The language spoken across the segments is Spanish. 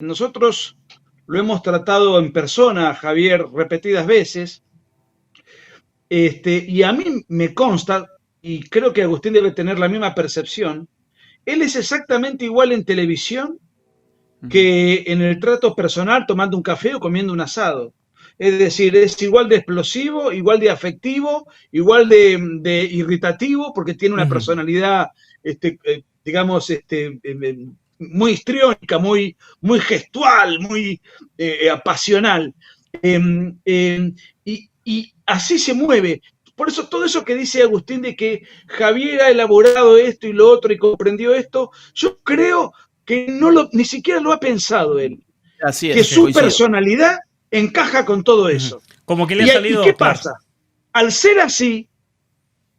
Nosotros lo hemos tratado en persona, Javier, repetidas veces, y a mí me consta, y creo que Agustín debe tener la misma percepción, él es exactamente igual en televisión Ujú. que en el trato personal tomando un café o comiendo un asado. Es decir, es igual de explosivo, igual de afectivo, igual de irritativo, porque tiene una Ujú. personalidad, digamos, muy histriónica, muy gestual, muy pasional. Eh, y así se mueve. Por eso todo eso que dice Agustín de que Javier ha elaborado esto y lo otro y comprendió esto, yo creo que ni siquiera lo ha pensado él, Así que es, su coincido. personalidad encaja con todo Ujú. eso. Como que le ha ¿Y qué salido, claro. pasa? Al ser así,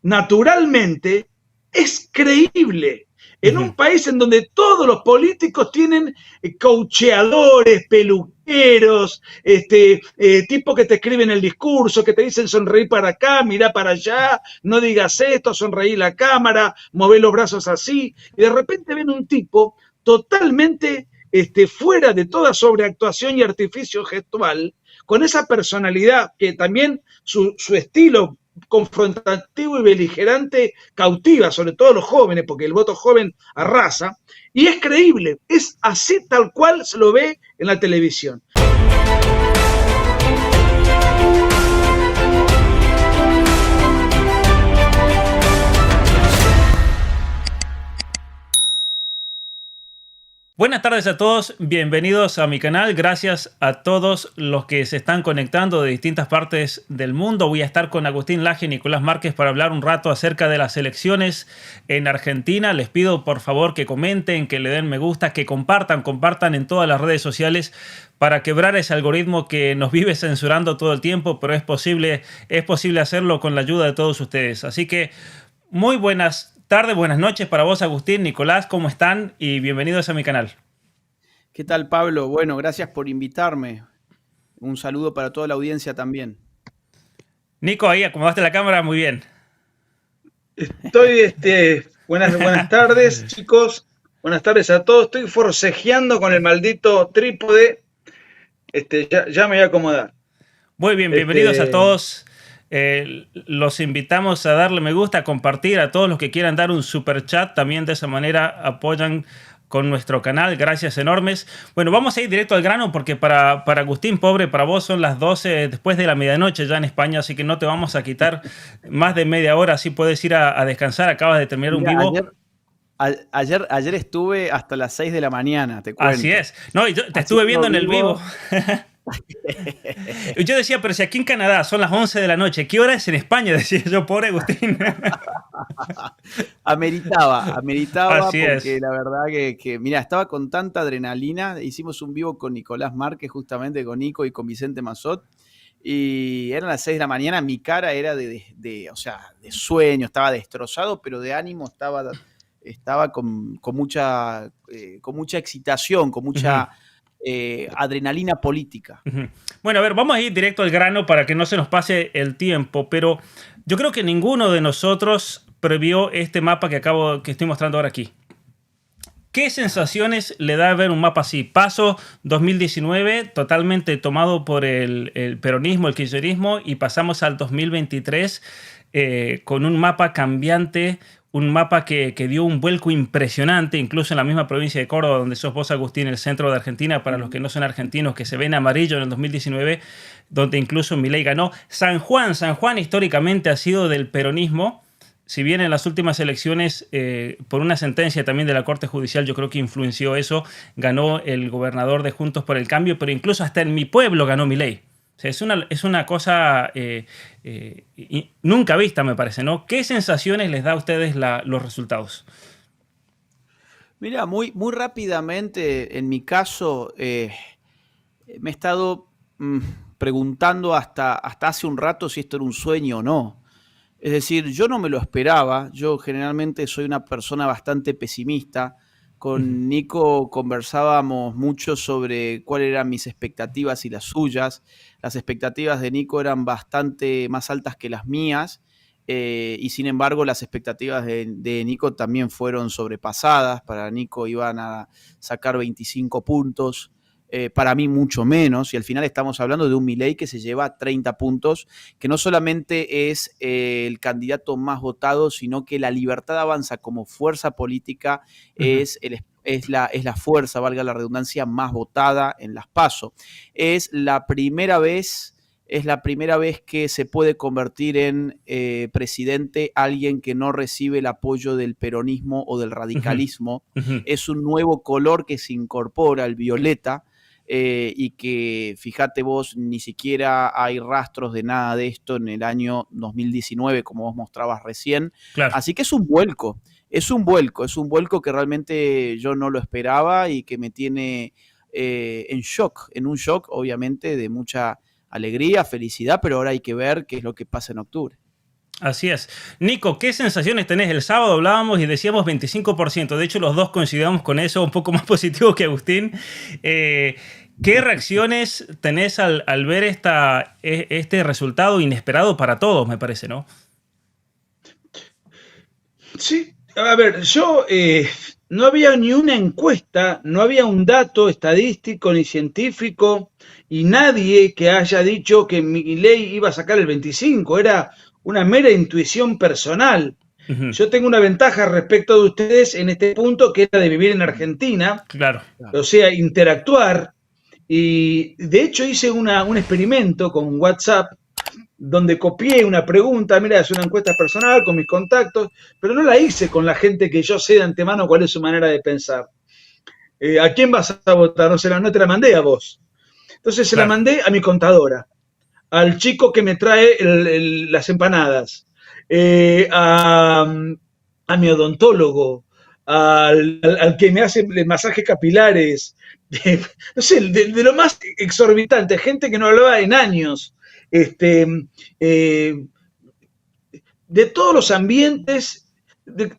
naturalmente, es creíble. En Ujú. un país en donde todos los políticos tienen coacheadores, peluqueros, tipos que te escriben el discurso, que te dicen sonreír para acá, mirá para allá, no digas esto, sonreí la cámara, mover los brazos así, y de repente ven un tipo totalmente fuera de toda sobreactuación y artificio gestual, con esa personalidad que también su estilo confrontativo y beligerante cautiva, sobre todo a los jóvenes, porque el voto joven arrasa, y es creíble, es así tal cual se lo ve en la televisión. Buenas tardes a todos, bienvenidos a mi canal. Gracias a todos los que se están conectando de distintas partes del mundo. Voy a estar con Agustín Laje y Nicolás Márquez para hablar un rato acerca de las elecciones en Argentina. Les pido por favor que comenten, que le den me gusta, que compartan en todas las redes sociales para quebrar ese algoritmo que nos vive censurando todo el tiempo, pero es posible hacerlo con la ayuda de todos ustedes. Así que muy buenas tardes, buenas noches para vos, Agustín, Nicolás, ¿cómo están? Y bienvenidos a mi canal. ¿Qué tal, Pablo? Bueno, gracias por invitarme. Un saludo para toda la audiencia también. Nico, ahí acomodaste la cámara, muy bien. Estoy, buenas tardes, chicos. Buenas tardes a todos. Estoy forcejeando con el maldito trípode. Ya me voy a acomodar. Muy bien, bienvenidos a Este, todos. Los invitamos a darle me gusta, a compartir, a todos los que quieran dar un super chat. También de esa manera apoyan con nuestro canal. Gracias enormes. Bueno, vamos a ir directo al grano porque para Agustín, pobre, para vos son las 12 después de la medianoche ya en España, así que no te vamos a quitar más de media hora, así puedes ir a descansar. Acabas de terminar un Mira, vivo. ayer estuve hasta las 6 de la mañana, te Así cuento. es. No, y yo te estuve viendo Haciendo en el vivo. vivo. Yo decía, pero si aquí en Canadá son las 11 de la noche, ¿qué hora es en España? Decía yo, pobre Agustín. Ameritaba Así porque es. la verdad mira, estaba con tanta adrenalina. Hicimos un vivo con Nicolás Márquez, justamente con Nico y con Vicente Mazot. Y eran las 6 de la mañana, mi cara era o sea, de sueño, estaba destrozado, pero de ánimo estaba con mucha excitación, con Ujú, mucha adrenalina política. ujú. Bueno, a ver, vamos a ir directo al grano para que no se nos pase el tiempo, pero yo creo que ninguno de nosotros previó este mapa que estoy mostrando ahora aquí. ¿Qué sensaciones le da ver un mapa así? Paso 2019, totalmente tomado por el peronismo, el kirchnerismo, y pasamos al 2023 con un mapa cambiante, un mapa que dio un vuelco impresionante, incluso en la misma provincia de Córdoba, donde sos vos, Agustín, el centro de Argentina, para los que no son argentinos, que se ven amarillo en el 2019, donde incluso Milei ganó. San Juan históricamente ha sido del peronismo. Si bien en las últimas elecciones, por una sentencia también de la Corte Judicial, yo creo que influenció eso, ganó el gobernador de Juntos por el Cambio, pero incluso hasta en mi pueblo ganó Milei. O sea, es una cosa nunca vista, me parece, ¿no? ¿Qué sensaciones les da a ustedes los resultados? Mira, muy rápidamente, en mi caso, me he estado mm, preguntando hasta hace un rato si esto era un sueño o no. Es decir, yo no me lo esperaba. Yo generalmente soy una persona bastante pesimista. Ujú, Con Nico conversábamos mucho sobre cuáles eran mis expectativas y las suyas. Las expectativas de Nico eran bastante más altas que las mías. Y sin embargo, las expectativas de Nico también fueron sobrepasadas. Para Nico iban a sacar 25 puntos. para mí mucho menos, y al final estamos hablando de un Milei que se lleva 30 puntos, que no solamente es el candidato más votado, sino que la Libertad Avanza como fuerza política es la fuerza, valga la redundancia, más votada en las PASO. Es la primera vez que se puede convertir en presidente alguien que no recibe el apoyo del peronismo o del radicalismo. Es un nuevo color que se incorpora, el violeta, y que, fíjate vos, ni siquiera hay rastros de nada de esto en el año 2019, como vos mostrabas recién. Claro. Así que es un vuelco que realmente yo no lo esperaba y que me tiene en un shock, obviamente, de mucha alegría, felicidad, pero ahora hay que ver qué es lo que pasa en octubre. Así es. Nico, ¿qué sensaciones tenés? El sábado hablábamos y decíamos 25%. De hecho, los dos coincidíamos con eso, un poco más positivo que Agustín. ¿Qué reacciones tenés al ver este resultado inesperado para todos, me parece, ¿no? Sí, a ver, yo no había ni una encuesta, no había un dato estadístico ni científico y nadie que haya dicho que Milei iba a sacar el 25, era una mera intuición personal. Yo tengo una ventaja respecto de ustedes en este punto, que era de vivir en Argentina, claro. O sea, interactuar, y de hecho hice un experimento con WhatsApp, donde copié una pregunta, mira, es una encuesta personal con mis contactos, pero no la hice con la gente que yo sé de antemano cuál es su manera de pensar. ¿A quién vas a votar? No te la mandé a vos. Entonces se la mandé a mi contadora, al chico que me trae las empanadas, a mi odontólogo, al que me hace masajes capilares, no sé, de lo más exorbitante, gente que no hablaba en años. De todos los ambientes, de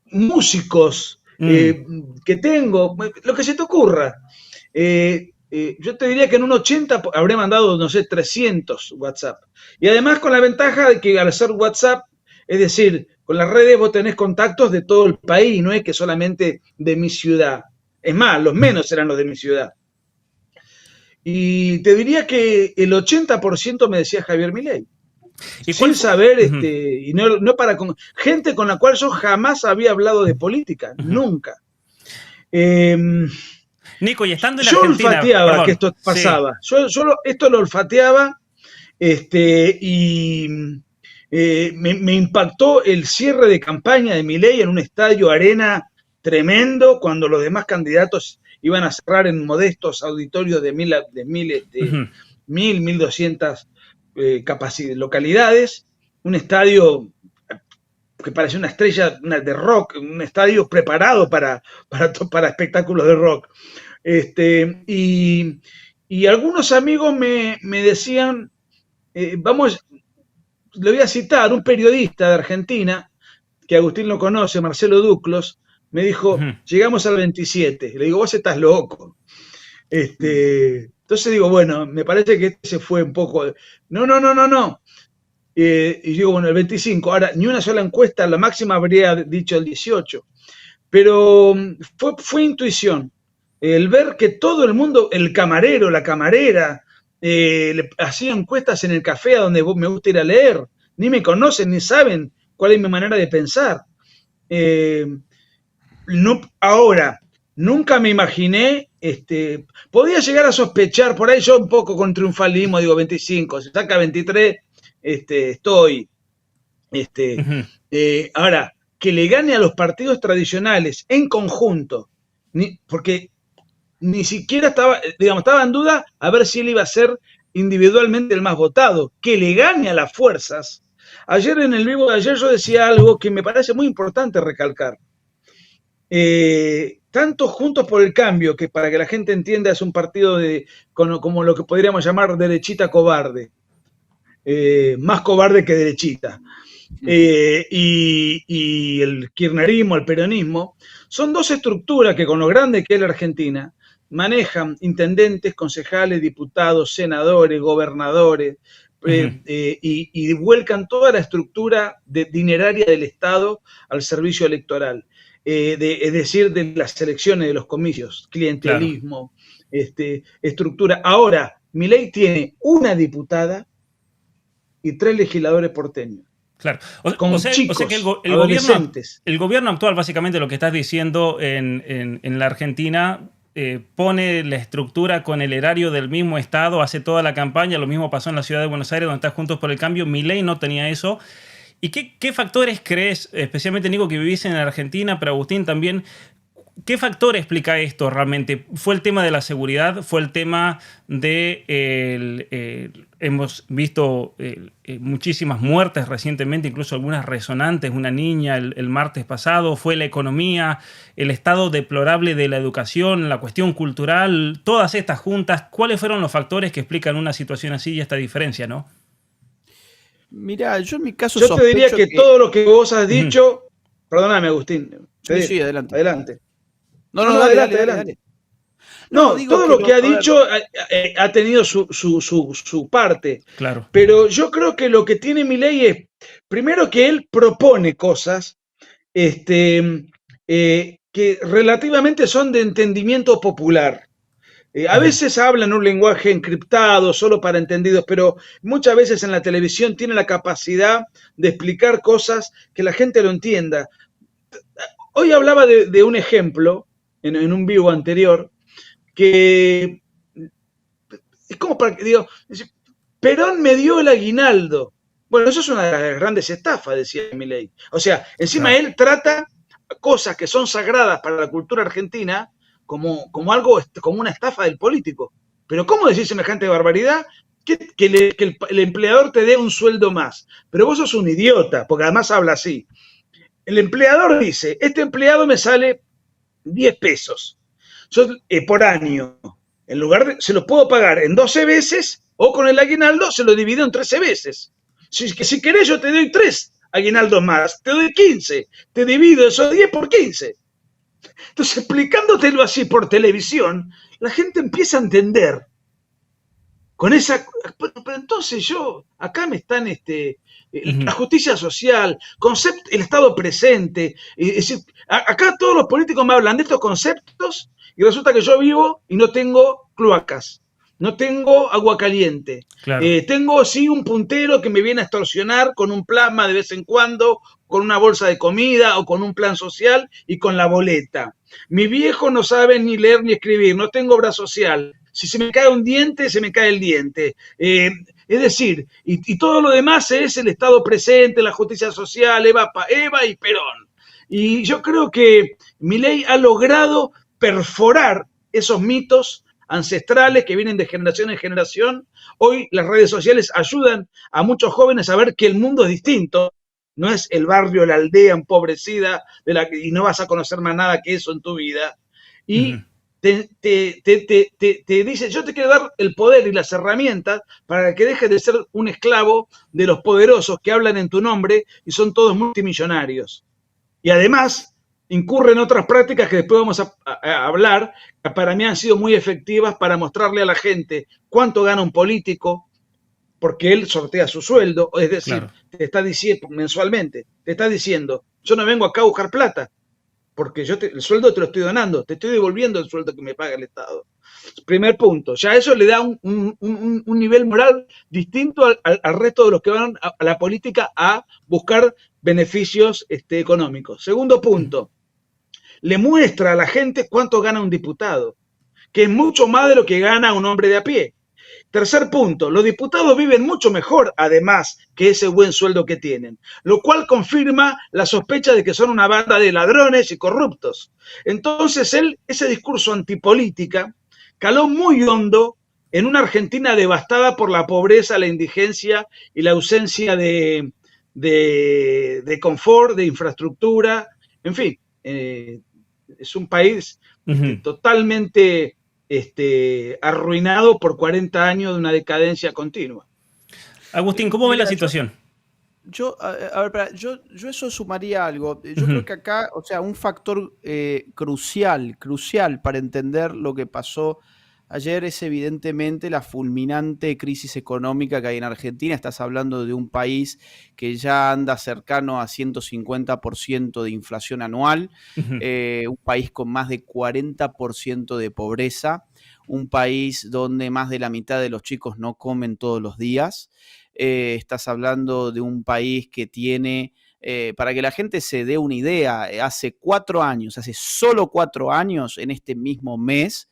músicos que tengo, lo que se te ocurra. Yo te diría que en un 80 habré mandado, no sé, 300 WhatsApp. Y además con la ventaja de que al hacer WhatsApp, es decir, con las redes vos tenés contactos de todo el país, no es que solamente de mi ciudad. Es más, los menos eran los de mi ciudad. Y te diría que el 80% me decía Javier Milei. ¿Y sin saber, y no para con gente con la cual yo jamás había hablado de política, nunca. Nico, y estando en yo Argentina... olfateaba perdón, que esto pasaba. Sí. Esto lo olfateaba y me impactó el cierre de campaña de Milei en un estadio arena tremendo, cuando los demás candidatos iban a cerrar en modestos auditorios de 1.200 localidades, un estadio que parecía una estrella de rock, un estadio preparado para espectáculos de rock. Y algunos amigos me decían, le voy a citar, un periodista de Argentina, que Agustín lo conoce, Marcelo Duclos, me dijo, llegamos al 27. Le digo, vos estás loco. Entonces digo, bueno, me parece que se fue un poco. No. Y digo, bueno, el 25. Ahora, ni una sola encuesta, la máxima habría dicho el 18. Pero fue intuición. El ver que todo el mundo, el camarero, la camarera, le hacía encuestas en el café a donde me gusta ir a leer. Ni me conocen, ni saben cuál es mi manera de pensar. Ahora, nunca me imaginé, podía llegar a sospechar, por ahí yo un poco con triunfalismo, digo 25, se saca 23, estoy. Ahora, que le gane a los partidos tradicionales en conjunto, porque ni siquiera estaba en duda a ver si él iba a ser individualmente el más votado, que le gane a las fuerzas. Ayer en el vivo de ayer yo decía algo que me parece muy importante recalcar. Tanto Juntos por el Cambio, que para que la gente entienda es un partido como lo que podríamos llamar derechita cobarde, más cobarde que derechita, y el kirchnerismo, el peronismo, son dos estructuras que con lo grande que es la Argentina, manejan intendentes, concejales, diputados, senadores, gobernadores, y vuelcan toda la estructura dineraria del Estado al servicio electoral. Es decir, de las elecciones, de los comicios, clientelismo, estructura. Ahora, Milei tiene una diputada y 3 legisladores porteños. Claro. Con O sea que chicos, adolescentes. el gobierno actual, básicamente lo que estás diciendo en la Argentina, pone la estructura con el erario del mismo Estado, hace toda la campaña, lo mismo pasó en la ciudad de Buenos Aires, donde está Juntos por el Cambio. Milei no tenía eso. ¿Y qué factores crees, especialmente Nico, que vivís en Argentina, pero Agustín también, qué factor explica esto realmente? ¿Fue el tema de la seguridad? ¿Fue el tema de... hemos visto muchísimas muertes recientemente, incluso algunas resonantes, una niña el martes pasado? ¿Fue la economía, el estado deplorable de la educación, la cuestión cultural? Todas estas juntas, ¿cuáles fueron los factores que explican una situación así y esta diferencia, no? Mirá, yo en mi caso Yo te diría que todo lo que vos has dicho... Perdóname, Agustín. Sí, adelante. Adelante. No, adelante. No, todo lo que ha dicho ha tenido su parte. Claro. Pero yo creo que lo que tiene Milei es, primero, que él propone cosas que relativamente son de entendimiento popular. A veces habla en un lenguaje encriptado, solo para entendidos, pero muchas veces en la televisión tiene la capacidad de explicar cosas que la gente lo entienda. Hoy hablaba de un ejemplo en un vivo anterior, que es como para que digo, Perón me dio el aguinaldo. Bueno, eso es una de las grandes estafas, decía Milei. O sea, encima él trata cosas que son sagradas para la cultura argentina como algo, como una estafa del político. Pero ¿cómo decir semejante barbaridad? Que el empleador te dé un sueldo más. Pero vos sos un idiota, porque además habla así. El empleador dice, este empleado me sale 10 pesos por año. En lugar de, se lo puedo pagar en 12 veces o con el aguinaldo se lo divido en 13 veces. Si querés yo te doy 3 aguinaldos más, te doy 15, te divido esos 10 por 15. Entonces, explicándotelo así por televisión, la gente empieza a entender. Con esa, pero entonces acá me están, la justicia social, el Estado presente, es decir, acá todos los políticos me hablan de estos conceptos y resulta que yo vivo y no tengo cloacas, no tengo agua caliente, claro. Tengo sí un puntero que me viene a extorsionar con un plasma de vez en cuando, con una bolsa de comida o con un plan social y con la boleta. Mi viejo no sabe ni leer ni escribir, no tengo obra social. Si se me cae un diente, se me cae el diente. Es decir, y todo lo demás es el Estado presente, la justicia social, Eva y Perón. Y yo creo que Milei ha logrado perforar esos mitos ancestrales que vienen de generación en generación. Hoy las redes sociales ayudan a muchos jóvenes a ver que el mundo es distinto. No es el barrio, la aldea empobrecida y no vas a conocer más nada que eso en tu vida. Y te dice, yo te quiero dar el poder y las herramientas para que dejes de ser un esclavo de los poderosos que hablan en tu nombre y son todos multimillonarios. Y además incurre en otras prácticas que después vamos a hablar, que para mí han sido muy efectivas para mostrarle a la gente cuánto gana un político, porque él sortea su sueldo, es decir, claro, te está diciendo mensualmente, te está diciendo, yo no vengo acá a buscar plata, porque el sueldo te lo estoy donando, te estoy devolviendo el sueldo que me paga el Estado. Primer punto, ya eso le da un nivel moral distinto al resto de los que van a la política a buscar beneficios económicos. Segundo punto, le muestra a la gente cuánto gana un diputado, que es mucho más de lo que gana un hombre de a pie. Tercer punto, los diputados viven mucho mejor, además, que ese buen sueldo que tienen, lo cual confirma la sospecha de que son una banda de ladrones y corruptos. Entonces, ese discurso antipolítica caló muy hondo en una Argentina devastada por la pobreza, la indigencia y la ausencia de confort, de infraestructura, en fin, es un país totalmente arruinado por 40 años de una decadencia continua. Agustín, ¿cómo ves la situación? Yo eso sumaría algo. Yo creo que acá, o sea, un factor crucial para entender lo que pasó ayer es evidentemente la fulminante crisis económica que hay en Argentina. Estás hablando de un país que ya anda cercano a 150% de inflación anual, un país con más de 40% de pobreza, un país donde más de la mitad de los chicos no comen todos los días. Estás hablando de un país que tiene, para que la gente se dé una idea, hace solo 4 años, en este mismo mes,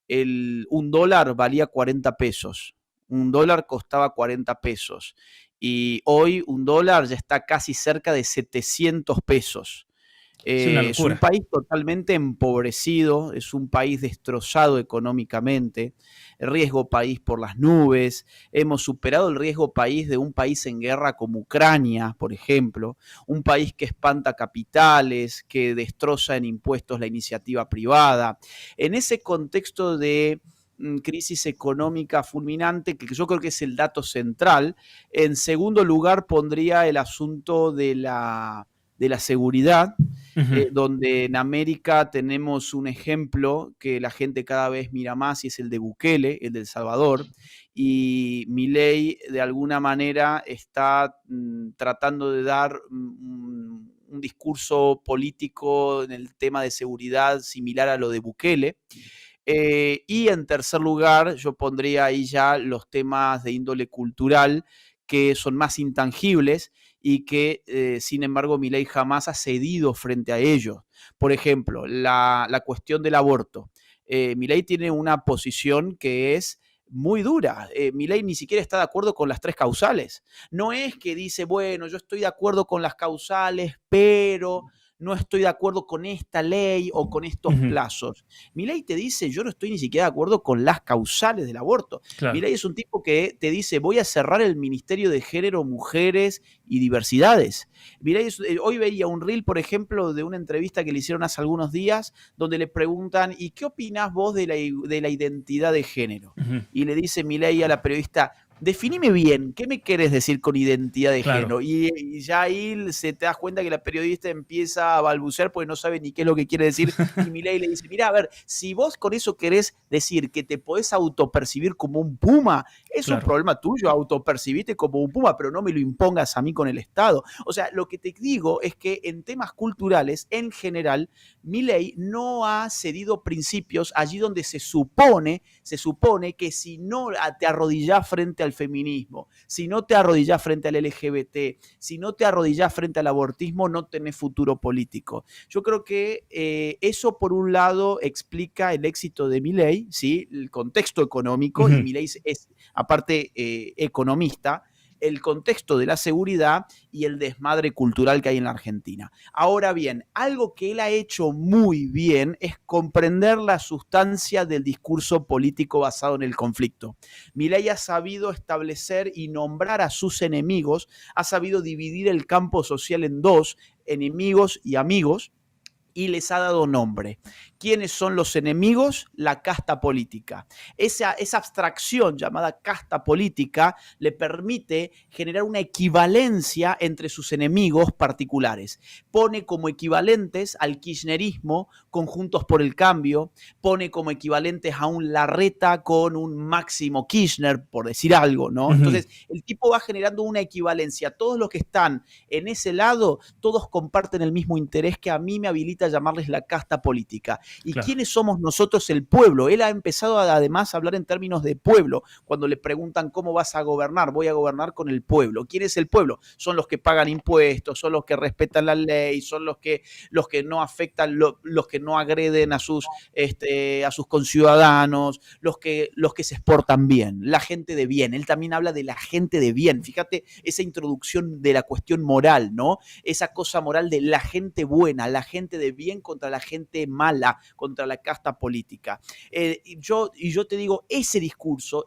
un dólar valía 40 pesos. Un dólar costaba 40 pesos. Y hoy un dólar ya está casi cerca de 700 pesos. Es una Es un locura. país totalmente empobrecido, es un país destrozado económicamente, el riesgo país por las nubes, hemos superado el riesgo país de un país en guerra como Ucrania, por ejemplo, un país que espanta capitales, que destroza en impuestos la iniciativa privada. En ese contexto de crisis económica fulminante, que yo creo que es el dato central, en segundo lugar pondría el asunto de la seguridad, Ujú. donde en América tenemos un ejemplo que la gente cada vez mira más y es el de Bukele, el de El Salvador, y Milei de alguna manera está tratando de dar un discurso político en el tema de seguridad similar a lo de Bukele. Y en tercer lugar, yo pondría ahí ya los temas de índole cultural que son más intangibles y que, sin embargo, Milei jamás ha cedido frente a ellos. Por ejemplo, la cuestión del aborto. Milei tiene una posición que es muy dura. Milei ni siquiera está de acuerdo con las 3 causales. No es que dice, bueno, yo estoy de acuerdo con las causales, pero no estoy de acuerdo con esta ley o con estos Ujú. plazos. Milei te dice, yo no estoy ni siquiera de acuerdo con las causales del aborto. Claro. Milei es un tipo que te dice, voy a cerrar el Ministerio de Género, Mujeres y Diversidades. Milei hoy veía un reel, por ejemplo, de una entrevista que le hicieron hace algunos días, donde le preguntan, ¿y qué opinás vos de la identidad de género? Ujú. Y le dice Milei a la periodista, definime bien, ¿qué me querés decir con identidad de Claro. género? Y ya ahí se te das cuenta que la periodista empieza a balbucear porque no sabe ni qué es lo que quiere decir. Y Milei le dice, mira, a ver, si vos con eso querés decir que te podés autopercibir como un puma, es un Claro. problema tuyo, autopercibirte como un puma, pero no me lo impongas a mí con el Estado. O sea, lo que te digo es que en temas culturales, en general, Milei no ha cedido principios allí donde se supone que si no te arrodillás frente al feminismo, si no te arrodillás frente al LGBT, si no te arrodillás frente al abortismo, no tenés futuro político. Yo creo que eso por un lado explica el éxito de Milei, ¿sí? El contexto económico, y Ujú. Milei es aparte economista, el contexto de la seguridad y el desmadre cultural que hay en la Argentina. Ahora bien, algo que él ha hecho muy bien es comprender la sustancia del discurso político basado en el conflicto. Milei ha sabido establecer y nombrar a sus enemigos, ha sabido dividir el campo social en dos, enemigos y amigos, y les ha dado nombre. ¿Quiénes son los enemigos? La casta política. Esa abstracción llamada casta política le permite generar una equivalencia entre sus enemigos particulares. Pone como equivalentes al kirchnerismo con Juntos por el Cambio, pone como equivalentes a un Larreta con un Máximo Kirchner, por decir algo, ¿no? Ujú. Entonces, el tipo va generando una equivalencia. Todos los que están en ese lado, todos comparten el mismo interés que a mí me habilita a llamarles la casta política. ¿Y Claro. quiénes somos nosotros? El pueblo. Él ha empezado además a hablar en términos de pueblo. Cuando le preguntan cómo vas a gobernar, voy a gobernar con el pueblo. ¿Quién es el pueblo? Son los que pagan impuestos, son los que respetan la ley, son los que no afectan, los que no agreden a sus conciudadanos, los que se exportan bien, la gente de bien. Él también habla de la gente de bien. Fíjate esa introducción de la cuestión moral, ¿no? Esa cosa moral de la gente buena, la gente de bien contra la gente mala, contra la casta política. Y yo te digo, ese discurso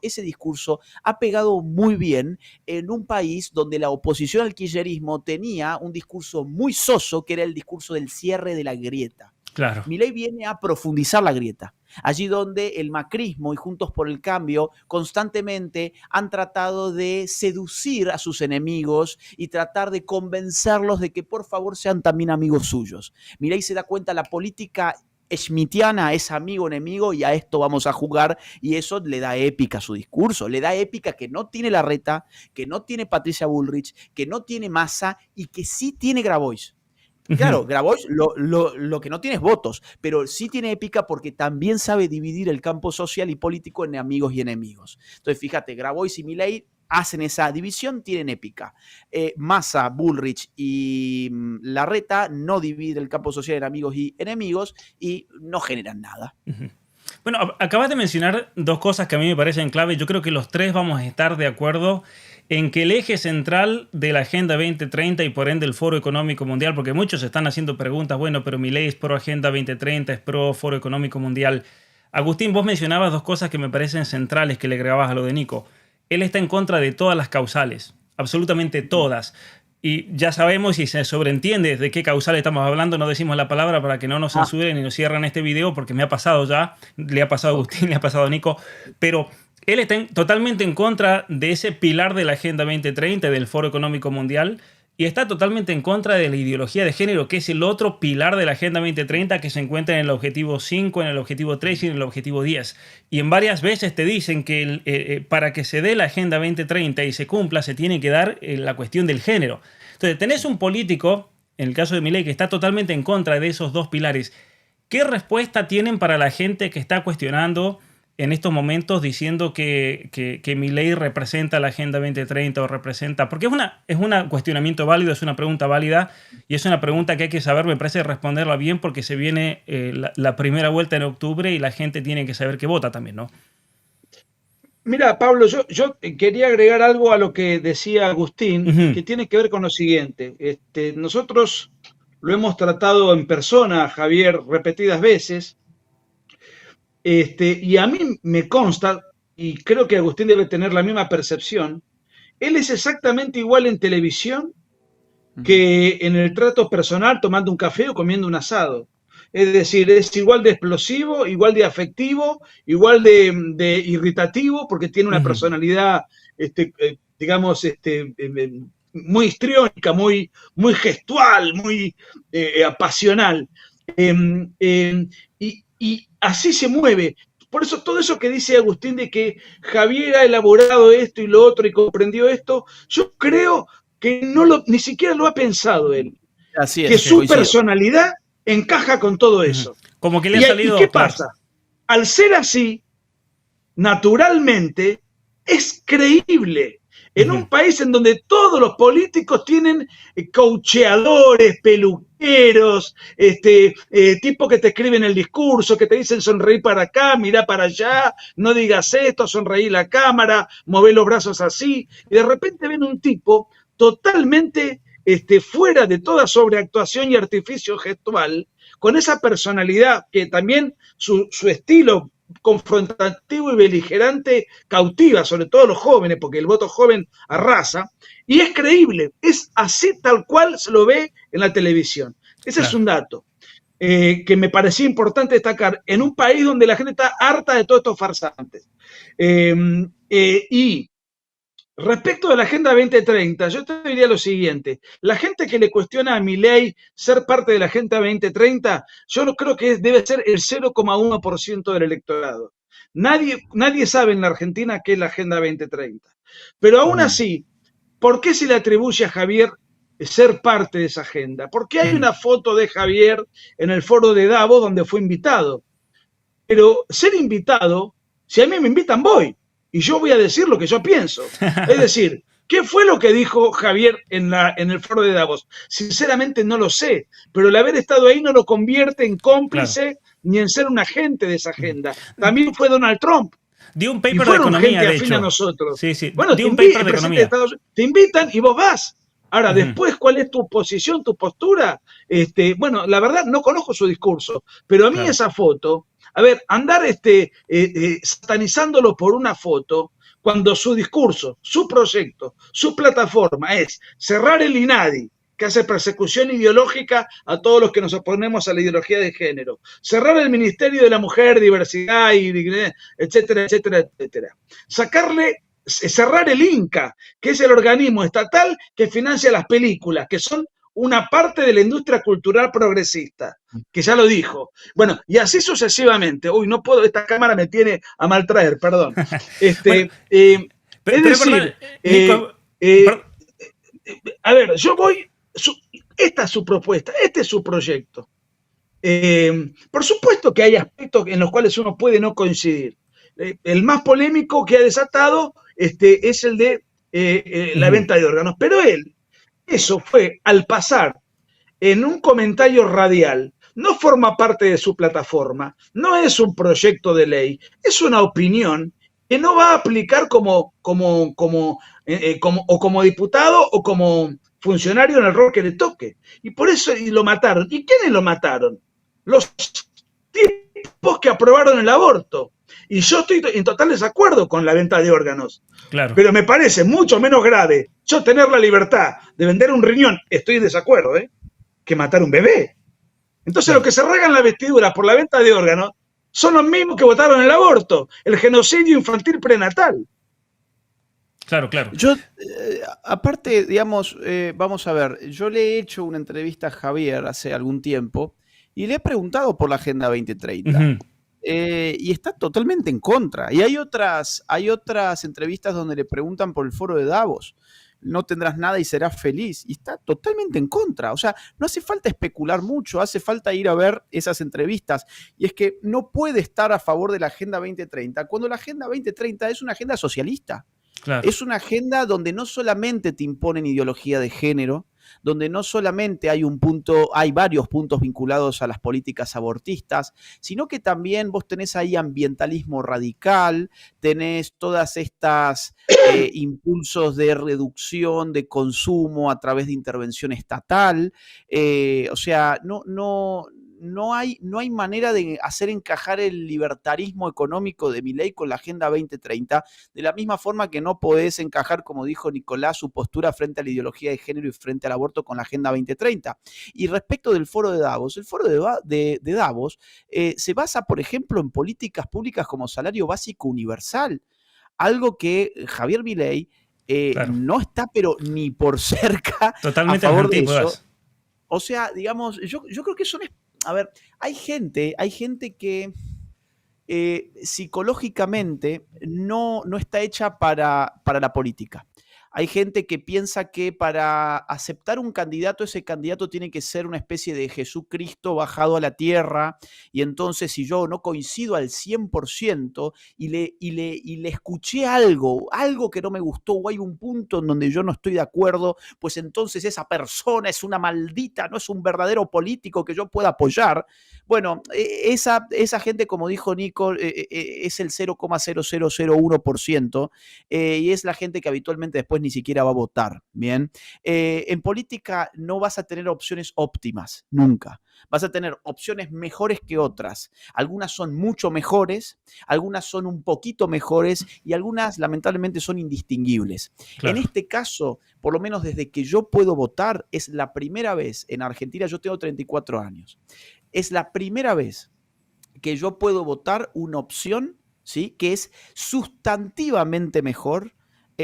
ha pegado muy bien en un país donde la oposición al kirchnerismo tenía un discurso muy soso, que era el discurso del cierre de la grieta. Claro. Milei viene a profundizar la grieta. Allí donde el macrismo y Juntos por el Cambio constantemente han tratado de seducir a sus enemigos y tratar de convencerlos de que por favor sean también amigos suyos. Milei se da cuenta, la política schmittiana es amigo-enemigo y a esto vamos a jugar, y eso le da épica a su discurso, le da épica que no tiene Larreta, que no tiene Patricia Bullrich, que no tiene Massa y que sí tiene Grabois. Claro, Grabois lo que no tiene es votos, pero sí tiene épica porque también sabe dividir el campo social y político en amigos y enemigos. Entonces, fíjate, Grabois y Milei hacen esa división, tienen épica. Massa, Bullrich y Larreta no dividen el campo social en amigos y enemigos y no generan nada. Bueno, acabas de mencionar dos cosas que a mí me parecen clave. Yo creo que los tres vamos a estar de acuerdo en que el eje central de la Agenda 2030 y por ende el Foro Económico Mundial, porque muchos están haciendo preguntas, bueno, pero Milei es pro Agenda 2030, es pro Foro Económico Mundial. Agustín, vos mencionabas dos cosas que me parecen centrales que le agregabas a lo de Nico. Él está en contra de todas las causales, absolutamente todas. Y ya sabemos y se sobreentiende de qué causal estamos hablando, no decimos la palabra para que no nos censuren y nos cierran este video, porque me ha pasado ya, le ha pasado a Agustín, le ha pasado a Nico, pero él está totalmente en contra de ese pilar de la Agenda 2030, del Foro Económico Mundial, y está totalmente en contra de la ideología de género, que es el otro pilar de la Agenda 2030 que se encuentra en el objetivo 5, en el objetivo 3 y en el objetivo 10. Y en varias veces te dicen que para que se dé la Agenda 2030 y se cumpla, se tiene que dar la cuestión del género. Entonces, tenés un político, en el caso de Milei, que está totalmente en contra de esos dos pilares. ¿Qué respuesta tienen para la gente que está cuestionando en estos momentos diciendo que Milei representa la Agenda 2030 o representa? Porque es un cuestionamiento válido, es una pregunta válida y es una pregunta que hay que saber, me parece, responderla bien porque se viene la primera vuelta en octubre y la gente tiene que saber qué vota también, ¿no? Mira, Pablo, yo quería agregar algo a lo que decía Agustín, que tiene que ver con lo siguiente. Nosotros lo hemos tratado en persona, Javier, repetidas veces. Y a mí me consta, y creo que Agustín debe tener la misma percepción, él es exactamente igual en televisión que en el trato personal tomando un café o comiendo un asado. Es decir, es igual de explosivo, igual de afectivo, igual de irritativo, porque tiene una personalidad, digamos, muy histriónica, muy gestual, muy pasional. Y así se mueve. Por eso todo eso que dice Agustín de que Javier ha elaborado esto y lo otro y comprendió esto, yo creo que ni siquiera lo ha pensado él. Así es, que su personalidad encaja con todo eso. Como que le ha salido. ¿Y qué pasa? Al ser así, naturalmente, es creíble. En un país en donde todos los políticos tienen coacheadores, peluqueros, tipos que te escriben el discurso, que te dicen sonreí para acá, mirá para allá, no digas esto, sonreí la cámara, mové los brazos así, y de repente ven un tipo totalmente fuera de toda sobreactuación y artificio gestual, con esa personalidad que también su estilo confrontativo y beligerante cautiva, sobre todo a los jóvenes, porque el voto joven arrasa, y es creíble, es así tal cual se lo ve en la televisión. Ese es un dato que me parecía importante destacar en un país donde la gente está harta de todos estos farsantes. Y respecto de la Agenda 2030, yo te diría lo siguiente. La gente que le cuestiona a Milei ser parte de la Agenda 2030, yo no creo que debe ser el 0,1% del electorado. Nadie sabe en la Argentina qué es la Agenda 2030. Pero aún así, ¿por qué se le atribuye a Javier ser parte de esa agenda? Porque hay una foto de Javier en el foro de Davos donde fue invitado. Pero ser invitado, si a mí me invitan, voy. Y yo voy a decir lo que yo pienso. Es decir, ¿qué fue lo que dijo Javier en el foro de Davos? Sinceramente no lo sé, pero el haber estado ahí no lo convierte en cómplice ni en ser un agente de esa agenda. También fue Donald Trump. Dio un paper de economía, de hecho. A nosotros. Sí, sí. Bueno, dio un paper de economía. Te invitan y vos vas. Ahora, después, ¿cuál es tu posición, tu postura? Bueno, la verdad no conozco su discurso, pero a mí esa foto, a ver, andar satanizándolo por una foto, cuando su discurso, su proyecto, su plataforma es cerrar el INADI, que hace persecución ideológica a todos los que nos oponemos a la ideología de género, cerrar el Ministerio de la Mujer, Diversidad y Dignidad, etcétera, etcétera, etcétera. Cerrar el INCA, que es el organismo estatal que financia las películas, que son una parte de la industria cultural progresista, que ya lo dijo. Bueno, y así sucesivamente. Uy, no puedo, esta cámara me tiene a maltraer, perdón. Bueno, es decir, a ver, yo voy, esta es su propuesta, este es su proyecto. Por supuesto que hay aspectos en los cuales uno puede no coincidir. El más polémico que ha desatado es el de la venta de órganos, pero eso fue al pasar en un comentario radial, no forma parte de su plataforma, no es un proyecto de ley, es una opinión que no va a aplicar como diputado o como funcionario en el rol que le toque. Y por eso lo mataron. ¿Y quiénes lo mataron? Los tipos que aprobaron el aborto. Y yo estoy en total desacuerdo con la venta de órganos. Claro. Pero me parece mucho menos grave yo tener la libertad de vender un riñón, estoy en desacuerdo, que matar un bebé. Entonces los que se rasgan la vestidura por la venta de órganos son los mismos que votaron el aborto, el genocidio infantil prenatal. Claro, claro. Yo, aparte, digamos, vamos a ver, yo le he hecho una entrevista a Javier hace algún tiempo y le he preguntado por la Agenda 2030. Y está totalmente en contra. Y hay otras entrevistas donde le preguntan por el foro de Davos. No tendrás nada y serás feliz. Y está totalmente en contra. O sea, no hace falta especular mucho, hace falta ir a ver esas entrevistas. Y es que no puede estar a favor de la Agenda 2030 cuando la Agenda 2030 es una agenda socialista. Claro. Es una agenda donde no solamente te imponen ideología de género, donde no solamente hay varios puntos vinculados a las políticas abortistas, sino que también vos tenés ahí ambientalismo radical, tenés todas estas impulsos de reducción de consumo a través de intervención estatal. O sea, no hay manera de hacer encajar el libertarismo económico de Milei con la Agenda 2030, de la misma forma que no podés encajar, como dijo Nicolás, su postura frente a la ideología de género y frente al aborto con la Agenda 2030. Y respecto del foro de Davos, el foro de Davos se basa, por ejemplo, en políticas públicas como salario básico universal, algo que Javier Milei claro, no está, pero ni por cerca totalmente a favor de eso. O sea, digamos, yo creo que son... A ver, hay gente que psicológicamente no está hecha para la política. Hay gente que piensa que para aceptar un candidato, ese candidato tiene que ser una especie de Jesucristo bajado a la tierra, y entonces si yo no coincido al 100% y le escuché algo que no me gustó, o hay un punto en donde yo no estoy de acuerdo, pues entonces esa persona es una maldita, no es un verdadero político que yo pueda apoyar. Bueno, esa gente, como dijo Nico, es el 0,0001%, y es la gente que habitualmente después ni siquiera va a votar, ¿bien? En política no vas a tener opciones óptimas, nunca. Vas a tener opciones mejores que otras. Algunas son mucho mejores, algunas son un poquito mejores y algunas lamentablemente son indistinguibles. Claro. En este caso, por lo menos desde que yo puedo votar, es la primera vez en Argentina, yo tengo 34 años, es la primera vez que yo puedo votar una opción, ¿sí?, que es sustantivamente mejor,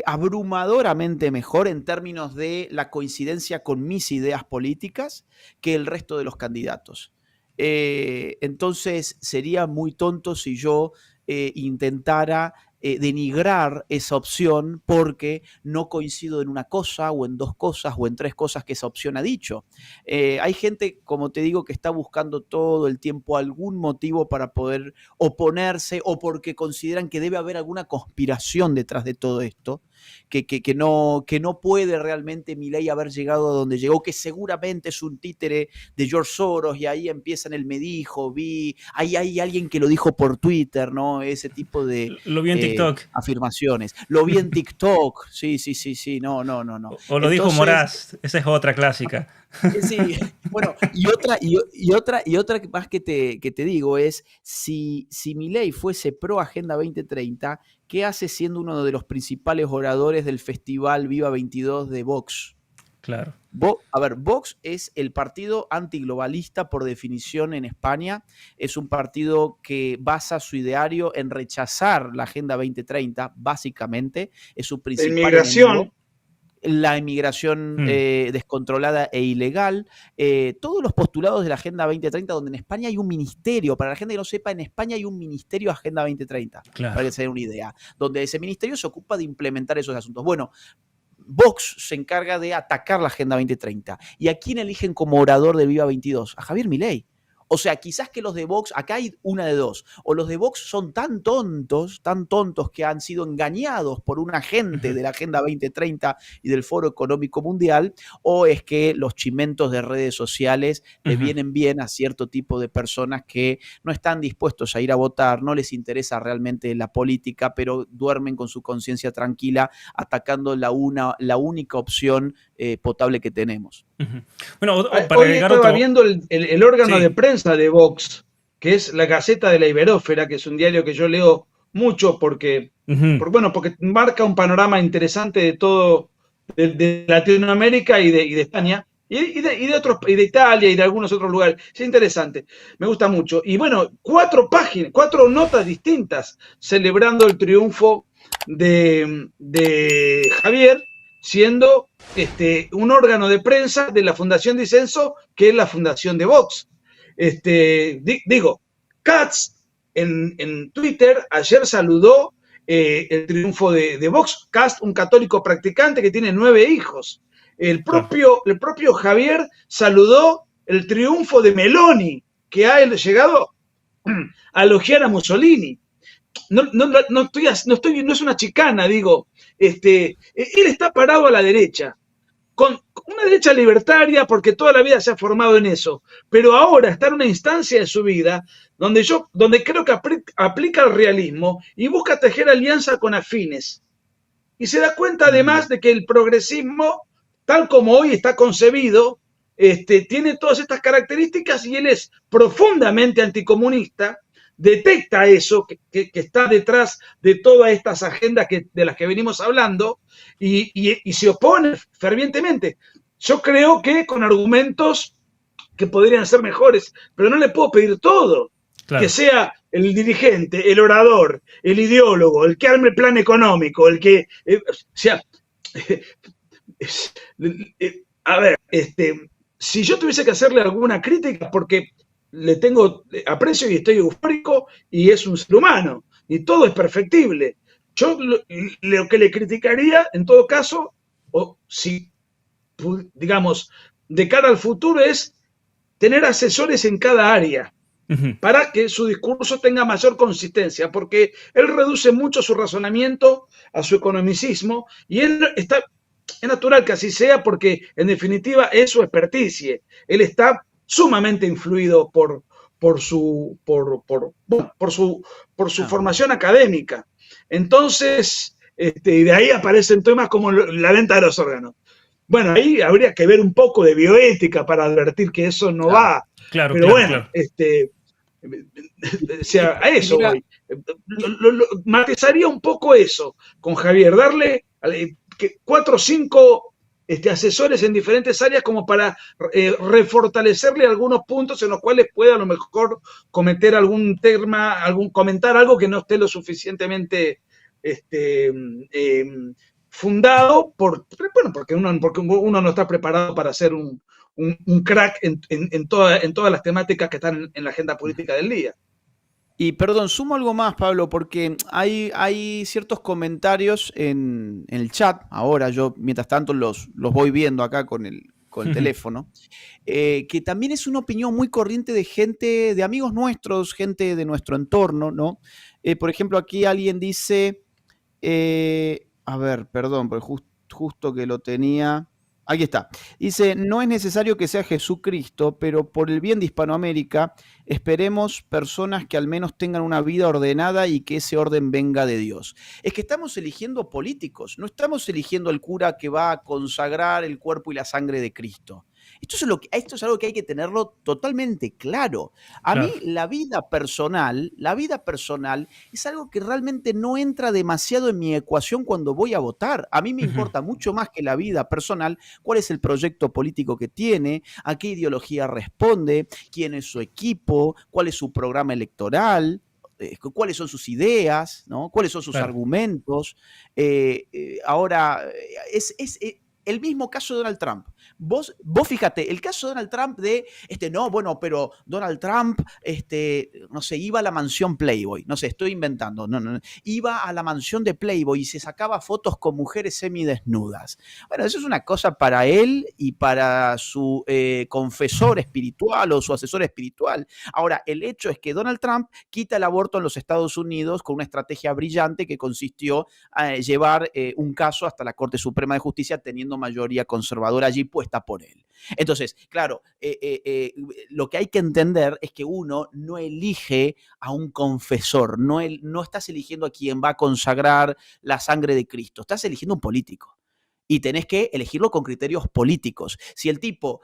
abrumadoramente mejor en términos de la coincidencia con mis ideas políticas que el resto de los candidatos. Entonces sería muy tonto si yo intentara denigrar esa opción porque no coincido en una cosa o en dos cosas o en tres cosas que esa opción ha dicho. Hay gente, como te digo, que está buscando todo el tiempo algún motivo para poder oponerse o porque consideran que debe haber alguna conspiración detrás de todo esto, que no puede realmente Milei haber llegado a donde llegó, que seguramente es un títere de George Soros, y ahí empiezan el me dijo, vi, ahí hay alguien que lo dijo por Twitter, ¿no? Ese tipo de... Lo vi en TikTok. Afirmaciones. Lo vi en TikTok. Sí, no. O lo dijo Moraz, esa es otra clásica. Sí, bueno, y otra más que te digo es, si Milei fuese pro Agenda 2030, ¿qué hace siendo uno de los principales oradores del festival Viva 22 de Vox? Claro. Vox es el partido antiglobalista por definición en España. Es un partido que basa su ideario en rechazar la Agenda 2030, básicamente. Es su principal enemigo. La inmigración descontrolada e ilegal, todos los postulados de la Agenda 2030, donde en España hay un ministerio, para la gente que no sepa, en España hay un ministerio de Agenda 2030, claro, para que se den una idea, donde ese ministerio se ocupa de implementar esos asuntos. Bueno, Vox se encarga de atacar la Agenda 2030. ¿Y a quién eligen como orador del Viva 22? A Javier Milei. O sea, quizás que los de Vox, acá hay una de dos, o los de Vox son tan tontos que han sido engañados por un agente de la Agenda 2030 y del Foro Económico Mundial, o es que los chimentos de redes sociales le vienen bien a cierto tipo de personas que no están dispuestos a ir a votar, no les interesa realmente la política, pero duermen con su conciencia tranquila atacando la única opción potable que tenemos. Bueno, para Hoy agregar estaba otro... viendo el órgano Sí. de prensa de Vox, que es la Gaceta de la Iberósfera, que es un diario que yo leo mucho porque marca un panorama interesante de todo, de Latinoamérica y de España, y de Italia y de algunos otros lugares. Es interesante, me gusta mucho. Y bueno, 4 páginas, 4 notas distintas celebrando el triunfo de Javier, siendo un órgano de prensa de la Fundación Disenso, que es la fundación de Vox. Digo, Katz en Twitter ayer saludó el triunfo de Vox. Katz, un católico practicante que tiene 9 hijos. El propio Javier saludó el triunfo de Meloni, que ha llegado a elogiar a Mussolini. No es una chicana, digo. Él está parado a la derecha, con una derecha libertaria, porque toda la vida se ha formado en eso, pero ahora está en una instancia de su vida donde creo que aplica el realismo y busca tejer alianza con afines. Y se da cuenta además de que el progresismo, tal como hoy está concebido, tiene todas estas características, y él es profundamente anticomunista, detecta eso que está detrás de todas estas agendas de las que venimos hablando, y se opone fervientemente. Yo creo que con argumentos que podrían ser mejores, pero no le puedo pedir todo. Claro. Que sea el dirigente, el orador, el ideólogo, el que arme el plan económico, el que... a ver, si yo tuviese que hacerle alguna crítica, porque le tengo aprecio y estoy eufórico, y es un ser humano, y todo es perfectible. Yo lo que le criticaría, en todo caso, o si, digamos, de cara al futuro, es tener asesores en cada área, para que su discurso tenga mayor consistencia, porque él reduce mucho su razonamiento a su economicismo, y él está... Es natural que así sea, porque en definitiva es su experticia. Él está sumamente influido por su formación académica. Entonces, y de ahí aparecen temas como la venta de los órganos. Bueno, ahí habría que ver un poco de bioética para advertir que eso no va. Claro, pero bueno, o sea, a eso voy. Matizaría un poco eso con Javier, darle 4 o 5 asesores en diferentes áreas como para refortalecerle algunos puntos en los cuales pueda a lo mejor cometer algún tema, comentar algo que no esté lo suficientemente fundado, porque uno no está preparado para ser un crack en todas las temáticas que están en la agenda política del día. Y perdón, sumo algo más, Pablo, porque hay ciertos comentarios en el chat, ahora yo mientras tanto los voy viendo acá con el teléfono, que también es una opinión muy corriente de gente, de amigos nuestros, gente de nuestro entorno, ¿no? Por ejemplo, aquí alguien dice, a ver, perdón, porque justo que lo tenía... Aquí está. Dice, no es necesario que sea Jesucristo, pero por el bien de Hispanoamérica, esperemos personas que al menos tengan una vida ordenada y que ese orden venga de Dios. Es que estamos eligiendo políticos, no estamos eligiendo al cura que va a consagrar el cuerpo y la sangre de Cristo. Esto es algo que hay que tenerlo totalmente claro. A mí la vida personal es algo que realmente no entra demasiado en mi ecuación cuando voy a votar. A mí me importa mucho más que la vida personal, cuál es el proyecto político que tiene, a qué ideología responde, quién es su equipo, cuál es su programa electoral, cuáles son sus ideas, ¿no? Cuáles son sus argumentos. Ahora, el mismo caso de Donald Trump. Vos fíjate, el caso de Donald Trump no, bueno, pero Donald Trump, no sé, iba a la mansión Playboy, no sé, estoy inventando, no, iba a la mansión de Playboy y se sacaba fotos con mujeres semidesnudas. Bueno, eso es una cosa para él y para su confesor espiritual o su asesor espiritual. Ahora, el hecho es que Donald Trump quita el aborto en los Estados Unidos con una estrategia brillante que consistió en llevar un caso hasta la Corte Suprema de Justicia teniendo mayoría conservadora allí puesta por él. Entonces, claro, lo que hay que entender es que uno no elige a un confesor, no estás eligiendo a quien va a consagrar la sangre de Cristo, estás eligiendo un político. Y tenés que elegirlo con criterios políticos. Si el tipo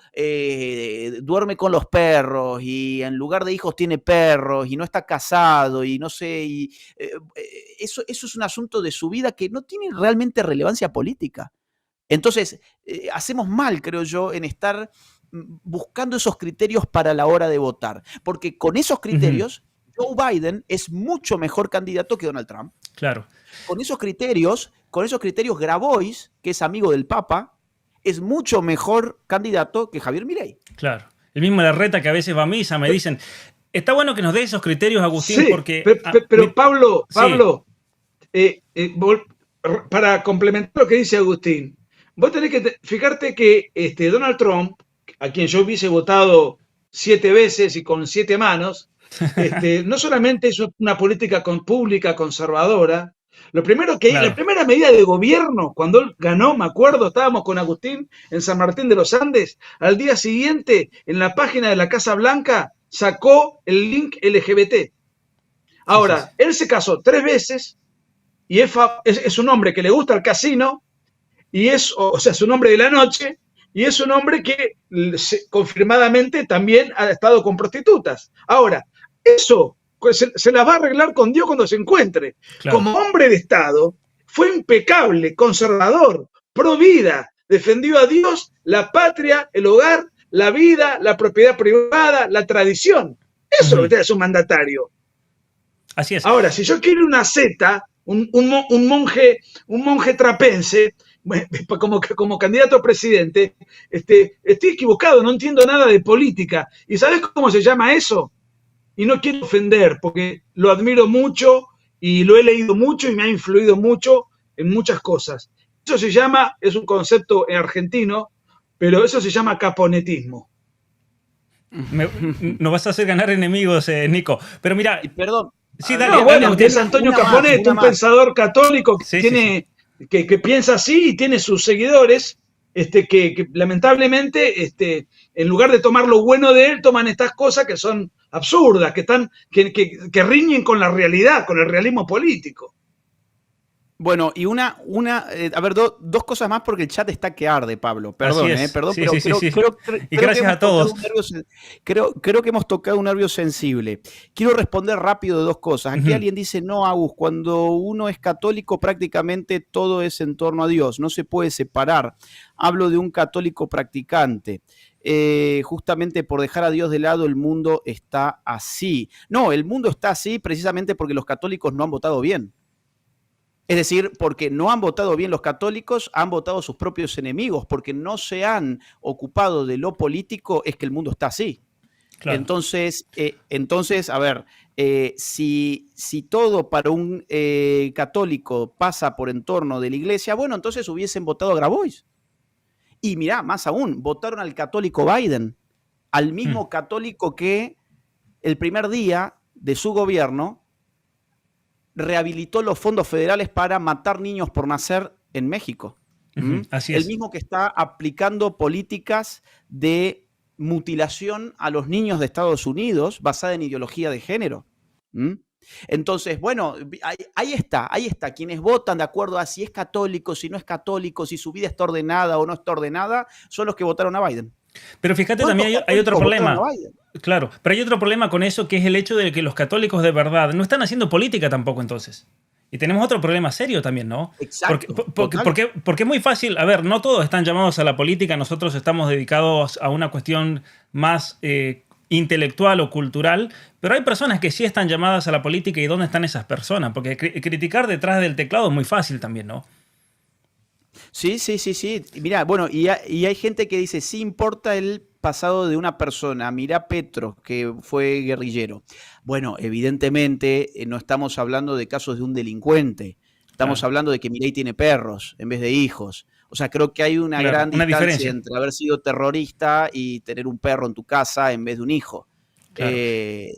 duerme con los perros y en lugar de hijos tiene perros y no está casado y no sé, eso es un asunto de su vida que no tiene realmente relevancia política. Entonces, hacemos mal, creo yo, en estar buscando esos criterios para la hora de votar. Porque con esos criterios, Joe Biden es mucho mejor candidato que Donald Trump. Claro. Con esos criterios, Grabois, que es amigo del Papa, es mucho mejor candidato que Javier Milei. Claro. El mismo Larreta que a veces va a misa, me dicen, está bueno que nos dé esos criterios, Agustín, sí, porque... pero Pablo, para complementar lo que dice Agustín, vos tenés que fijarte que Donald Trump, a quien yo hubiese votado 7 veces y con 7 manos, no solamente es una política pública conservadora. Lo primero que Claro. la primera medida de gobierno, cuando él ganó, me acuerdo, estábamos con Agustín en San Martín de los Andes, al día siguiente, en la página de la Casa Blanca, sacó el link LGBT. Ahora, Sí. él se casó 3 veces y es un hombre que le gusta el casino, y es un hombre de la noche, y es un hombre que confirmadamente también ha estado con prostitutas. Ahora, eso se las va a arreglar con Dios cuando se encuentre. Claro. Como hombre de Estado, fue impecable, conservador, pro vida, defendió a Dios, la patria, el hogar, la vida, la propiedad privada, la tradición. Eso es lo que tiene que hacer un mandatario. Así es. Ahora, si yo quiero una zeta, un monje trapense, como candidato a presidente, estoy equivocado, no entiendo nada de política. ¿Y sabes cómo se llama eso? Y no quiero ofender, porque lo admiro mucho y lo he leído mucho y me ha influido mucho en muchas cosas. Eso se llama, es un concepto en argentino, pero eso se llama caponetismo. No vas a hacer ganar enemigos, Nico. Pero mira... Perdón. Sí, dale, no, bueno, dale, es Antonio Caponete, un pensador católico que piensa así y tiene sus seguidores que lamentablemente, en lugar de tomar lo bueno de él, toman estas cosas que son absurdas, que riñen con la realidad, con el realismo político. Bueno, y a ver, dos cosas más porque el chat está que arde, Pablo. Perdón, perdón, sí, pero sí, creo y gracias a todos. Creo que hemos tocado un nervio sensible. Quiero responder rápido de dos cosas. Aquí alguien dice, no, Agus, cuando uno es católico prácticamente todo es en torno a Dios, no se puede separar. Hablo de un católico practicante. Justamente por dejar a Dios de lado el mundo está así. No, el mundo está así precisamente porque los católicos no han votado bien. Es decir, porque no han votado bien los católicos, han votado sus propios enemigos, porque no se han ocupado de lo político, es que el mundo está así. Claro. Entonces, a ver, si todo para un católico pasa por entorno de la iglesia, bueno, entonces hubiesen votado a Grabois. Y mirá, más aún, votaron al católico Biden, al mismo católico que el primer día de su gobierno rehabilitó los fondos federales para matar niños por nacer en México. Así es. El mismo que está aplicando políticas de mutilación a los niños de Estados Unidos basada en ideología de género. Entonces, bueno, ahí está. Quienes votan de acuerdo a si es católico, si no es católico, si su vida está ordenada o no está ordenada, son los que votaron a Biden. Pero fíjate, también hay otro problema. Claro, pero hay otro problema con eso, que es el hecho de que los católicos de verdad no están haciendo política tampoco entonces. Y tenemos otro problema serio también, ¿no? Exacto. Porque es muy fácil, a ver, no todos están llamados a la política, nosotros estamos dedicados a una cuestión más intelectual o cultural, pero hay personas que sí están llamadas a la política. ¿Y dónde están esas personas? Porque criticar detrás del teclado es muy fácil también, ¿no? Sí, sí, sí, sí. Mirá, bueno, y hay gente que dice, sí importa el pasado de una persona. Mirá Petro, que fue guerrillero. Bueno, evidentemente no estamos hablando de casos de un delincuente. Estamos Claro, hablando de que Milei tiene perros en vez de hijos. O sea, creo que hay una claro, gran una distancia diferencia. entre haber sido terrorista y tener un perro en tu casa en vez de un hijo. Claro. Eh,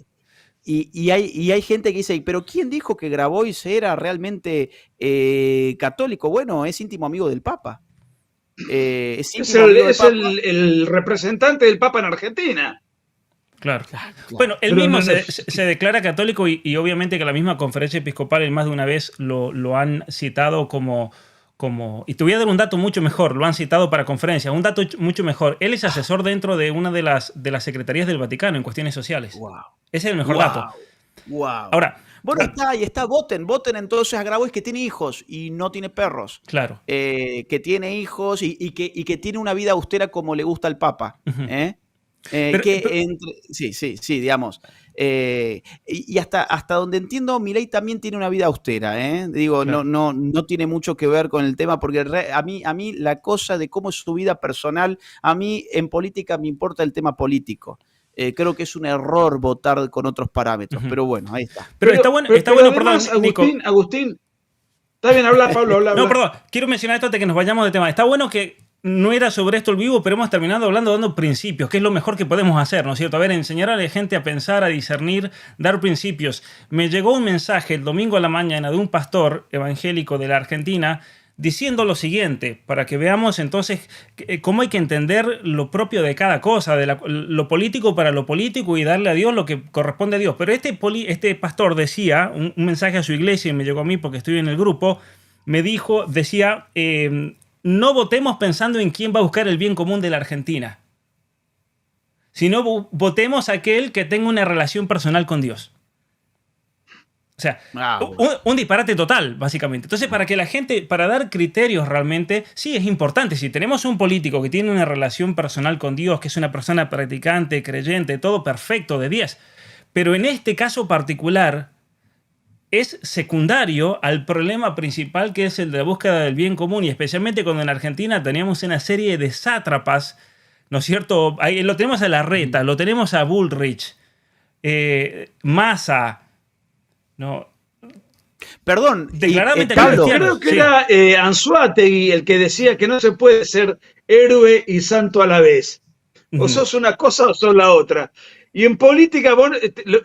y hay gente que dice, pero ¿quién dijo que Grabois era realmente católico? Bueno, es íntimo amigo del Papa. Es Es íntimo el, amigo del es Papa. el representante del Papa en Argentina. Claro. Claro, claro. Bueno, él Pero mismo no, no, se declara católico y obviamente que la misma conferencia episcopal en más de una vez lo han citado y te voy a dar un dato mucho mejor, lo han citado para conferencias, un dato mucho mejor. Él es asesor dentro de una de las secretarías del Vaticano en cuestiones sociales. Wow, Ese es el mejor dato. wow, wow. Ahora, Bueno, está, voten entonces a Grabois que tiene hijos y no tiene perros. claro. Que tiene hijos y que tiene una vida austera como le gusta al Papa. Ujú. ¿Eh? Pero, Sí, sí, sí, digamos. Y hasta donde entiendo, Milei también tiene una vida austera, ¿eh? Digo, claro. no tiene mucho que ver con el tema, porque a mí la cosa de cómo es su vida personal, a mí en política me importa el tema político. Creo que es un error votar con otros parámetros, Ujú. pero bueno, ahí está. Pero está pero bueno, perdón, además, Nico. Agustín, está bien, habla, Pablo, habla, No, habla. perdón, quiero mencionar esto antes de que nos vayamos de tema. Está bueno que no era sobre esto el vivo, pero hemos terminado hablando dando principios, que es lo mejor que podemos hacer, ¿no es cierto? A ver, enseñar a la gente a pensar, a discernir, dar principios. Me llegó un mensaje el domingo a la mañana de un pastor evangélico de la Argentina diciendo lo siguiente, para que veamos entonces cómo hay que entender lo propio de cada cosa, lo político para lo político y darle a Dios lo que corresponde a Dios. Pero este pastor decía, un mensaje a su iglesia y me llegó a mí porque estoy en el grupo, decía, no votemos pensando en quién va a buscar el bien común de la Argentina, sino votemos a aquel que tenga una relación personal con Dios. O sea, un disparate total, básicamente. Entonces, para que la gente, para dar criterios realmente, sí es importante. Si tenemos un político que tiene una relación personal con Dios, que es una persona practicante, creyente, todo perfecto, de 10. Pero en este caso particular, es secundario al problema principal que es el de la búsqueda del bien común y especialmente cuando en Argentina teníamos una serie de sátrapas, ¿no es cierto? Ahí lo tenemos a Larreta, lo tenemos a Bullrich, Massa, ¿no? Perdón, Declaradamente Pablo, Creo que sí. era Anzoátegui el que decía que no se puede ser héroe y santo a la vez. O sos una cosa o sos la otra. Y en política vos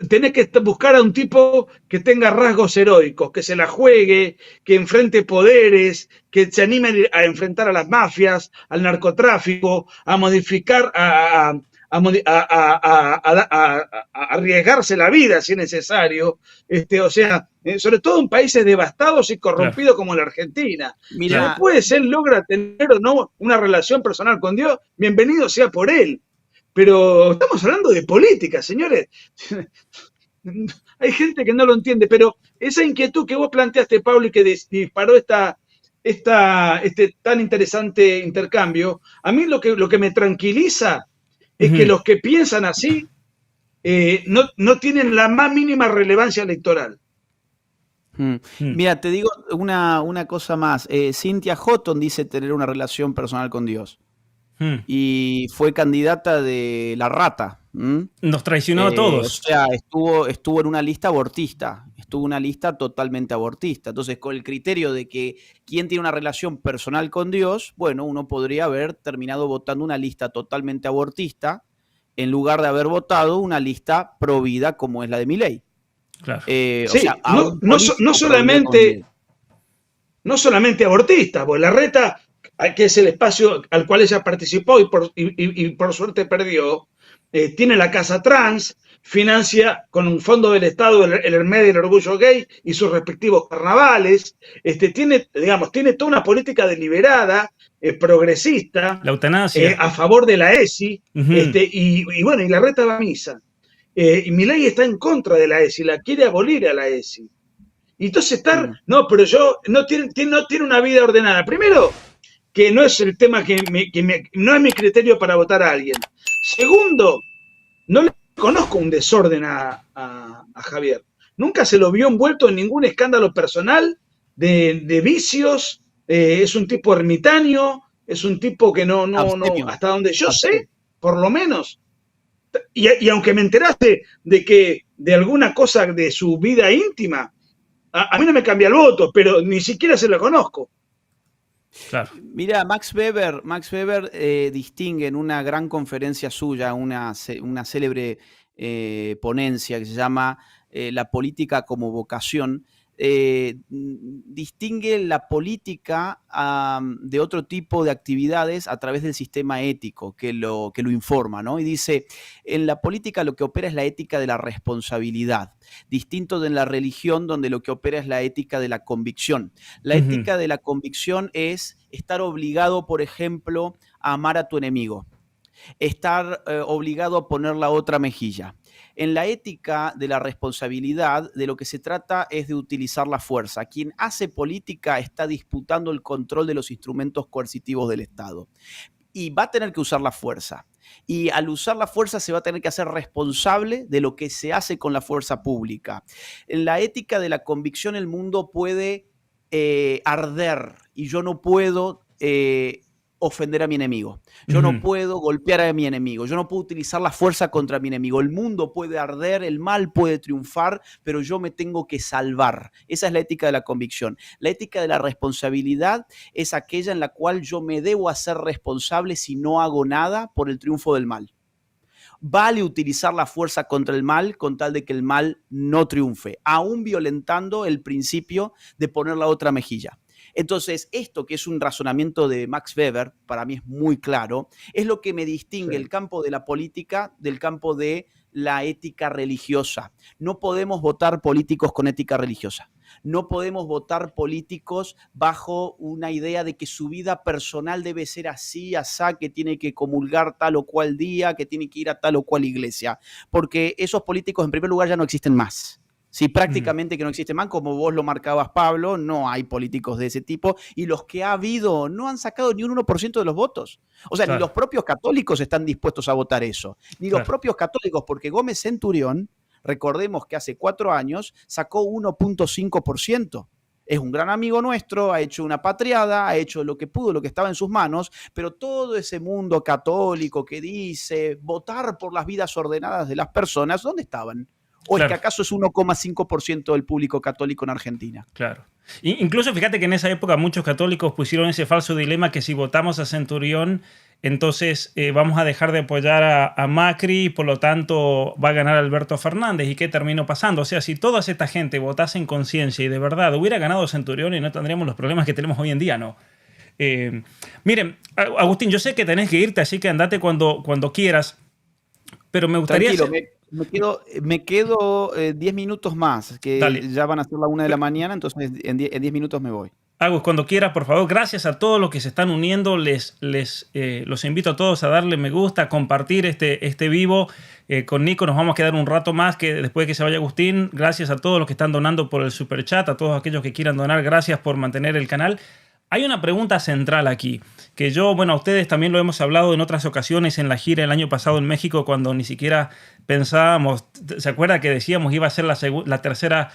tenés que buscar a un tipo que tenga rasgos heroicos, que se la juegue, que enfrente poderes, que se anime a enfrentar a las mafias, al narcotráfico, a modificar, a arriesgarse la vida si es necesario. O sea, sobre todo en países devastados y corrompidos como la Argentina. Si mira, después él logra tener o no una relación personal con Dios, bienvenido sea por él. Pero estamos hablando de política, señores. Hay gente que no lo entiende, pero esa inquietud que vos planteaste, Pablo, y que disparó este tan interesante intercambio, a mí lo que me tranquiliza es que los que piensan así no tienen la más mínima relevancia electoral. Mira, te digo una cosa más. Cynthia Houghton dice tener una relación personal con Dios. Y fue candidata de La Rata. Nos traicionó a todos. O sea, estuvo en una lista abortista. Estuvo en una lista totalmente abortista. Entonces, con el criterio de que quién tiene una relación personal con Dios, bueno, uno podría haber terminado votando una lista totalmente abortista en lugar de haber votado una lista pro vida como es la de Milei. Claro. Sí, o sea, no solamente abortistas, porque Larreta, que es el espacio al cual ella participó y por suerte perdió, tiene la casa trans, financia con un fondo del Estado el Hermès del Orgullo Gay y sus respectivos carnavales, tiene toda una política deliberada, progresista, la eutanasia, a favor de la ESI, y bueno, y Larreta va a misa. Y Milei está en contra de la ESI, la quiere abolir a la ESI. Y entonces no, pero no tiene una vida ordenada. Primero, que no es el tema no es mi criterio para votar a alguien. Segundo, no le conozco un desorden a Javier. Nunca se lo vio envuelto en ningún escándalo personal de vicios, es un tipo ermitaño, es un tipo que no, Abstemio. hasta donde yo Abstemio. sé, por lo menos. Y aunque me enteraste de que de alguna cosa de su vida íntima, a mí no me cambia el voto, pero ni siquiera se lo conozco. Claro. Mira, Max Weber distingue en una gran conferencia suya, una célebre ponencia que se llama La política como vocación, distingue la política de otro tipo de actividades a través del sistema ético que lo informa, ¿no? Y dice, en la política lo que opera es la ética de la responsabilidad, distinto de la religión donde lo que opera es la ética de la convicción. La ética de la convicción es estar obligado, por ejemplo, a amar a tu enemigo, estar obligado a poner la otra mejilla. En la ética de la responsabilidad, de lo que se trata es de utilizar la fuerza. Quien hace política está disputando el control de los instrumentos coercitivos del Estado. Y va a tener que usar la fuerza. Y al usar la fuerza se va a tener que hacer responsable de lo que se hace con la fuerza pública. En la ética de la convicción, el mundo puede arder y yo no puedo ofender a mi enemigo. Yo no puedo golpear a mi enemigo. Yo no puedo utilizar la fuerza contra mi enemigo. El mundo puede arder, el mal puede triunfar, pero yo me tengo que salvar. Esa es la ética de la convicción. La ética de la responsabilidad es aquella en la cual yo me debo hacer responsable si no hago nada por el triunfo del mal. Vale utilizar la fuerza contra el mal con tal de que el mal no triunfe, aún violentando el principio de poner la otra mejilla. Entonces, esto que es un razonamiento de Max Weber, para mí es muy claro, es lo que me distingue el campo de la política del campo de la ética religiosa. No podemos votar políticos con ética religiosa. No podemos votar políticos bajo una idea de que su vida personal debe ser así, asá, que tiene que comulgar tal o cual día, que tiene que ir a tal o cual iglesia. Porque esos políticos, en primer lugar, ya no existen más. Sí, prácticamente que no existe más, como vos lo marcabas, Pablo, no hay políticos de ese tipo, y los que ha habido no han sacado ni un 1% de los votos. O sea, ni los propios católicos están dispuestos a votar eso, ni los propios católicos, porque Gómez Centurión, recordemos que hace 4 años sacó 1.5%. Es un gran amigo nuestro, ha hecho una patriada, ha hecho lo que pudo, lo que estaba en sus manos, pero todo ese mundo católico que dice votar por las vidas ordenadas de las personas, ¿dónde estaban? ¿O es que acaso es 1,5% del público católico en Argentina? Claro. Incluso fíjate que en esa época muchos católicos pusieron ese falso dilema que si votamos a Centurión, entonces vamos a dejar de apoyar a Macri y por lo tanto va a ganar Alberto Fernández. ¿Y qué terminó pasando? O sea, si toda esta gente votase en conciencia y de verdad hubiera ganado Centurión y no tendríamos los problemas que tenemos hoy en día, ¿no? Miren, Agustín, yo sé que tenés que irte, así que andate cuando quieras, pero me gustaría... Tranquilo, me quedo 10 minutos más, que Dale. Ya van a ser la 1 de la mañana, entonces en 10 minutos me voy. Agus, cuando quieras, por favor. Gracias a todos los que se están uniendo. Los invito a todos a darle me gusta, a compartir este vivo. Con Nico nos vamos a quedar un rato más que después de que se vaya Agustín. Gracias a todos los que están donando por el superchat, a todos aquellos que quieran donar. Gracias por mantener el canal. Hay una pregunta central aquí, que yo, bueno, a ustedes también lo hemos hablado en otras ocasiones en la gira el año pasado en México, cuando ni siquiera pensábamos, ¿se acuerda que decíamos iba a ser la tercera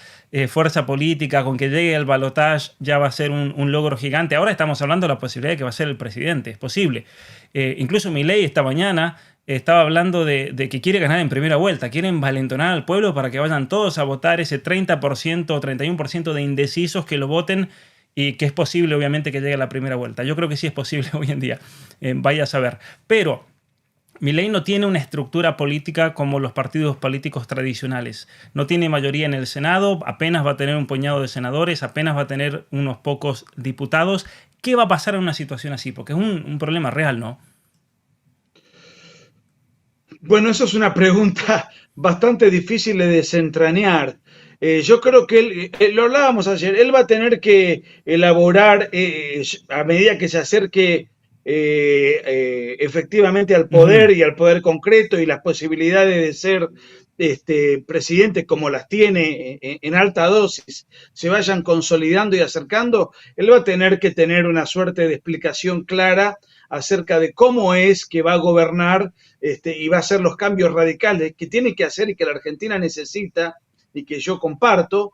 fuerza política, con que llegue el balotaje ya va a ser un logro gigante? Ahora estamos hablando de la posibilidad de que va a ser el presidente, es posible. Incluso Milei esta mañana estaba hablando de que quiere ganar en primera vuelta, quiere envalentonar al pueblo para que vayan todos a votar, ese 30% o 31% de indecisos que lo voten, y que es posible, obviamente, que llegue a la primera vuelta. Yo creo que sí es posible hoy en día. Vaya a saber. Pero Milei no tiene una estructura política como los partidos políticos tradicionales. No tiene mayoría en el Senado, apenas va a tener un puñado de senadores, apenas va a tener unos pocos diputados. ¿Qué va a pasar en una situación así? Porque es un problema real, ¿no? Bueno, eso es una pregunta bastante difícil de desentrañar. Yo creo que lo hablábamos ayer, él va a tener que elaborar a medida que se acerque efectivamente al poder y al poder concreto y las posibilidades de ser presidente como las tiene en alta dosis se vayan consolidando y acercando, él va a tener que tener una suerte de explicación clara acerca de cómo es que va a gobernar y va a hacer los cambios radicales que tiene que hacer y que la Argentina necesita y que yo comparto,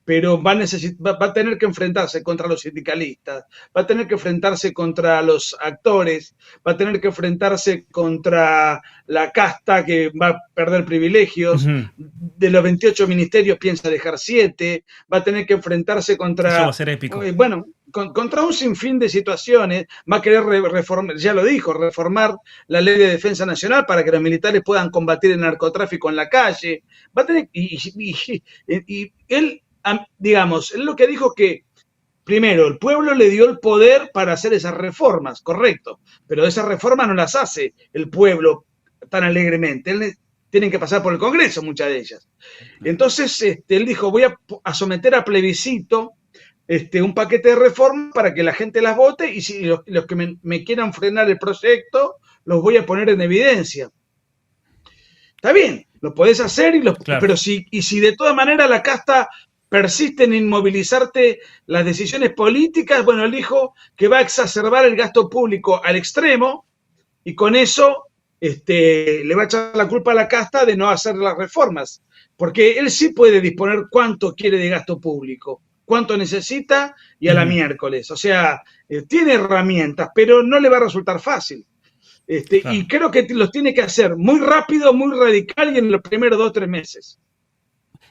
pero va a tener que enfrentarse contra los sindicalistas, va a tener que enfrentarse contra los actores, va a tener que enfrentarse contra la casta que va a perder privilegios, de los 28 ministerios piensa dejar 7, va a tener que enfrentarse contra... Eso va a ser épico. Bueno, contra un sinfín de situaciones, va a querer reformar, ya lo dijo, reformar la ley de defensa nacional para que los militares puedan combatir el narcotráfico en la calle, va a tener, y él, digamos, él lo que dijo que, primero, el pueblo le dio el poder para hacer esas reformas, correcto, pero esas reformas no las hace el pueblo tan alegremente, tienen que pasar por el Congreso, muchas de ellas. Entonces, él dijo, voy a someter a plebiscito un paquete de reformas para que la gente las vote y si los que me quieran frenar el proyecto, los voy a poner en evidencia. Está bien, lo podés hacer, claro. pero si de todas maneras la casta persiste en inmovilizarte las decisiones políticas, bueno, él dijo que va a exacerbar el gasto público al extremo y con eso le va a echar la culpa a la casta de no hacer las reformas, porque él sí puede disponer cuánto quiere de gasto público, cuánto necesita y a la miércoles. O sea, tiene herramientas, pero no le va a resultar fácil. Claro. Y creo que los tiene que hacer muy rápido, muy radical y en los primeros 2 o 3 meses.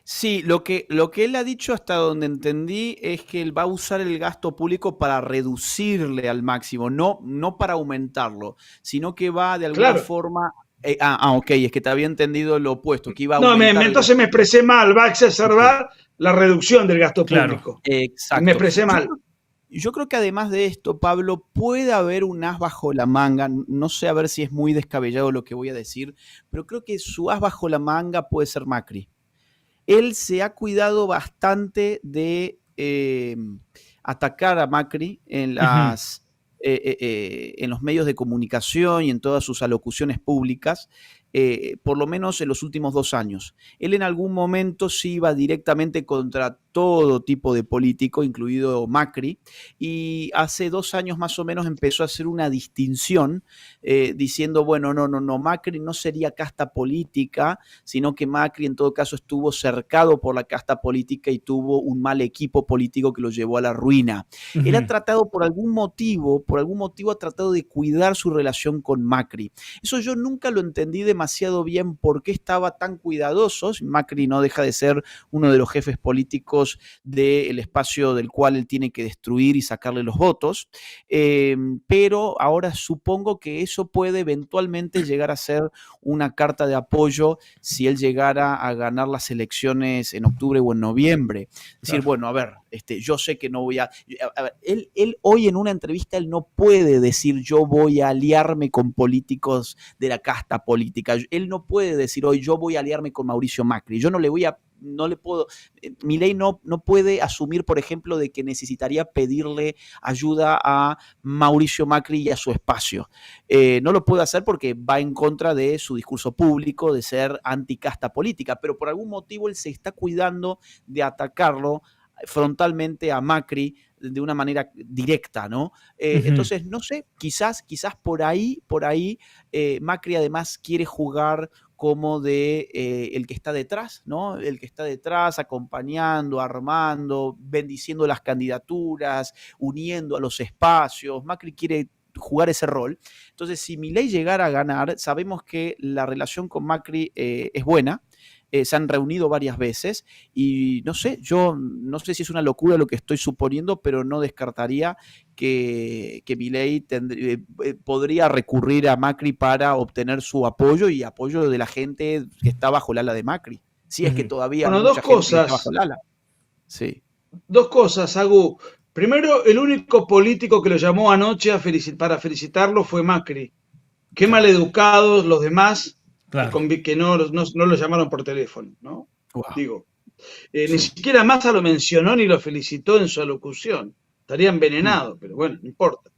Sí, lo que él ha dicho hasta donde entendí es que él va a usar el gasto público para reducirle al máximo, no para aumentarlo, sino que va de alguna forma... ok, es que te había entendido lo opuesto, que iba a aumentar... No, entonces me expresé mal, va a exacerbar la reducción del gasto público. Exacto. Me expresé mal. Yo creo que además de esto, Pablo, puede haber un as bajo la manga. No sé a ver si es muy descabellado lo que voy a decir, pero creo que su as bajo la manga puede ser Macri. Él se ha cuidado bastante de atacar a Macri en los medios de comunicación y en todas sus alocuciones públicas, por lo menos en los últimos 2 años. Él en algún momento sí iba directamente contra todo tipo de político, incluido Macri, y hace 2 años más o menos empezó a hacer una distinción diciendo, bueno, no, Macri no sería casta política, sino que Macri en todo caso estuvo cercado por la casta política y tuvo un mal equipo político que lo llevó a la ruina. Él ha tratado por algún motivo ha tratado de cuidar su relación con Macri. Eso yo nunca lo entendí demasiado bien por qué estaba tan cuidadoso. Macri no deja de ser uno de los jefes políticos del espacio del cual él tiene que destruir y sacarle los votos, pero ahora supongo que eso puede eventualmente llegar a ser una carta de apoyo si él llegara a ganar las elecciones en octubre o en noviembre. Es decir, bueno, a ver, yo sé que no voy a ver, él hoy en una entrevista él no puede decir yo voy a aliarme con políticos de la casta política. Él no puede decir hoy yo voy a aliarme con Mauricio Macri. Yo no le puedo, Milei no puede asumir, por ejemplo, de que necesitaría pedirle ayuda a Mauricio Macri y a su espacio. No lo puede hacer porque va en contra de su discurso público de ser anticasta política, pero por algún motivo él se está cuidando de atacarlo frontalmente a Macri de una manera directa, ¿no? Entonces, no sé, quizás por ahí Macri además quiere jugar como de el que está detrás, ¿no? El que está detrás acompañando, armando, bendiciendo las candidaturas, uniendo a los espacios. Macri quiere jugar ese rol. Entonces, si Milei llegara a ganar, sabemos que la relación con Macri es buena. Se han reunido varias veces y yo no sé si es una locura lo que estoy suponiendo, pero no descartaría que Milei podría recurrir a Macri para obtener su apoyo y apoyo de la gente que está bajo el ala de Macri. Si es que todavía bueno, hay mucha gente que está bajo el ala. Sí. 2 cosas, Agu. Primero, el único político que lo llamó anoche para felicitarlo fue Macri. Qué maleducados los demás. Claro. Que no lo llamaron por teléfono, ¿no? Wow. Digo, ni siquiera Massa lo mencionó ni lo felicitó en su alocución. Estaría envenenado, pero bueno, no importa.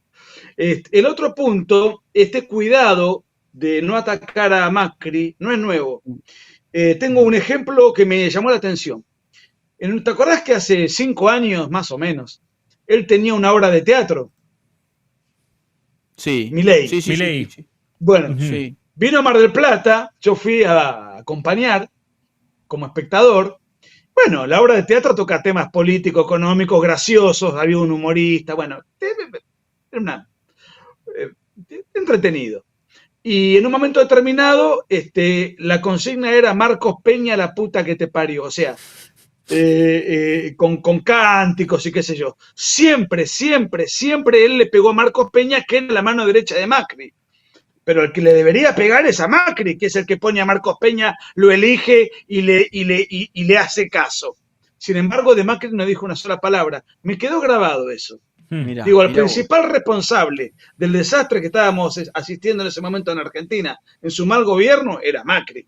El otro punto, cuidado de no atacar a Macri, no es nuevo. Tengo un ejemplo que me llamó la atención. ¿Te acordás que hace 5 años, más o menos, él tenía una obra de teatro? Sí. Milei. Sí. Bueno, sí. Vino a Mar del Plata, yo fui a acompañar como espectador. Bueno, la obra de teatro toca temas políticos, económicos, graciosos, había un humorista, bueno, era entretenido. Y en un momento determinado, la consigna era Marcos Peña, la puta que te parió. O sea, con cánticos y qué sé yo. Siempre, siempre, siempre él le pegó a Marcos Peña, que era la mano derecha de Macri. Pero el que le debería pegar es a Macri, que es el que pone a Marcos Peña, lo elige y le hace caso. Sin embargo, de Macri no dijo una sola palabra. Me quedó grabado eso. Mirá, Digo, el mirá principal responsable del desastre que estábamos asistiendo en ese momento en Argentina, en su mal gobierno, era Macri.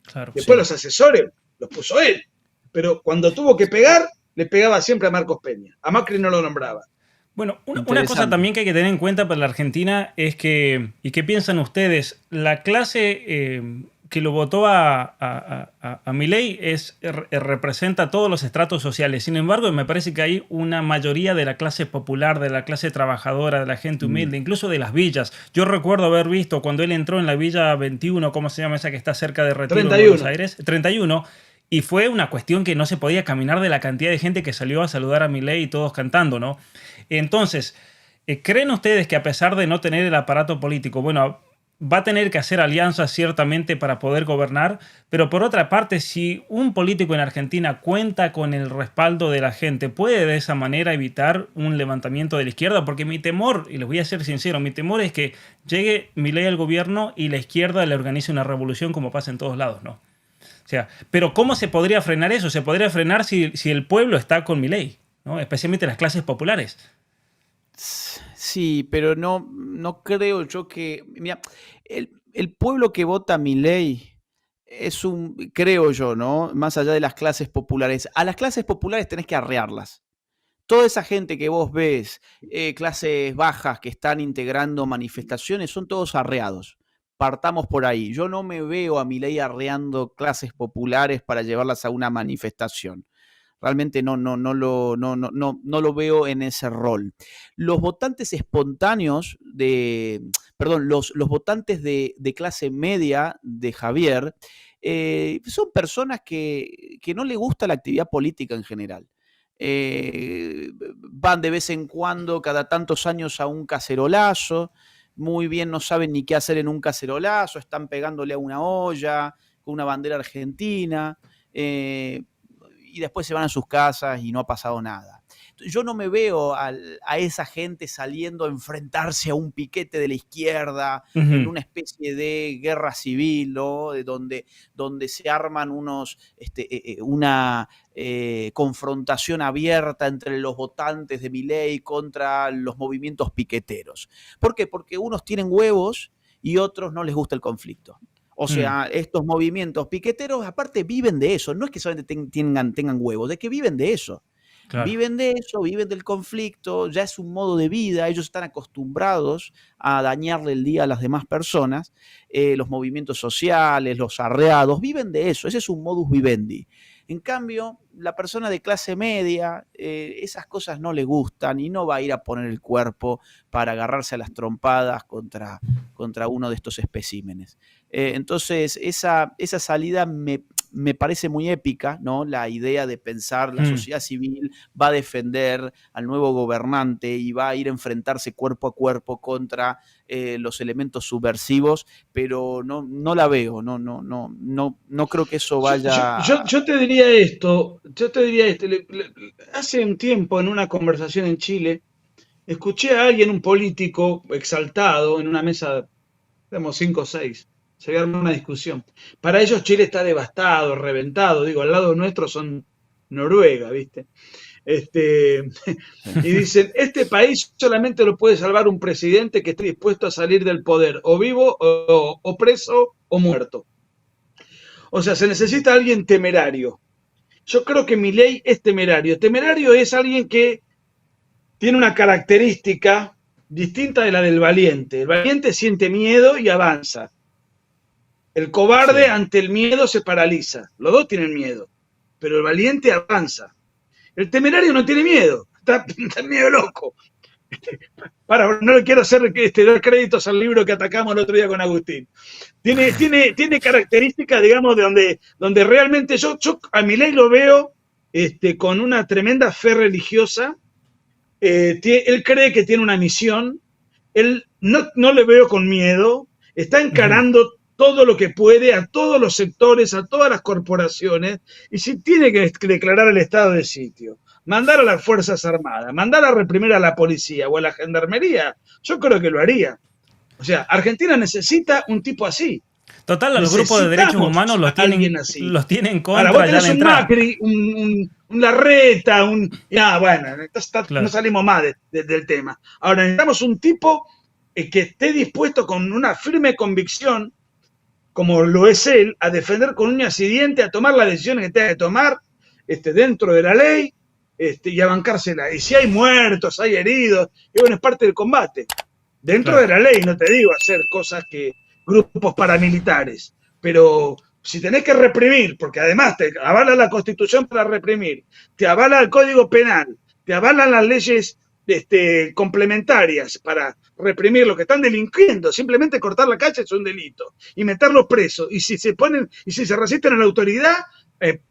Claro. Después sí. los asesores los puso él. Pero cuando tuvo que pegar, le pegaba siempre a Marcos Peña. A Macri no lo nombraba. Bueno, una cosa Interesante. también que hay que tener en cuenta para la Argentina es que, ¿y qué piensan ustedes? La clase que lo votó a Milei representa todos los estratos sociales. Sin embargo, me parece que hay una mayoría de la clase popular, de la clase trabajadora, de la gente humilde, incluso de las villas. Yo recuerdo haber visto cuando él entró en la Villa 21, ¿cómo se llama esa que está cerca de Retiro, 31. en Buenos Aires? 31. Y fue una cuestión que no se podía caminar de la cantidad de gente que salió a saludar a Milei y todos cantando, ¿no? Entonces, ¿creen ustedes que a pesar de no tener el aparato político, bueno, va a tener que hacer alianzas ciertamente para poder gobernar? Pero por otra parte, si un político en Argentina cuenta con el respaldo de la gente, ¿puede de esa manera evitar un levantamiento de la izquierda? Porque mi temor, y les voy a ser sincero, mi temor es que llegue Milei al gobierno y la izquierda le organice una revolución como pasa en todos lados, ¿no? O sea, pero ¿cómo se podría frenar eso? Se podría frenar si el pueblo está con Milei, ¿no? Especialmente las clases populares. Sí, pero no creo yo que... Mira, el pueblo que vota a Milei es creo yo, ¿no? Más allá de las clases populares. A las clases populares tenés que arrearlas. Toda esa gente que vos ves, clases bajas que están integrando manifestaciones, son todos arreados. Partamos por ahí. Yo no me veo a Milei arreando clases populares para llevarlas a una manifestación. Realmente no lo veo en ese rol. Los votantes espontáneos los votantes de clase media de Javier son personas que no le gusta la actividad política en general. Van de vez en cuando, cada tantos años, a un cacerolazo. Muy bien, no saben ni qué hacer en un cacerolazo, están pegándole a una olla con una bandera argentina. Y después se van a sus casas y no ha pasado nada. Yo no me veo a esa gente saliendo a enfrentarse a un piquete de la izquierda en una especie de guerra civil, ¿no? donde se arman una confrontación abierta entre los votantes de Milei contra los movimientos piqueteros. ¿Por qué? Porque unos tienen huevos y otros no les gusta el conflicto. O sea, estos movimientos piqueteros, aparte, viven de eso. No es que solamente tengan huevos, es que viven de eso. Claro. Viven de eso, viven del conflicto, ya es un modo de vida, ellos están acostumbrados a dañarle el día a las demás personas, los movimientos sociales, los arreados, viven de eso, ese es un modus vivendi. En cambio, la persona de clase media, esas cosas no le gustan y no va a ir a poner el cuerpo para agarrarse a las trompadas contra uno de estos especímenes. Entonces, esa salida me parece muy épica, ¿no? La idea de pensar la sociedad civil va a defender al nuevo gobernante y va a ir a enfrentarse cuerpo a cuerpo contra los elementos subversivos, pero no la veo, no creo que eso vaya... Yo te diría esto, hace un tiempo en una conversación en Chile, escuché a alguien, un político exaltado, en una mesa, digamos 5 o 6, se había armado una discusión. Para ellos Chile está devastado, reventado, digo, al lado nuestro son Noruega, ¿viste? Y dicen, este país solamente lo puede salvar un presidente que esté dispuesto a salir del poder, o vivo, o preso, o muerto. O sea, se necesita alguien temerario. Yo creo que Milei es temerario. Temerario es alguien que tiene una característica distinta de la del valiente. El valiente siente miedo y avanza. El cobarde ante el miedo se paraliza. Los dos tienen miedo, pero el valiente avanza. El temerario no tiene miedo, está medio loco. No le quiero dar créditos al libro que atacamos el otro día con Agustín. Tiene características, digamos, de donde realmente yo a Milei lo veo con una tremenda fe religiosa. Él cree que tiene una misión. Él no le veo con miedo. Está encarando todo lo que puede, a todos los sectores, a todas las corporaciones, y si tiene que declarar el estado de sitio, mandar a las Fuerzas Armadas, mandar a reprimir a la policía o a la gendarmería, yo creo que lo haría. O sea, Argentina necesita un tipo así. Total, a los grupos de derechos humanos los tienen en contra. Ahora, vos tenés un Macri, un Larreta, bueno, claro. No salimos más del tema. Ahora, necesitamos un tipo que esté dispuesto con una firme convicción, como lo es él, a defender con uñas y dientes, a tomar las decisiones que tenga que tomar dentro de la ley y a bancársela. Y si hay muertos, hay heridos, y bueno, es parte del combate. Dentro de la ley, no te digo hacer cosas que grupos paramilitares, pero si tenés que reprimir, porque además te avala la Constitución para reprimir, te avala el Código Penal, te avalan las leyes complementarias para reprimir los que están delinquiendo, simplemente cortar la calle es un delito, y meterlos presos, y si se resisten a la autoridad,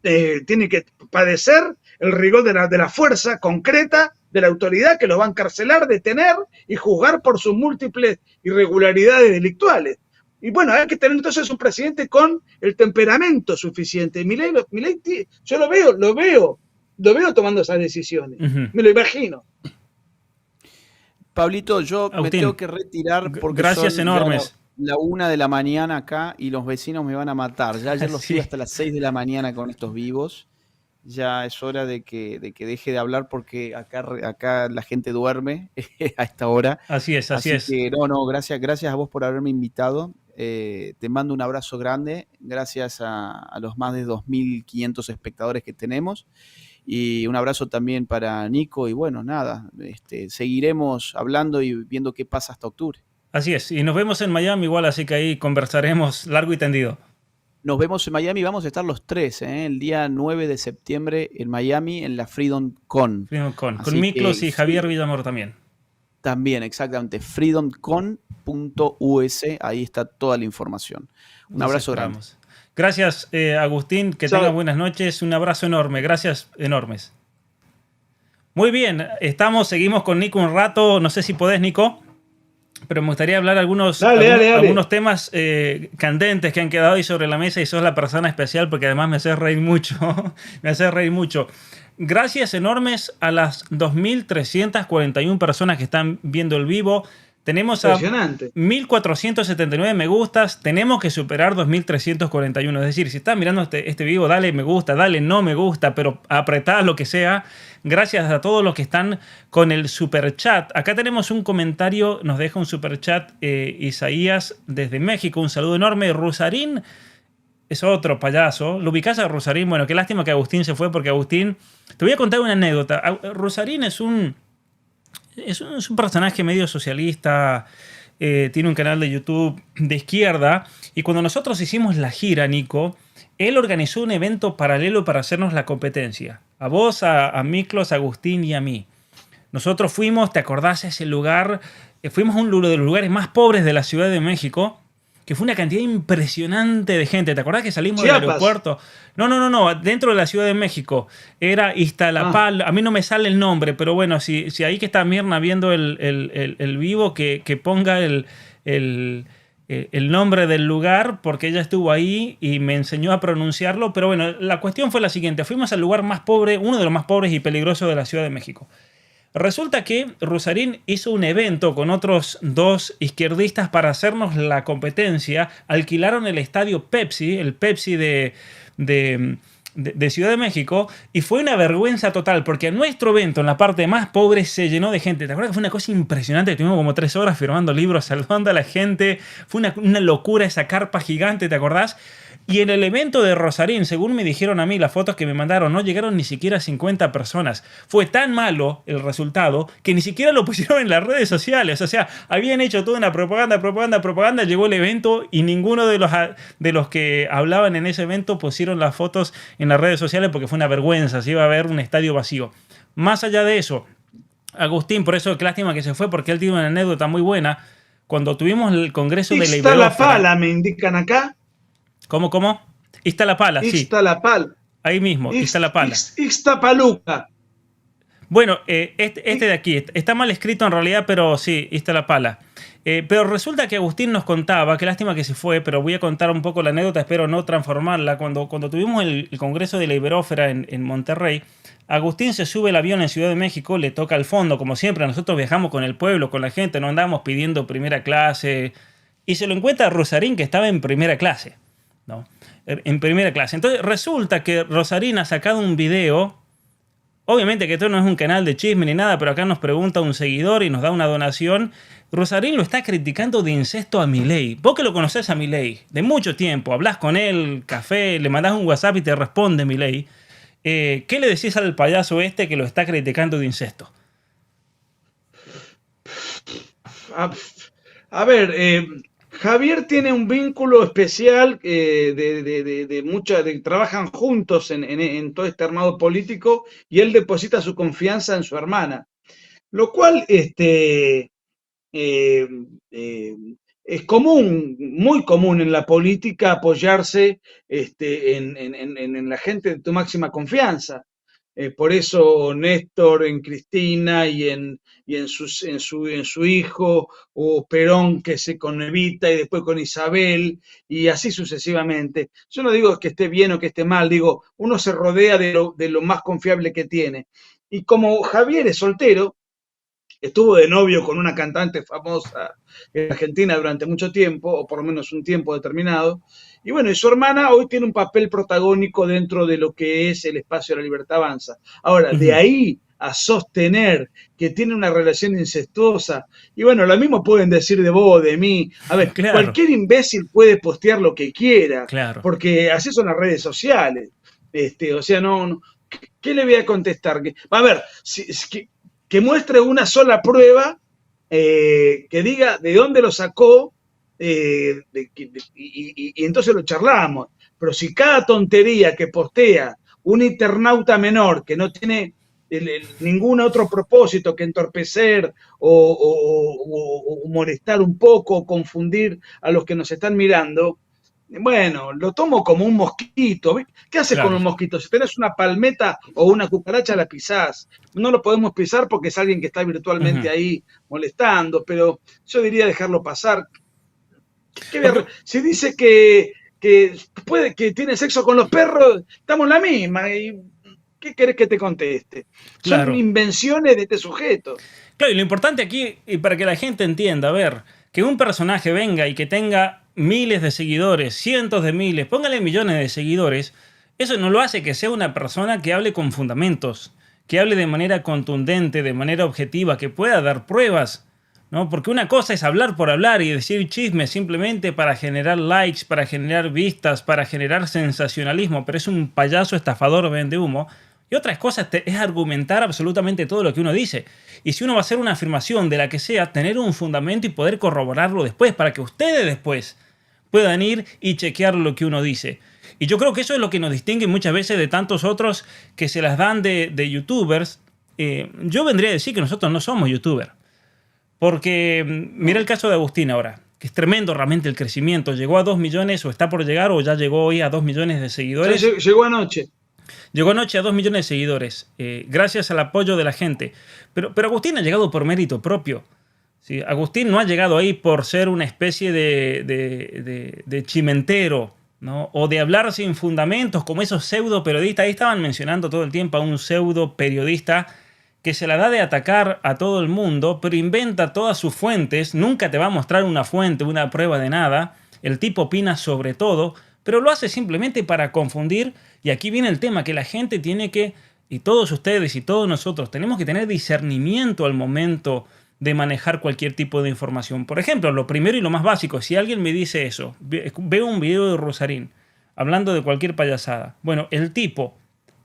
tienen que padecer el rigor de la fuerza concreta de la autoridad que los va a encarcelar, detener y juzgar por sus múltiples irregularidades delictuales. Y bueno, hay que tener entonces un presidente con el temperamento suficiente. Milei, yo lo veo tomando esas decisiones. Me lo imagino. Pablito, yo Agustín, me tengo que retirar porque gracias son enormes. La 1 de la mañana acá y los vecinos me van a matar. Ya ayer los tuve hasta las 6 de la mañana con estos vivos. Ya es hora de que deje de hablar porque acá la gente duerme a esta hora. Así es. Así que gracias a vos por haberme invitado. Te mando un abrazo grande. Gracias a los más de 2.500 espectadores que tenemos. Y un abrazo también para Nico. Y bueno, nada, seguiremos hablando y viendo qué pasa hasta octubre. Así es. Y nos vemos en Miami igual, así que ahí conversaremos largo y tendido. Nos vemos en Miami, vamos a estar los tres, el día 9 de septiembre en Miami, en la Freedom Con. Con Miklos y Javier Villamor también. También, exactamente, freedomcon.us, ahí está toda la información. Un abrazo grande. Gracias, Agustín, que tengas buenas noches, un abrazo enorme, gracias enormes. Muy bien, seguimos con Nico un rato, no sé si podés, Nico. Pero me gustaría hablar algunos temas candentes que han quedado ahí sobre la mesa y sos la persona especial porque además me haces reír mucho. Me haces reír mucho. Gracias enormes a las 2.341 personas que están viendo el vivo. Tenemos a 1.479 me gustas. Tenemos que superar 2.341. Es decir, si estás mirando este vivo, dale me gusta, dale no me gusta, pero apretá lo que sea. Gracias a todos los que están con el superchat. Acá tenemos un comentario, nos deja un superchat Isaías desde México. Un saludo enorme. Rusarín es otro payaso. ¿Lo ubicás a Rusarín? Bueno, qué lástima que Agustín se fue porque Agustín... Te voy a contar una anécdota. Rusarín es un personaje medio socialista, tiene un canal de YouTube de izquierda, y cuando nosotros hicimos la gira, Nico, él organizó un evento paralelo para hacernos la competencia. A vos, a Miklos, a Agustín y a mí. Nosotros fuimos, ¿te acordás de ese lugar? Fuimos a uno de los lugares más pobres de la Ciudad de México, que fue una cantidad impresionante de gente. ¿Te acordás que salimos del aeropuerto? No, dentro de la Ciudad de México. Era Iztapalapa. A mí no me sale el nombre, pero bueno, si ahí que está Mirna viendo el vivo, que ponga el nombre del lugar, porque ella estuvo ahí y me enseñó a pronunciarlo. Pero bueno, la cuestión fue la siguiente. Fuimos al lugar más pobre, uno de los más pobres y peligrosos de la Ciudad de México. Resulta que Rusarín hizo un evento con otros dos izquierdistas para hacernos la competencia. Alquilaron el estadio Pepsi, el Pepsi de Ciudad de México, y fue una vergüenza total porque nuestro evento en la parte más pobre se llenó de gente. ¿Te acuerdas que fue una cosa impresionante? Estuvimos como 3 horas firmando libros, saludando a la gente. Fue una locura esa carpa gigante, ¿te acordás? Y en el evento de Rusarín, según me dijeron a mí, las fotos que me mandaron, no llegaron ni siquiera a 50 personas. Fue tan malo el resultado que ni siquiera lo pusieron en las redes sociales. O sea, habían hecho toda una propaganda. Llegó el evento y ninguno de los que hablaban en ese evento pusieron las fotos en las redes sociales porque fue una vergüenza. Se iba a ver un estadio vacío. Más allá de eso, Agustín, por eso qué lástima que se fue, porque él tiene una anécdota muy buena. Cuando tuvimos el congreso de la Iztapalapa, me indican acá. ¿Cómo? Iztapalapa, sí. Iztapalapa. Ahí mismo, Iztapalapa. Ixtapaluca. Bueno, este de aquí está mal escrito en realidad, pero sí, Iztapalapa. Pero resulta que Agustín nos contaba, qué lástima que se fue, pero voy a contar un poco la anécdota, espero no transformarla. Cuando tuvimos el Congreso de la Iberófera en Monterrey, Agustín se sube al avión en Ciudad de México, le toca al fondo, como siempre, nosotros viajamos con el pueblo, con la gente, no andamos pidiendo primera clase, y se lo encuentra a Rosarín, que estaba en primera clase, ¿no? En primera clase. Entonces resulta que Rosarín ha sacado un video. Obviamente que esto no es un canal de chisme ni nada, pero acá nos pregunta un seguidor y nos da una donación. Rosarín lo está criticando de incesto a Milei. Vos que lo conocés a Milei de mucho tiempo, hablás con él, café, le mandás un WhatsApp y te responde Milei. ¿Qué le decís al payaso este que lo está criticando de incesto? A ver, Javier tiene un vínculo especial trabajan juntos en todo este armado político y él deposita su confianza en su hermana, lo cual eh, eh, es común, muy común en la política apoyarse en la gente de tu máxima confianza. Por eso Néstor en Cristina y en su hijo, o Perón que se con Evita y después con Isabel, y así sucesivamente. Yo no digo que esté bien o que esté mal, digo, uno se rodea de lo más confiable que tiene. Y como Javier es soltero, estuvo de novio con una cantante famosa en Argentina durante mucho tiempo, o por lo menos un tiempo determinado. Y bueno, y su hermana hoy tiene un papel protagónico dentro de lo que es el espacio de la Libertad Avanza. Ahora, de ahí a sostener que tiene una relación incestuosa, y bueno, lo mismo pueden decir de vos, de mí. A ver, Claro, cualquier imbécil puede postear lo que quiera, claro. porque así son las redes sociales. O sea, no, ¿qué le voy a contestar? A ver, que muestre una sola prueba, que diga de dónde lo sacó, y entonces lo charlamos. Pero si cada tontería que postea un internauta menor que no tiene ningún otro propósito que entorpecer o molestar un poco o confundir a los que nos están mirando, bueno, lo tomo como un mosquito. ¿Qué haces con Claro. un mosquito? Si tenés una palmeta o una cucaracha, la pisás. No lo podemos pisar porque es alguien que está virtualmente Ujú. ahí molestando, pero yo diría dejarlo pasar. Porque, Si dice que tiene sexo con los perros, estamos en la misma. ¿Y qué querés que te conteste? Son claro. invenciones de este sujeto. Claro, y lo importante aquí, y para que la gente entienda, a ver, que un personaje venga y que tenga miles de seguidores, cientos de miles, póngale millones de seguidores, eso no lo hace que sea una persona que hable con fundamentos, que hable de manera contundente, de manera objetiva, que pueda dar pruebas, ¿no? Porque una cosa es hablar por hablar y decir chismes simplemente para generar likes, para generar vistas, para generar sensacionalismo, pero es un payaso estafador vende humo. Y otra cosa es argumentar absolutamente todo lo que uno dice. Y si uno va a hacer una afirmación de la que sea, tener un fundamento y poder corroborarlo después, para que ustedes después puedan ir y chequear lo que uno dice. Y yo creo que eso es lo que nos distingue muchas veces de tantos otros que se las dan de youtubers. Yo vendría a decir que nosotros no somos youtubers. Porque mira el caso de Agustín ahora, que es tremendo realmente el crecimiento. Llegó a 2 millones o está por llegar o ya llegó hoy a 2 millones de Ya seguidores. llegó anoche. Llegó anoche a 2 millones de seguidores, gracias al apoyo de la gente. Pero Agustín ha llegado por mérito propio. ¿Sí? Agustín no ha llegado ahí por ser una especie de chimentero, ¿no? O de hablar sin fundamentos, como esos pseudo periodistas. Ahí estaban mencionando todo el tiempo a un pseudo periodista que se la da de atacar a todo el mundo, pero inventa todas sus fuentes. Nunca te va a mostrar una fuente, una prueba de nada. El tipo opina sobre todo, pero lo hace simplemente para confundir. Y aquí viene el tema, que la gente tiene que, y todos ustedes y todos nosotros, tenemos que tener discernimiento al momento de manejar cualquier tipo de información. Por ejemplo, lo primero y lo más básico, si alguien me dice eso, veo un video de Rosarín hablando de cualquier payasada. Bueno, el tipo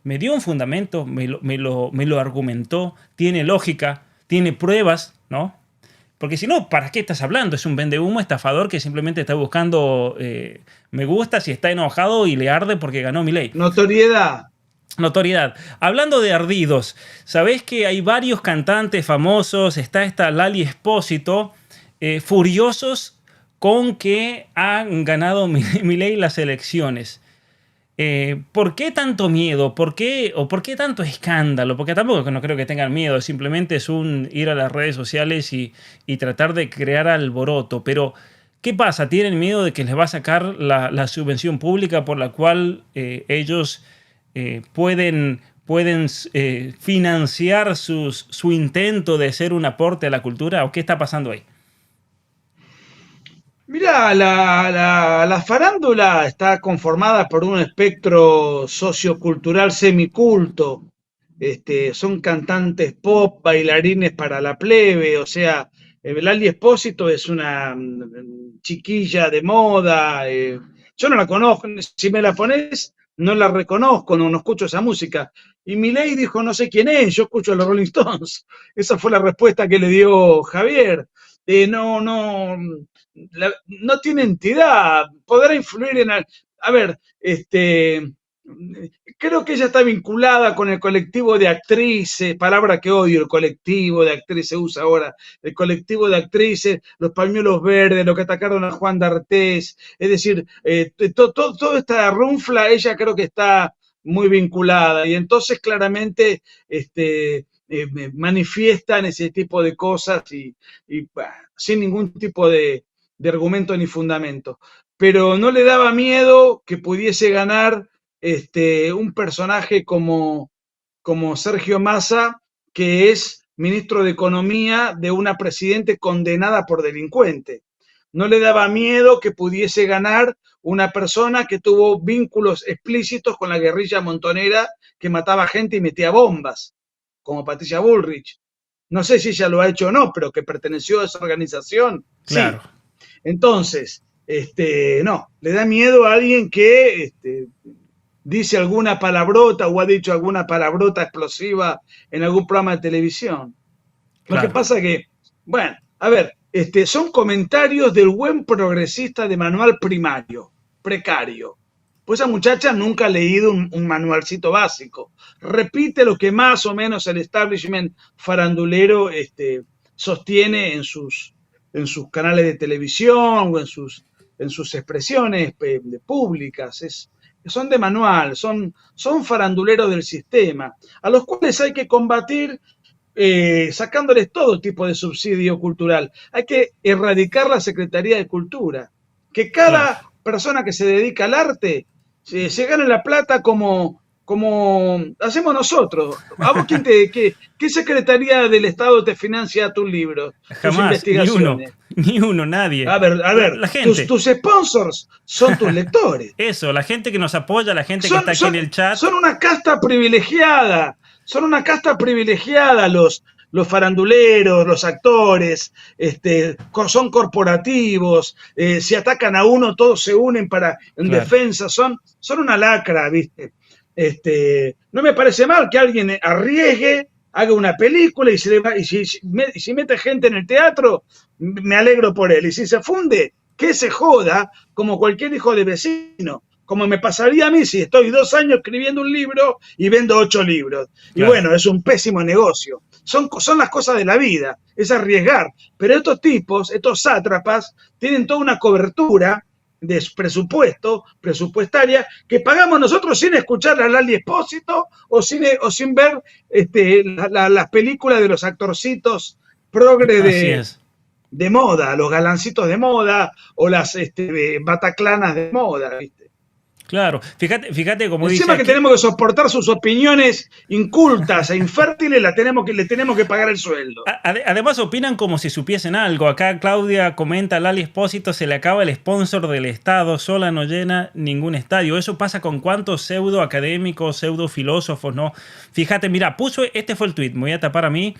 me dio un fundamento, me lo argumentó, tiene lógica, tiene pruebas, ¿no? Porque si no, ¿para qué estás hablando? Es un vendehumo estafador que simplemente está buscando me gusta si está enojado y le arde porque ganó Milei. Notoriedad. Notoriedad. Hablando de ardidos, ¿sabés que hay varios cantantes famosos? Está esta Lali Espósito, furiosos con que han ganado Milei las elecciones. ¿Por qué tanto miedo? ¿Por qué tanto escándalo? Porque tampoco no creo que tengan miedo, simplemente es un ir a las redes sociales y tratar de crear alboroto. Pero, ¿qué pasa? ¿Tienen miedo de que les va a sacar la subvención pública por la cual ellos pueden financiar su intento de hacer un aporte a la cultura? ¿O qué está pasando ahí? Mirá, la farándula está conformada por un espectro sociocultural semiculto. Son cantantes pop, bailarines para la plebe, o sea, Lali Espósito es una chiquilla de moda. Yo no la conozco, si me la pones, no la reconozco, no escucho esa música. Y Milei dijo, no sé quién es, yo escucho a los Rolling Stones. Esa fue la respuesta que le dio Javier. No tiene entidad, podrá influir en... A ver, creo que ella está vinculada con el colectivo de actrices, palabra que odio, el colectivo de actrices se usa ahora, el colectivo de actrices, los pañuelos verdes, los que atacaron a Juan D'Artés, es decir, toda esta runfla, ella creo que está muy vinculada y entonces claramente manifiestan ese tipo de cosas bah, sin ningún tipo de argumento ni fundamento. Pero no le daba miedo que pudiese ganar un personaje como Sergio Massa, que es ministro de Economía de una presidente condenada por delincuente. No le daba miedo que pudiese ganar una persona que tuvo vínculos explícitos con la guerrilla montonera que mataba gente y metía bombas, como Patricia Bullrich. No sé si ella lo ha hecho o no, pero que perteneció a esa organización, sí. Claro. Entonces, no, le da miedo a alguien que dice alguna palabrota o ha dicho alguna palabrota explosiva en algún programa de televisión. Lo que Claro. pasa que, bueno, a ver, son comentarios del buen progresista de manual primario, precario. Pues esa muchacha nunca ha leído un manualcito básico. Repite lo que más o menos el establishment farandulero sostiene en sus canales de televisión o en sus expresiones públicas. Son de manual, son faranduleros del sistema, a los cuales hay que combatir sacándoles todo tipo de subsidio cultural. Hay que erradicar la Secretaría de Cultura. Que cada Claro. persona que se dedica al arte se gane la plata como hacemos nosotros. ¿A vos qué Secretaría del Estado te financia tus libros, tus Jamás, ni uno, investigaciones? ni uno, nadie. A ver, La gente. tus sponsors son tus lectores. Eso, la gente que nos apoya, la gente que está aquí en el chat. Son una casta privilegiada. Son una casta privilegiada los faranduleros, los actores, son corporativos, si atacan a uno, todos se unen en Claro. defensa, son una lacra, ¿viste? No me parece mal que alguien arriesgue, haga una película y si mete gente en el teatro, me alegro por él. Y si se funde, que se joda como cualquier hijo de vecino. Como me pasaría a mí si estoy 2 años escribiendo un libro y vendo 8 libros. Y Claro. bueno, es un pésimo negocio. Son las cosas de la vida, es arriesgar. Pero estos tipos, estos sátrapas, tienen toda una cobertura de presupuestaria, que pagamos nosotros sin escuchar a Lali Espósito o sin ver las películas de los actorcitos progre Así es. de moda, los galancitos de moda o las bataclanas de moda, ¿viste? Claro. Fíjate como dice Encima que aquí. tenemos que soportar sus opiniones incultas e infértiles, le tenemos que pagar el sueldo. Además opinan como si supiesen algo. Acá Claudia comenta, Lali Espósito se le acaba el sponsor del Estado, sola no llena ningún estadio. Eso pasa con cuántos pseudo académicos, pseudo filósofos, ¿no? Fíjate, mira, este fue el tweet, me voy a tapar a mí,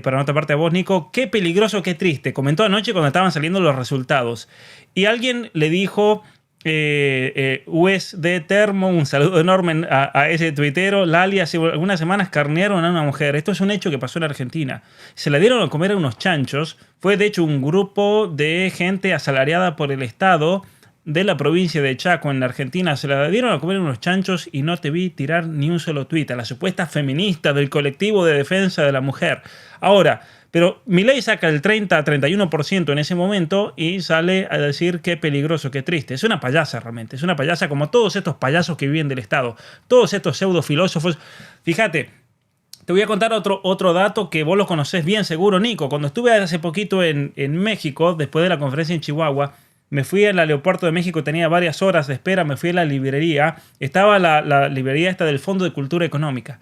para no taparte a vos, Nico. Qué peligroso, qué triste. Comentó anoche cuando estaban saliendo los resultados. Y alguien le dijo... USD Termo, un saludo enorme a ese tuitero. Lali, hace algunas semanas carnearon a una mujer. Esto es un hecho que pasó en Argentina. Se la dieron a comer a unos chanchos. Fue de hecho un grupo de gente asalariada por el Estado de la provincia de Chaco en la Argentina. Se la dieron a comer a unos chanchos y no te vi tirar ni un solo tuit a la supuesta feminista del colectivo de defensa de la mujer. Ahora, Pero Milei saca el 30-31% en ese momento y sale a decir qué peligroso, qué triste. Es una payasa realmente, es una payasa como todos estos payasos que viven del Estado, todos estos pseudofilósofos. Fíjate, te voy a contar otro dato que vos lo conocés bien seguro, Nico. Cuando estuve hace poquito en México, después de la conferencia en Chihuahua, me fui al aeropuerto de México, tenía varias horas de espera, me fui a la librería. Estaba la librería esta del Fondo de Cultura Económica.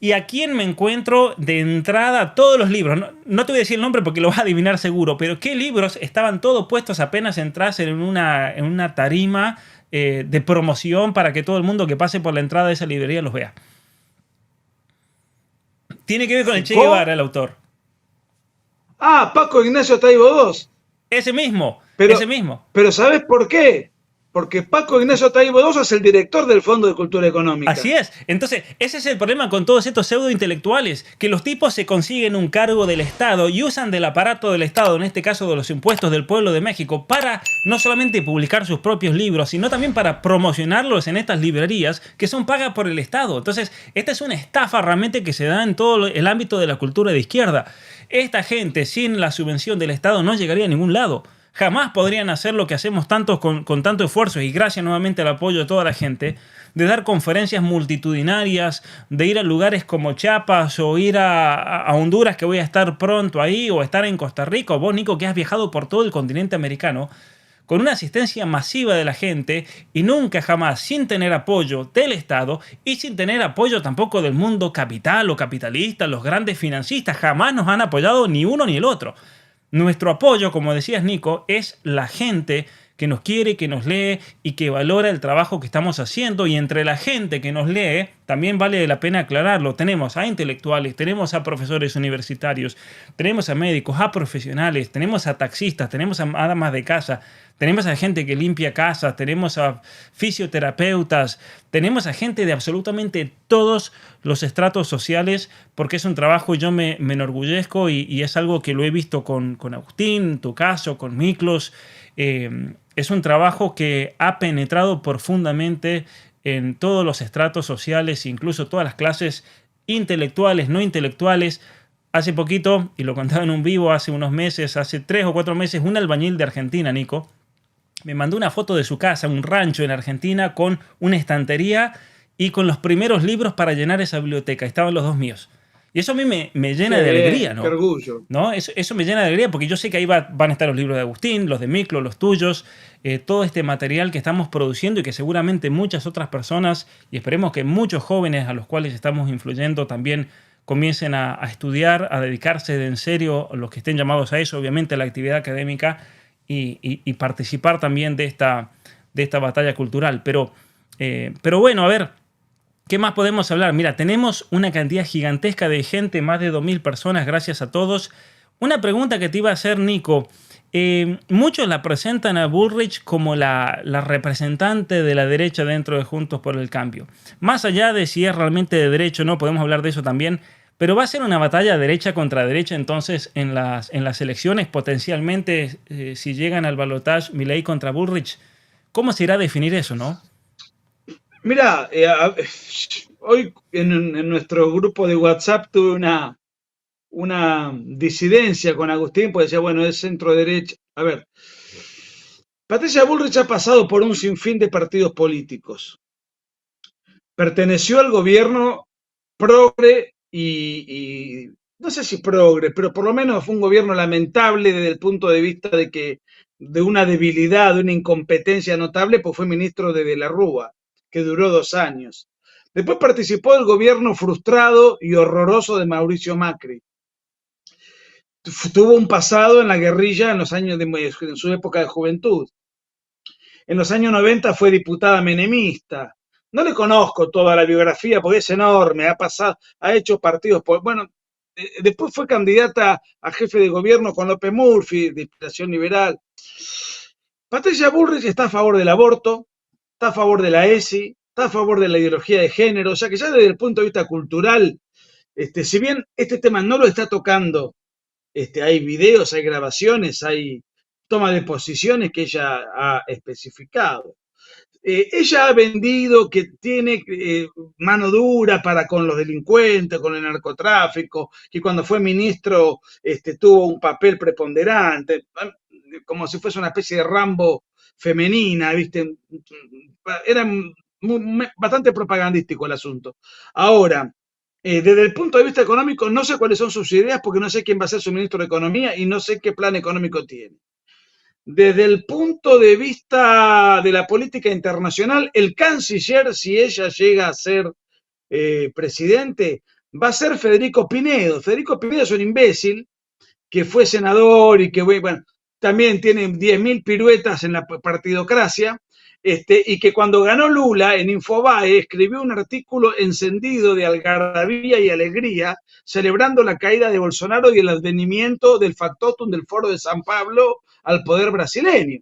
Y a quién me encuentro de entrada todos los libros. No te voy a decir el nombre porque lo vas a adivinar seguro, pero qué libros estaban todos puestos apenas entras en una tarima de promoción para que todo el mundo que pase por la entrada de esa librería los vea. Tiene que ver con el Che Guevara, el autor. Ah, Paco Ignacio Taibo II. Ese mismo, Pero, ese mismo. pero ¿sabes por qué? Porque Paco Ignacio Taibo II es el director del Fondo de Cultura Económica. Así es. Entonces, ese es el problema con todos estos pseudointelectuales, que los tipos se consiguen un cargo del Estado y usan del aparato del Estado, en este caso de los impuestos del pueblo de México, para no solamente publicar sus propios libros, sino también para promocionarlos en estas librerías que son pagas por el Estado. Entonces, esta es una estafa realmente que se da en todo el ámbito de la cultura de izquierda. Esta gente, sin la subvención del Estado, no llegaría a ningún lado. Jamás podrían hacer lo que hacemos tantos con tanto esfuerzo y gracias nuevamente al apoyo de toda la gente, de dar conferencias multitudinarias, de ir a lugares como Chiapas o ir a Honduras, que voy a estar pronto ahí, o estar en Costa Rica, o vos, Nico, que has viajado por todo el continente americano, con una asistencia masiva de la gente y nunca jamás sin tener apoyo del Estado y sin tener apoyo tampoco del mundo capital o capitalista, los grandes financistas, jamás nos han apoyado ni uno ni el otro. Nuestro apoyo, como decías, Nico, es la gente que nos quiere, que nos lee y que valora el trabajo que estamos haciendo. Y entre la gente que nos lee, también vale la pena aclararlo, tenemos a intelectuales, tenemos a profesores universitarios, tenemos a médicos, a profesionales, tenemos a taxistas, tenemos a amas de casa, tenemos a gente que limpia casas, tenemos a fisioterapeutas, tenemos a gente de absolutamente todos los estratos sociales, porque es un trabajo y yo me enorgullezco y es algo que lo he visto con Agustín, en tu caso, con Miklos. Es un trabajo que ha penetrado profundamente en todos los estratos sociales, incluso todas las clases intelectuales, no intelectuales. Hace poquito, y lo contaba en un vivo hace unos meses, hace 3 o 4 meses, un albañil de Argentina, Nico, me mandó una foto de su casa, un rancho en Argentina, con una estantería y con los primeros libros para llenar esa biblioteca. Estaban los 2 míos. Y eso a mí me llena de alegría, ¿no? Qué orgullo. ¿No? Eso me llena de alegría porque yo sé que ahí van a estar los libros de Agustín, los de Miklo, los tuyos, todo este material que estamos produciendo y que seguramente muchas otras personas, y esperemos que muchos jóvenes a los cuales estamos influyendo también comiencen a estudiar, a dedicarse de en serio, los que estén llamados a eso, obviamente a la actividad académica y participar también de esta batalla cultural. Pero bueno, a ver, ¿qué más podemos hablar? Mira, tenemos una cantidad gigantesca de gente, más de 2.000 personas, gracias a todos. Una pregunta que te iba a hacer, Nico. Muchos la presentan a Bullrich como la representante de la derecha dentro de Juntos por el Cambio. Más allá de si es realmente de derecha o no, podemos hablar de eso también. Pero va a ser una batalla derecha contra derecha entonces en las elecciones, potencialmente, si llegan al balotaje Milei contra Bullrich. ¿Cómo se irá a definir eso, no? Mira, hoy en nuestro grupo de WhatsApp tuve una disidencia con Agustín, pues decía, bueno, es centro derecha. A ver, Patricia Bullrich ha pasado por un sinfín de partidos políticos. Perteneció al gobierno progre y no sé si progre, pero por lo menos fue un gobierno lamentable desde el punto de vista de una debilidad, de una incompetencia notable, pues fue ministro de la Rúa, que duró 2 años. Después participó del gobierno frustrado y horroroso de Mauricio Macri. Tuvo un pasado en la guerrilla en en su época de juventud. En los años 90 fue diputada menemista. No le conozco toda la biografía porque es enorme, ha hecho partidos, bueno, después fue candidata a jefe de gobierno con López Murphy, de inspiración liberal. Patricia Bullrich está a favor del aborto, está a favor de la ESI, está a favor de la ideología de género, o sea que ya desde el punto de vista cultural, si bien este tema no lo está tocando, hay videos, hay grabaciones, hay toma de posiciones que ella ha especificado. ella ha vendido que tiene mano dura para con los delincuentes, con el narcotráfico, que cuando fue ministro tuvo un papel preponderante, como si fuese una especie de Rambo femenina, ¿viste? Era bastante propagandístico el asunto. Ahora, desde el punto de vista económico, no sé cuáles son sus ideas porque no sé quién va a ser su ministro de Economía y no sé qué plan económico tiene. Desde el punto de vista de la política internacional, el canciller, si ella llega a ser presidente, va a ser Federico Pinedo. Federico Pinedo es un imbécil que fue senador y que, bueno, también tiene 10.000 piruetas en la partidocracia, y que cuando ganó Lula en Infobae escribió un artículo encendido de algarabía y alegría, celebrando la caída de Bolsonaro y el advenimiento del factotum del Foro de San Pablo al poder brasileño.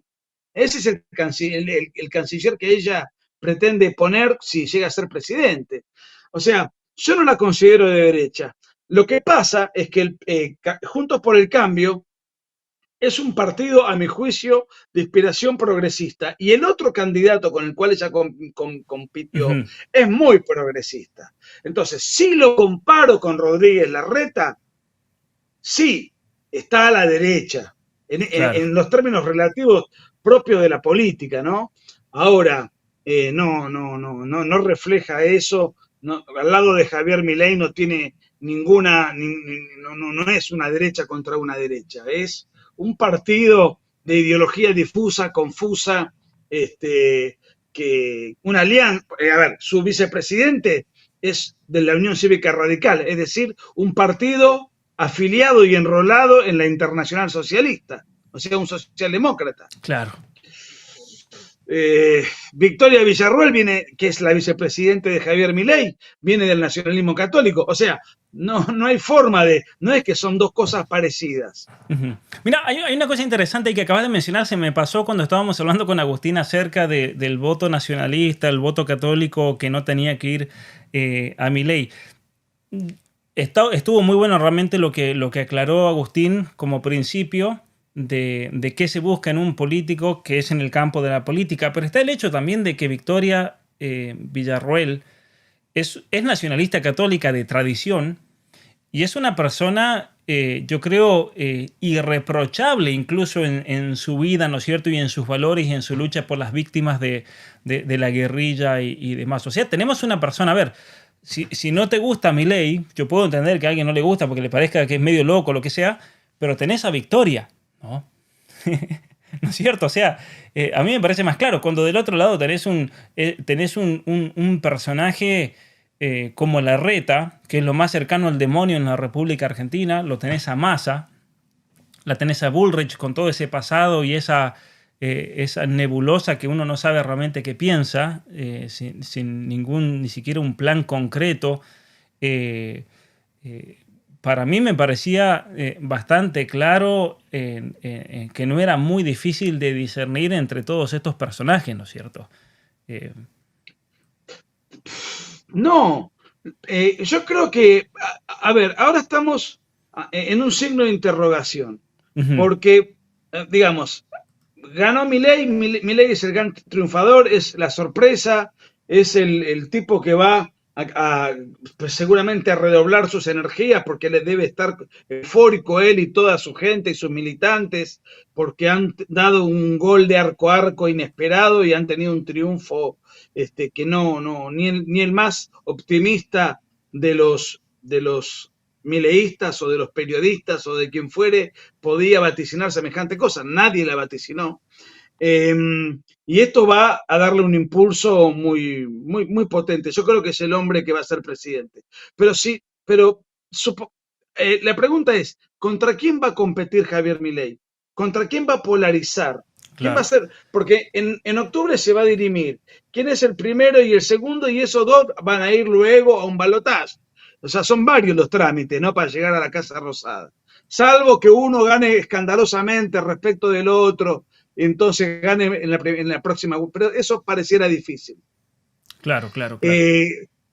Ese es el canciller que ella pretende poner si llega a ser presidente. O sea, yo no la considero de derecha. Lo que pasa es que Juntos por el Cambio es un partido, a mi juicio, de inspiración progresista. Y el otro candidato con el cual ella compitió es muy progresista. Entonces, si lo comparo con Rodríguez Larreta, sí, está a la derecha, Claro. en los términos relativos propios de la política, ¿no? Ahora, no refleja eso. No, al lado de Javier Milei no tiene ninguna, no es una derecha contra una derecha, es un partido de ideología difusa, confusa, que una alianza, a ver, su vicepresidente es de la Unión Cívica Radical, es decir, un partido afiliado y enrolado en la Internacional Socialista, o sea, un socialdemócrata. Claro. Victoria Villarruel viene, que es la vicepresidente de Javier Milei, viene del nacionalismo católico. O sea, no hay forma no es que son dos cosas parecidas. Mira, hay una cosa interesante que acabas de mencionar, se me pasó cuando estábamos hablando con Agustín acerca del voto nacionalista, el voto católico que no tenía que ir a Milei. Estuvo muy bueno realmente lo que aclaró Agustín como principio de qué se busca en un político que es en el campo de la política, pero está el hecho también de que Victoria Villarruel es nacionalista católica de tradición y es una persona, yo creo, irreprochable incluso en su vida, ¿no es cierto? Y en sus valores y en su lucha por las víctimas de la guerrilla y demás. O sea, tenemos una persona, a ver, si no te gusta Milei, yo puedo entender que a alguien no le gusta porque le parezca que es medio loco o lo que sea, pero tenés a Victoria, ¿no? ¿No es cierto? O sea, a mí me parece más claro, cuando del otro lado tenés un personaje como Larreta, que es lo más cercano al demonio en la República Argentina, lo tenés a Massa, la tenés a Bullrich con todo ese pasado y esa nebulosa que uno no sabe realmente qué piensa, sin ni siquiera un plan concreto. Para mí me parecía bastante claro que no era muy difícil de discernir entre todos estos personajes, ¿no es cierto? No, yo creo que, a ver, ahora estamos en un signo de interrogación, porque, digamos, ganó Milei es el gran triunfador, es la sorpresa, es el tipo que va pues seguramente a redoblar sus energías porque le debe estar eufórico él y toda su gente y sus militantes porque han dado un gol de arco a arco inesperado y han tenido un triunfo que ni el más optimista de los mileístas o de los periodistas o de quien fuere podía vaticinar semejante cosa, nadie la vaticinó. Y esto va a darle un impulso muy potente. Yo creo que es el hombre que va a ser presidente. Pero la pregunta es, ¿contra quién va a competir Javier Milei? ¿Contra quién va a polarizar? ¿Quién va a ser? Porque en octubre se va a dirimir quién es el primero y el segundo, y esos dos van a ir luego a un balotaje. O sea, son varios los trámites, ¿no? Para llegar a la Casa Rosada. Salvo que uno gane escandalosamente respecto del otro, entonces gane en la próxima. Pero eso pareciera difícil. Claro.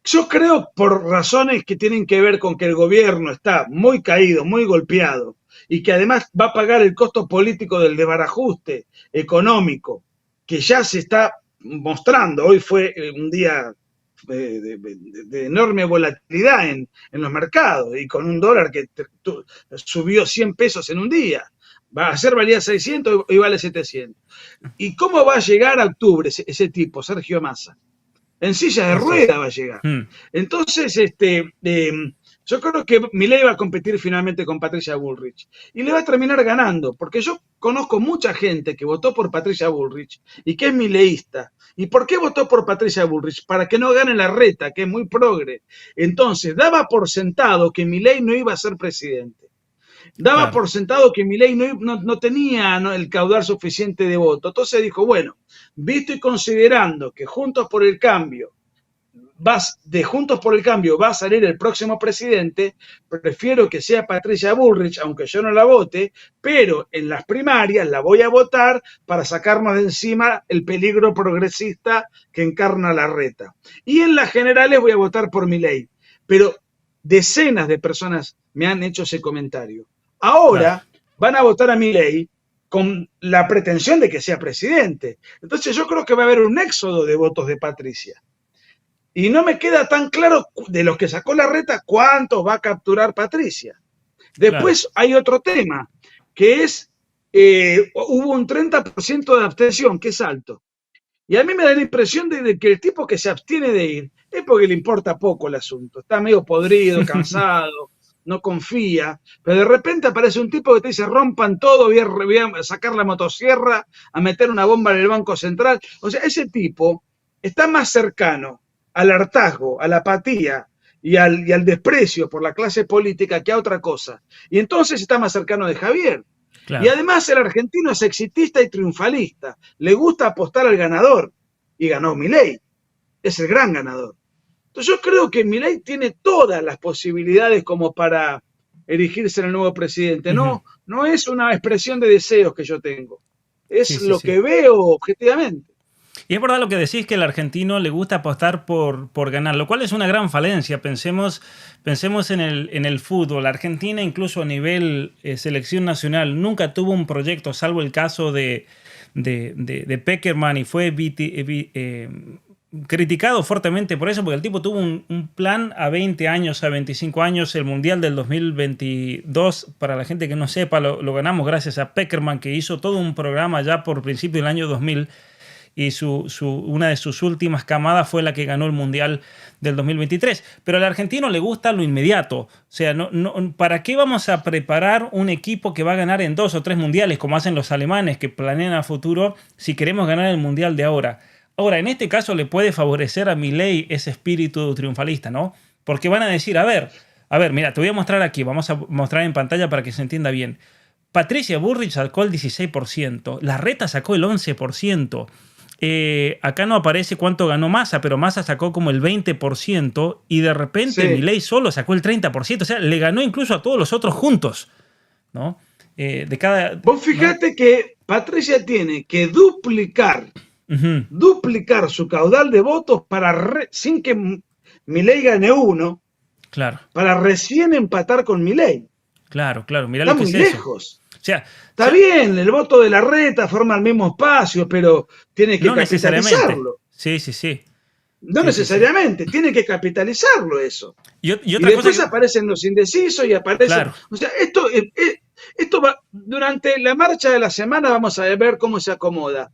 Yo creo, por razones que tienen que ver con que el gobierno está muy caído, muy golpeado, y que además va a pagar el costo político del desbarajuste económico, que ya se está mostrando. Hoy fue un día de enorme volatilidad en los mercados y con un dólar que subió 100 pesos en un día. Ayer valía 600 y vale 700. ¿Y cómo va a llegar a octubre ese tipo, Sergio Massa? En silla de ruedas va a llegar. Entonces, yo creo que Milei va a competir finalmente con Patricia Bullrich y le va a terminar ganando, porque yo conozco mucha gente que votó por Patricia Bullrich y que es mileísta. ¿Y por qué votó por Patricia Bullrich? Para que no gane Larreta, que es muy progre. Entonces, daba por sentado que Milei no iba a ser presidente. Daba por sentado que Milei no tenía el caudal suficiente de voto. Entonces dijo, bueno, visto y considerando que Juntos por el Cambio va a salir el próximo presidente, prefiero que sea Patricia Bullrich, aunque yo no la vote, pero en las primarias la voy a votar para sacarnos de encima el peligro progresista que encarna Larreta. Y en las generales voy a votar por Milei. Pero decenas de personas me han hecho ese comentario. Ahora van a votar a Milei con la pretensión de que sea presidente. Entonces yo creo que va a haber un éxodo de votos de Patricia. Y no me queda tan claro de los que sacó Larreta cuántos va a capturar Patricia. Después hay otro tema, que es, hubo un 30% de abstención, que es alto. Y a mí me da la impresión de que el tipo que se abstiene de ir es porque le importa poco el asunto. Está medio podrido, cansado, no confía. Pero de repente aparece un tipo que te dice, rompan todo, voy a sacar la motosierra, a meter una bomba en el Banco Central. O sea, ese tipo está más cercano al hartazgo, a la apatía y al desprecio por la clase política que a otra cosa. Y entonces está más cercano de Javier. Claro. Y además el argentino es exitista y triunfalista. Le gusta apostar al ganador. Y ganó Milei. Es el gran ganador. Entonces yo creo que Milei tiene todas las posibilidades como para erigirse en el nuevo presidente. No es una expresión de deseos que yo tengo. Es lo que veo objetivamente. Y es verdad lo que decís, que al argentino le gusta apostar por ganar, lo cual es una gran falencia. Pensemos en el fútbol. Argentina, incluso a nivel selección nacional, nunca tuvo un proyecto, salvo el caso de Pekerman, y fue criticado fuertemente por eso, porque el tipo tuvo un plan a 20 años, a 25 años. El Mundial del 2022, para la gente que no sepa, lo ganamos gracias a Pekerman, que hizo todo un programa ya por principio del año 2000. Y una de sus últimas camadas fue la que ganó el Mundial del 2023. Pero al argentino le gusta lo inmediato. O sea, ¿para qué vamos a preparar un equipo que va a ganar en 2 o 3 mundiales, como hacen los alemanes, que planean a futuro, si queremos ganar el Mundial de ahora? Ahora, en este caso le puede favorecer a Milei ese espíritu triunfalista, ¿no? Porque van a decir, a ver, mira, te voy a mostrar aquí, vamos a mostrar en pantalla para que se entienda bien. Patricia Bullrich sacó el 16%, Larreta sacó el 11%. Acá no aparece cuánto ganó Massa, pero Massa sacó como el 20% y de repente Milei solo sacó el 30%. O sea, le ganó incluso a todos los otros juntos, ¿no? Vos fijate que Patricia tiene que duplicar su caudal de votos sin que Milei gane uno, para recién empatar con Milei. Claro, mirá lo que es muy lejos. O sea, está bien, el voto de Larreta forma el mismo espacio, pero tiene que capitalizarlo. Sí. No necesariamente, tiene que capitalizarlo eso. Y después aparecen los indecisos y aparecen... Claro. O sea, esto va, durante la marcha de la semana vamos a ver cómo se acomoda.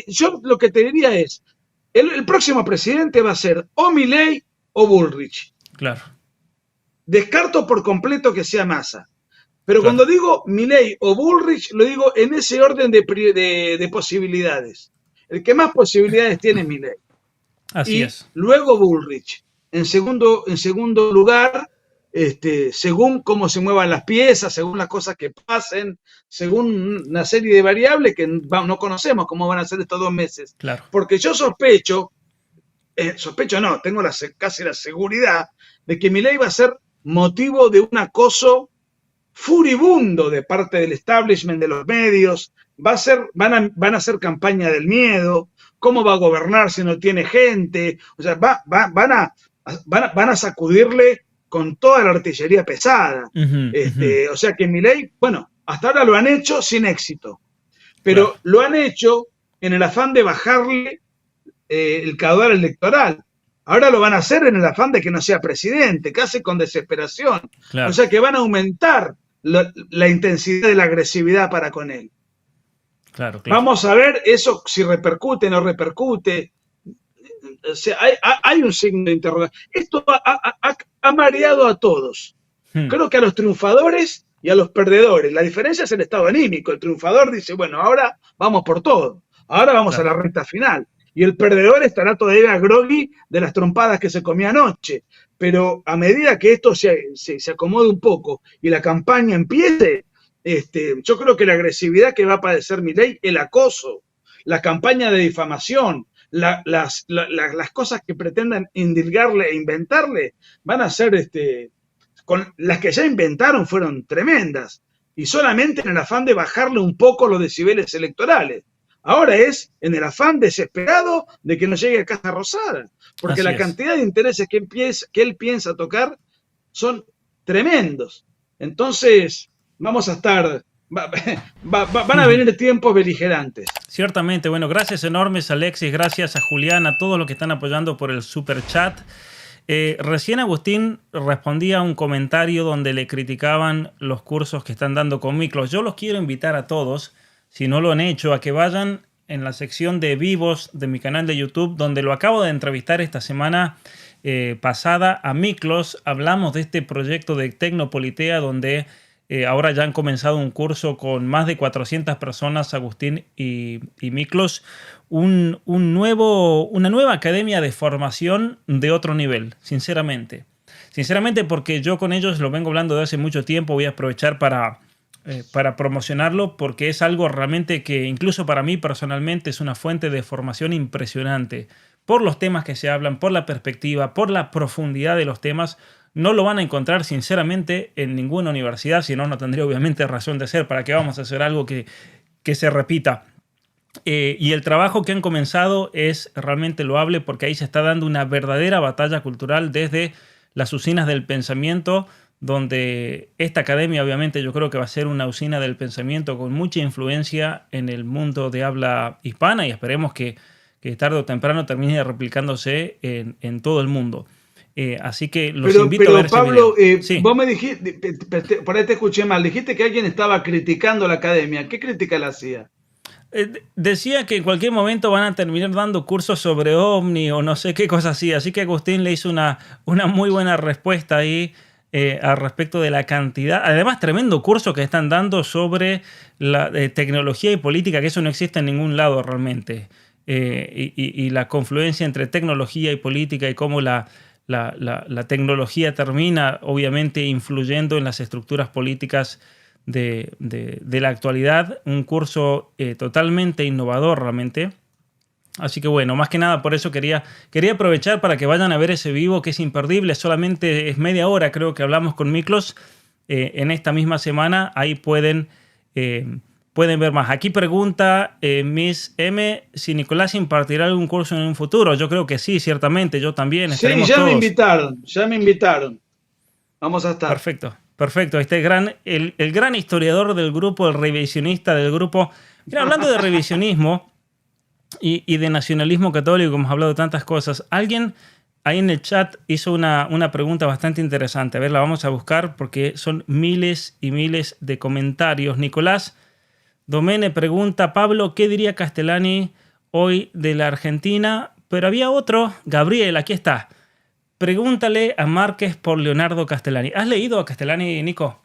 Yo lo que te diría es, el próximo presidente va a ser o Milei o Bullrich. Claro. Descarto por completo que sea Massa. Pero cuando digo Milei o Bullrich, lo digo en ese orden de posibilidades. El que más posibilidades tiene es Milei. Así es. Luego Bullrich. En segundo lugar, según cómo se muevan las piezas, según las cosas que pasen, según una serie de variables que no conocemos cómo van a ser estos 2 meses. Claro. Porque yo tengo casi la seguridad de que Milei va a ser motivo de un acoso furibundo de parte del establishment de los medios. Van a hacer campaña del miedo. ¿Cómo va a gobernar si no tiene gente? O sea, van a sacudirle con toda la artillería pesada. O sea que Milei, bueno, hasta ahora lo han hecho sin éxito, pero lo han hecho en el afán de bajarle el caudal electoral. Ahora lo van a hacer en el afán de que no sea presidente, casi con desesperación. Claro. O sea que van a aumentar la intensidad de la agresividad para con él. Claro, claro. Vamos a ver eso si repercute o no repercute. O sea, hay un signo de interrogación. Esto ha mareado a todos. Creo que a los triunfadores y a los perdedores. La diferencia es el estado anímico. El triunfador dice, bueno, ahora vamos por todo. Ahora vamos a la recta final. Y el perdedor estará todavía groggy de las trompadas que se comió anoche. Pero a medida que esto se acomode un poco y la campaña empiece, yo creo que la agresividad que va a padecer Milei, el acoso, la campaña de difamación, las cosas que pretendan indilgarle e inventarle, van a ser, con las que ya inventaron fueron tremendas, y solamente en el afán de bajarle un poco los decibeles electorales. Ahora es en el afán desesperado de que no llegue a Casa Rosada, porque la cantidad de intereses que él piensa tocar son tremendos. Entonces, vamos a estar... van a venir tiempos beligerantes. Ciertamente. Bueno, gracias enormes, Alexis. Gracias a Julián, a todos los que están apoyando por el super chat. Recién Agustín respondía a un comentario donde le criticaban los cursos que están dando con Miklos. Yo los quiero invitar a todos, si no lo han hecho, a que vayan en la sección de vivos de mi canal de YouTube, donde lo acabo de entrevistar esta semana pasada a Miklos. Hablamos de este proyecto de Tecnopolitea, donde ahora ya han comenzado un curso con más de 400 personas, Agustín y Miklos, una nueva academia de formación de otro nivel, sinceramente. Sinceramente, porque yo con ellos lo vengo hablando de hace mucho tiempo. Voy a aprovechar para promocionarlo, porque es algo realmente que incluso para mí personalmente es una fuente de formación impresionante, por los temas que se hablan, por la perspectiva, por la profundidad de los temas. No lo van a encontrar sinceramente en ninguna universidad, si no, no tendría obviamente razón de ser. ¿Para qué vamos a hacer algo que se repita? Y el trabajo que han comenzado es realmente loable, porque ahí se está dando una verdadera batalla cultural desde las usinas del pensamiento, donde esta academia obviamente yo creo que va a ser una usina del pensamiento con mucha influencia en el mundo de habla hispana, y esperemos que tarde o temprano termine replicándose en todo el mundo. Así que los invito a ver Pablo, ese video. Sí. Vos me dijiste, por ahí te escuché mal, dijiste que alguien estaba criticando la academia. ¿Qué crítica le hacía? Decía que en cualquier momento van a terminar dando cursos sobre OVNI o no sé qué cosa así. Así que Agustín le hizo una muy buena respuesta ahí al respecto de la cantidad. Además, tremendo curso que están dando sobre la tecnología y política, que eso no existe en ningún lado realmente. Y la confluencia entre tecnología y política, y cómo la tecnología termina obviamente influyendo en las estructuras políticas de la actualidad. Un curso totalmente innovador realmente. Así que bueno, más que nada por eso quería aprovechar para que vayan a ver ese vivo, que es imperdible. Solamente es media hora, creo que hablamos con Miklos en esta misma semana. Ahí pueden ver más. Aquí pregunta Miss M si Nicolás impartirá algún curso en un futuro. Yo creo que sí, ciertamente. Yo también. Sí, ya todos. me invitaron. Vamos a estar. Perfecto. El gran historiador del grupo, el revisionista del grupo. Mira, hablando de revisionismo y de nacionalismo católico, hemos hablado de tantas cosas. Alguien ahí en el chat hizo una pregunta bastante interesante. A ver, la vamos a buscar porque son miles y miles de comentarios. Nicolás Domene pregunta: Pablo, ¿qué diría Castellani hoy de la Argentina? Pero había otro, Gabriel, aquí está. Pregúntale a Márquez por Leonardo Castellani. ¿Has leído a Castellani, Nico?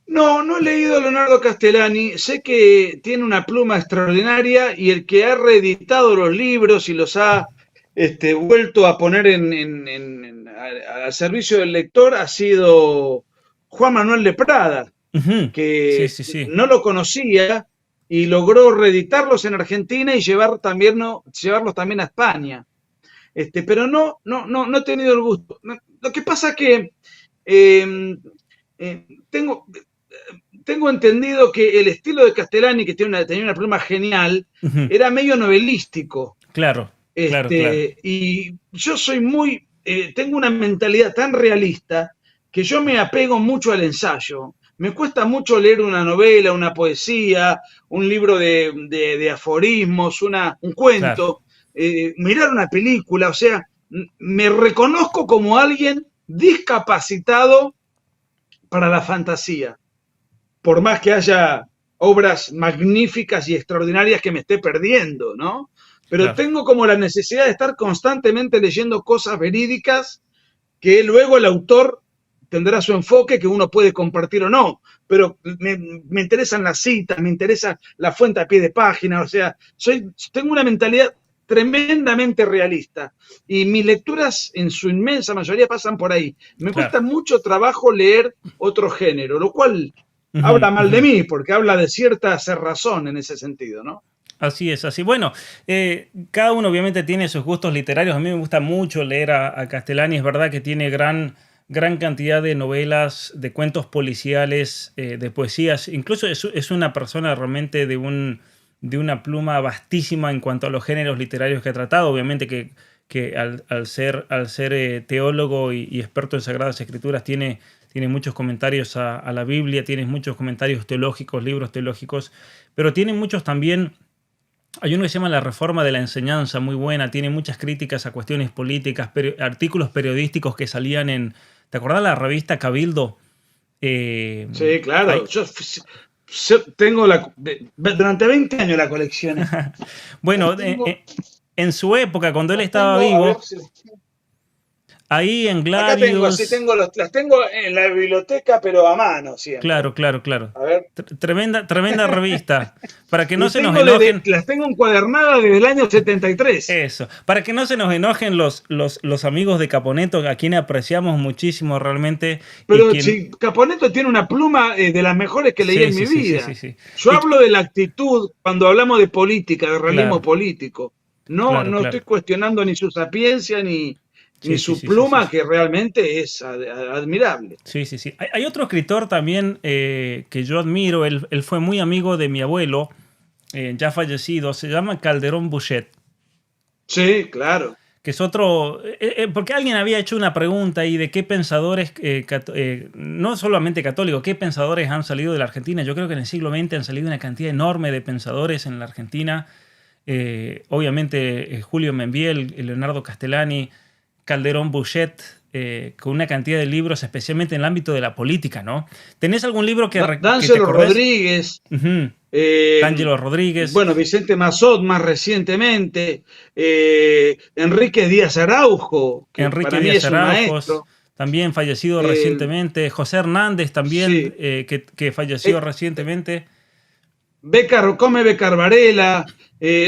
No he leído a Leonardo Castellani. Sé que tiene una pluma extraordinaria, y el que ha reeditado los libros y los ha vuelto a poner al servicio del lector ha sido Juan Manuel de Prada, que sí. no lo conocía y logró reeditarlos en Argentina y llevarlos también a España. Pero no he tenido el gusto. Lo que pasa que tengo entendido que el estilo de Castellani, que tenía una pluma genial, era medio novelístico. Claro. Y yo soy tengo una mentalidad tan realista que yo me apego mucho al ensayo. Me cuesta mucho leer una novela, una poesía, un libro de aforismos, un Claro, cuento, mirar una película, o sea, me reconozco como alguien discapacitado para la fantasía, por más que haya obras magníficas y extraordinarias que me esté perdiendo, ¿no? Pero claro. tengo como la necesidad de estar constantemente leyendo cosas verídicas que luego el autor tendrá su enfoque que uno puede compartir o no, pero me interesan las citas, me interesa la fuente a pie de página, o sea, tengo una mentalidad tremendamente realista y mis lecturas en su inmensa mayoría pasan por ahí. Me Claro. cuesta mucho trabajo leer otro género, lo cual Ujú, habla mal de ujú. mí, porque habla de cierta cerrazón en ese sentido, ¿no? Así es, así. Bueno, cada uno obviamente tiene sus gustos literarios. A mí me gusta mucho leer a Castellani. Es verdad que tiene gran cantidad de novelas, de cuentos policiales, de poesías. Incluso es una persona realmente de una pluma vastísima en cuanto a los géneros literarios que ha tratado. Obviamente que al ser teólogo y experto en Sagradas Escrituras tiene muchos comentarios a la Biblia, tiene muchos comentarios teológicos, libros teológicos, pero tiene muchos también. Hay uno que se llama La Reforma de la Enseñanza, muy buena, tiene muchas críticas a cuestiones políticas, artículos periodísticos que salían en... ¿Te acordás la revista Cabildo? Eh, Sí, claro. hay- Yo tengo durante 20 años la coleccioné. bueno, Las tengo, en su época, cuando él las estaba tengo, a ver vivo, si ahí en acá tengo, sí, Gladius, las tengo en la biblioteca, pero a mano siempre. claro, claro, claro. A ver. Tremenda revista. Para que no Y se nos enojen, las tengo encuadernadas desde el año 73. eso. Para que no se nos enojen los amigos de Caponeto, a quienes apreciamos muchísimo realmente y Pero quien... si Caponeto tiene una pluma de las mejores que leí Sí, en mi sí, sí, sí, sí, vida. sí. Yo Y, hablo de la actitud cuando hablamos de política, de realismo claro, político. No, claro, no estoy claro. cuestionando ni su sapiencia ni Sí, sí, su sí, sí, sí. pluma, que realmente es admirable. Sí, sí, sí. Hay otro escritor también que yo admiro, él fue muy amigo de mi abuelo, ya fallecido, se llama Calderón Bouchet, Sí, claro. que es otro, porque alguien había hecho una pregunta ahí de qué pensadores, no solamente católicos, qué pensadores han salido de la Argentina. Yo creo que en el siglo XX han salido una cantidad enorme de pensadores en la Argentina. Obviamente Julio Membiel, Leonardo Castellani, Calderón Bouchet, con una cantidad de libros, especialmente en el ámbito de la política, ¿no? ¿Tenés algún libro que te D'Angelo acordés? Rodríguez, Ujú. eh, D'Angelo Rodríguez, bueno, Vicente Mazot más recientemente, Enrique Díaz Araujo, que Enrique para mí Díaz es un Araujos, maestro, también fallecido eh, recientemente, José Hernández también, sí, que falleció eh, recientemente. Becar Varela,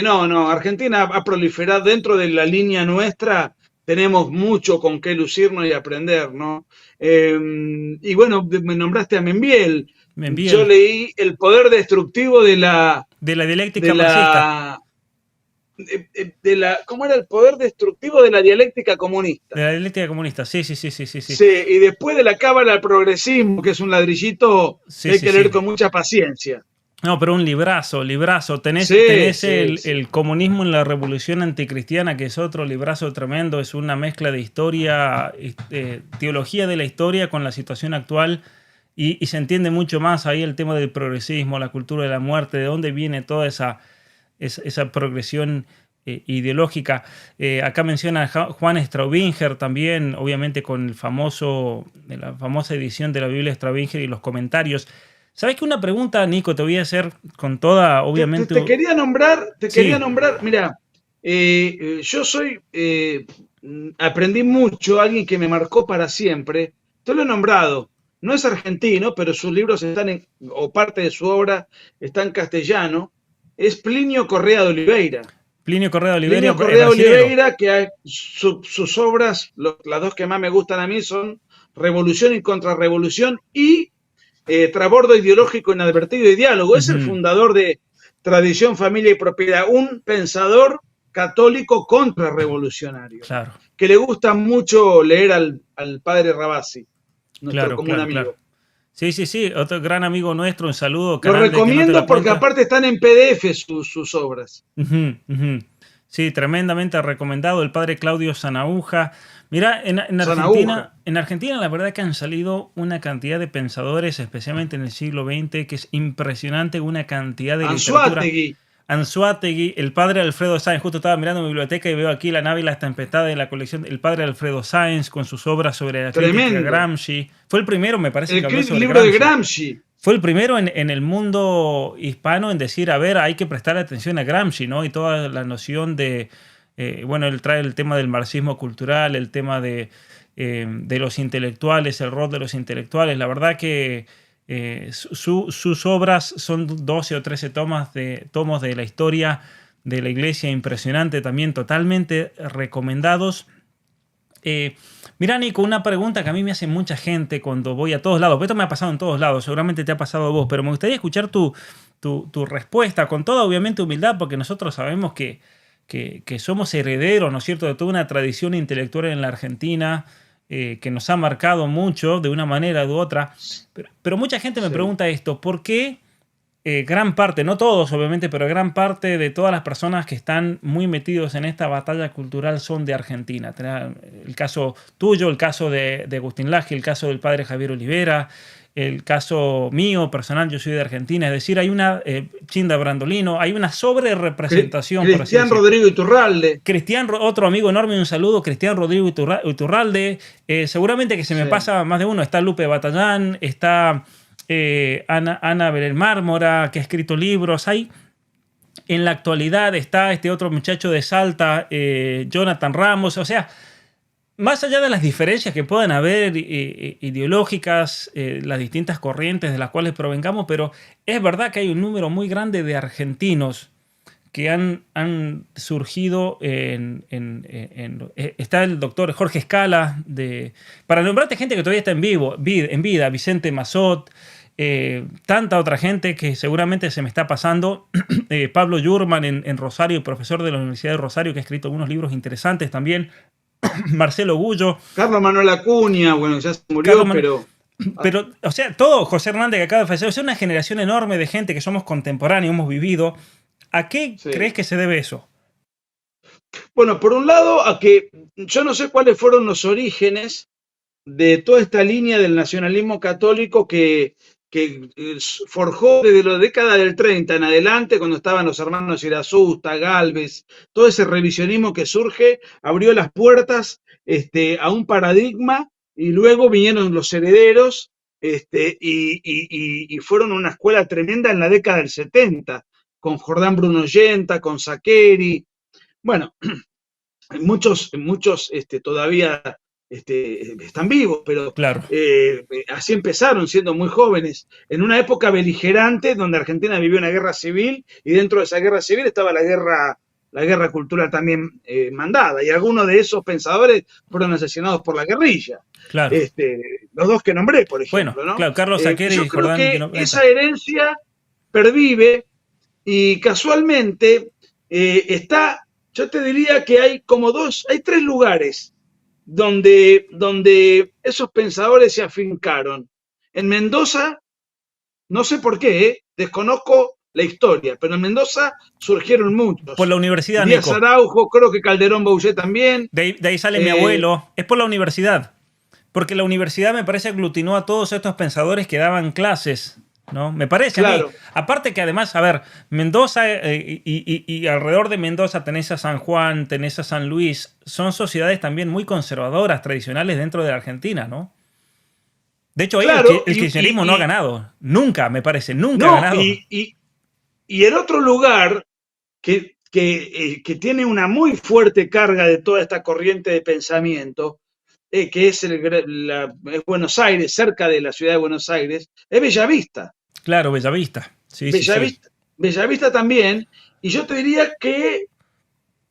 no, Argentina ha proliferado dentro de la línea nuestra, tenemos mucho con qué lucirnos y aprender, ¿no? Y bueno, me nombraste a Membiel, yo Membiel, leí El poder destructivo de la de dialéctica marxista, la, ¿cómo era? El poder destructivo de la dialéctica de comunista. la dialéctica comunista, sí, sí, sí, sí, sí, sí, Sí, y después de la cábala al progresismo, que es un ladrillito que sí, hay sí, que leer sí. con mucha paciencia. No, pero un librazo, librazo. Sí, Tenés sí, sí. el comunismo en la revolución anticristiana, que es otro librazo tremendo. Es una mezcla de historia, teología de la historia con la situación actual. Y se entiende mucho más ahí el tema del progresismo, la cultura de la muerte, de dónde viene toda esa progresión ideológica. Acá menciona Juan Straubinger también, obviamente con la famosa edición de la Biblia Straubinger y los comentarios. ¿Sabes qué? Una pregunta, Nico, te voy a hacer con toda, obviamente. Te quería Sí, nombrar, mira, yo aprendí mucho, alguien que me marcó para siempre, te lo he nombrado, no es argentino, pero sus libros o parte de su obra está en castellano, es Plinio Correa de Oliveira. Plinio Correa de Oliveira, Plinio Correa de brasilero. Oliveira, sus obras, las dos que más me gustan a mí son Revolución y Contrarrevolución y Trabordo Ideológico Inadvertido y Diálogo. Es el Ujú, fundador de Tradición, Familia y Propiedad, un pensador católico contrarrevolucionario, claro, que le gusta mucho leer al padre Rabasi, nuestro claro, común claro, claro. amigo. Sí, sí, sí, otro gran amigo nuestro, un saludo, Lo canal de que no te la recomiendo porque cuento. aparte están en PDF sus obras. Ujú, ujú. Sí, tremendamente recomendado el padre Claudio Sanauja. Mira, Son agujas. En Argentina la verdad que han salido una cantidad de pensadores, especialmente en el siglo XX, que es impresionante, una cantidad de literatura. Anzoátegui, Anzoátegui, el padre Alfredo Sáenz, justo estaba mirando mi biblioteca y veo aquí La nave y las tempestades de la colección, el padre Alfredo Sáenz con sus obras sobre la crítica a tremendo. Gramsci. Fue el primero, me parece, que habló El sobre libro de Gramsci. Gramsci. Fue el primero en el mundo hispano en decir, a ver, hay que prestar atención a Gramsci, ¿no? Y toda la noción de, bueno, él trae el tema del marxismo cultural, el tema de los intelectuales, el rol de los intelectuales. La verdad que sus obras son 12 o 13 tomos de la historia de la iglesia, impresionante también, totalmente recomendados. Mira, Nico, una pregunta que a mí me hace mucha gente cuando voy a todos lados. Esto me ha pasado en todos lados, seguramente te ha pasado a vos, pero me gustaría escuchar tu respuesta con toda, obviamente, humildad, porque nosotros sabemos que somos herederos, ¿no es cierto?, de toda una tradición intelectual en la Argentina que nos ha marcado mucho de una manera u otra. Pero mucha gente me Sí. pregunta esto, ¿por qué gran parte, no todos obviamente, pero gran parte de todas las personas que están muy metidos en esta batalla cultural son de Argentina? Tenés el caso tuyo, el caso de Agustín Laje, el caso del padre Javier Olivera, el caso mío personal, yo soy de Argentina, es decir, hay una Chinda Brandolino, hay una sobre representación. Cristian Rodrigo Iturralde. Cristian, otro amigo enorme, un saludo, Cristian Rodrigo Iturralde. Seguramente que se me pasa más de uno. Está Lupe Batallán, está Ana Belén Mármora, que ha escrito libros. Hay, en la actualidad está este otro muchacho de Salta, Jonathan Ramos. O sea, más allá de las diferencias que puedan haber ideológicas, las distintas corrientes de las cuales provengamos, pero es verdad que hay un número muy grande de argentinos que han surgido está el doctor Jorge Escala, para nombrarte gente que todavía está en vida, Vicente Mazot, tanta otra gente que seguramente se me está pasando, Pablo Yurman en Rosario, profesor de la Universidad de Rosario, que ha escrito algunos libros interesantes también, Marcelo Gullo. Carlos Manuel Acuña, bueno, ya se murió, pero, o sea, todo, José Hernández que acaba de fallecer, o sea, una generación enorme de gente que somos contemporáneos, hemos vivido. ¿A qué crees que se debe eso? Bueno, por un lado, a que yo no sé cuáles fueron los orígenes de toda esta línea del nacionalismo católico que forjó desde la década del 30 en adelante, cuando estaban los hermanos Irasusta, Gálvez, todo ese revisionismo que surge, abrió las puertas a un paradigma, y luego vinieron los herederos y fueron una escuela tremenda en la década del 70, con Jordán Bruno Yenta, con Saqueri. Bueno, muchos todavía están vivos, pero claro. Así empezaron, siendo muy jóvenes, en una época beligerante donde Argentina vivió una guerra civil, y dentro de esa guerra civil estaba la guerra cultural también mandada, y algunos de esos pensadores fueron asesinados por la guerrilla. Claro. Los dos que nombré, por ejemplo. Bueno, ¿no? claro, Carlos Saqueri yo y creo Jordán. que esa herencia pervive, y casualmente yo te diría que hay tres lugares donde esos pensadores se afincaron. En Mendoza, no sé por qué, desconozco la historia, pero en Mendoza surgieron muchos. Por la universidad, Díaz Nico. Araujo, creo que Calderón Bouget también. De ahí sale mi abuelo. Es por la universidad. Porque la universidad me parece aglutinó a todos estos pensadores que daban clases, ¿no? Me parece, claro. A mí. Aparte que además, a ver, Mendoza y alrededor de Mendoza tenés a San Juan, tenés a San Luis, son sociedades también muy conservadoras, tradicionales dentro de la Argentina, ¿no? De hecho, ahí claro, el kirchnerismo no ha ganado. Nunca, me parece, nunca ha ganado. Y el otro lugar que tiene una muy fuerte carga de toda esta corriente de pensamiento, que es Buenos Aires, cerca de la ciudad de Buenos Aires, es Bellavista. Claro, Bellavista. Sí, Bellavista también. Y yo te diría que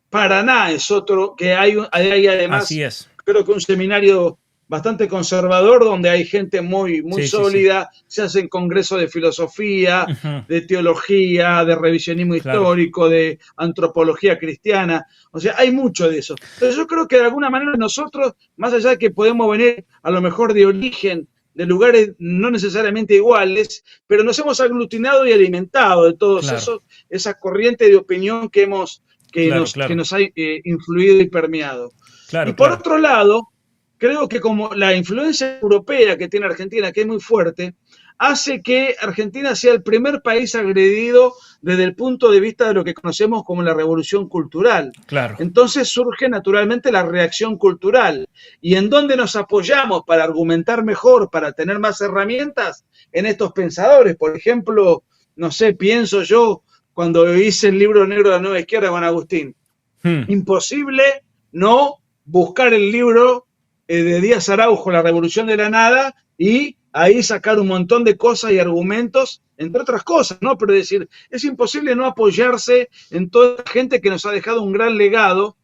Paraná es otro, que hay además, así es. Creo que un seminario bastante conservador, donde hay gente muy sólida, se hacen congresos de filosofía, de teología, de revisionismo histórico, de antropología cristiana. O sea, hay mucho de eso. Entonces yo creo que de alguna manera nosotros, más allá de que podemos venir a lo mejor de origen, de lugares no necesariamente iguales, pero nos hemos aglutinado y alimentado de todos esa corriente de opinión que nos ha influido y permeado. Claro, Y por claro. otro lado, creo que como la influencia europea que tiene Argentina, que es muy fuerte, hace que Argentina sea el primer país agredido desde el punto de vista de lo que conocemos como la revolución cultural. Claro. Entonces surge naturalmente la reacción cultural. ¿Y en dónde nos apoyamos para argumentar mejor, para tener más herramientas? En estos pensadores. Por ejemplo, no sé, pienso yo cuando hice el libro negro de la nueva izquierda con Agustín. Hmm. Imposible no buscar el libro de Díaz Araujo, La Revolución de la Nada, y ahí sacar un montón de cosas y argumentos, entre otras cosas, ¿no? Pero decir, es imposible no apoyarse en toda la gente que nos ha dejado un gran legado.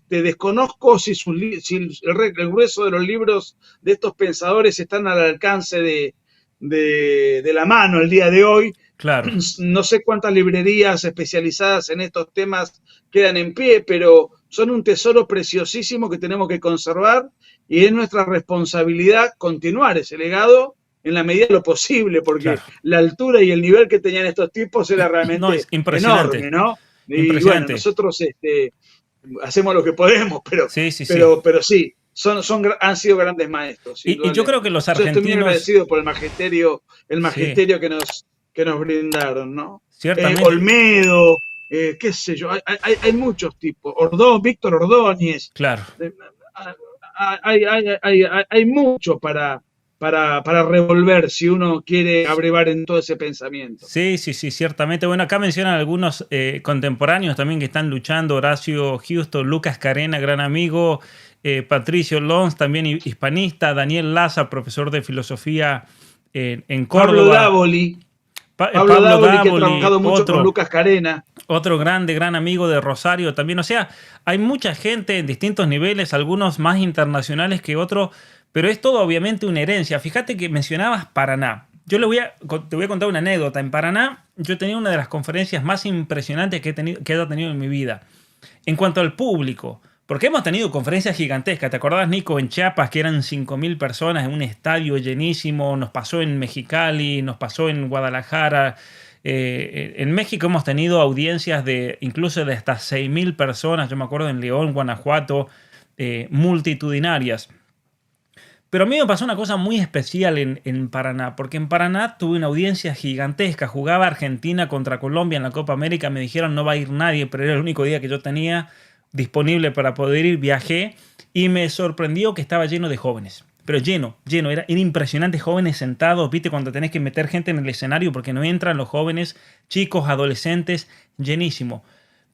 Desconozco si el grueso de los libros de estos pensadores están al alcance de la mano el día de hoy. Claro. No sé cuántas librerías especializadas en estos temas quedan en pie, pero son un tesoro preciosísimo que tenemos que conservar y es nuestra responsabilidad continuar ese legado en la medida de lo posible, porque Claro. la altura y el nivel que tenían estos tipos era No, realmente es impresionante. enorme, ¿no? Y bueno, Impresionante. nosotros hacemos lo que podemos, Sí, sí, sí. pero sí, han sido grandes maestros, Y yo creo indudablemente. que los Yo estoy muy argentinos, agradecido por el sí, magisterio que nos brindaron, ¿no? ciertamente, Olmedo, qué sé yo, hay muchos tipos. Víctor Ordóñez, claro. hay mucho para revolver si uno quiere abrevar en todo ese pensamiento. Sí, sí, sí, ciertamente. Bueno, acá mencionan algunos contemporáneos también que están luchando. Horacio Houston, Lucas Carena, gran amigo. Patricio Lons, también hispanista. Daniel Laza, profesor de filosofía en Pablo Córdoba. Dávoli, Pablo Pablo Dávoli, que ha Dávoli, trabajado mucho con Lucas Carena. otro grande, gran amigo de Rosario también. O sea, hay mucha gente en distintos niveles, algunos más internacionales que otros, pero es todo obviamente una herencia. Fíjate que mencionabas Paraná. Te voy a contar una anécdota. En Paraná yo tenía una de las conferencias más impresionantes que he tenido en mi vida. En cuanto al público, porque hemos tenido conferencias gigantescas. ¿Te acordás, Nico, en Chiapas, que eran 5.000 personas en un estadio llenísimo? Nos pasó en Mexicali, nos pasó en Guadalajara. En México hemos tenido audiencias de incluso de hasta 6.000 personas. Yo me acuerdo en León, Guanajuato, multitudinarias. Pero a mí me pasó una cosa muy especial en Paraná, porque en Paraná tuve una audiencia gigantesca. Jugaba Argentina contra Colombia en la Copa América. Me dijeron no va a ir nadie, pero era el único día que yo tenía disponible para poder ir. Viajé y me sorprendió que estaba lleno de jóvenes. Pero lleno, lleno. Era impresionante, jóvenes sentados. Viste cuando tenés que meter gente en el escenario porque no entran los jóvenes, chicos, adolescentes, llenísimo.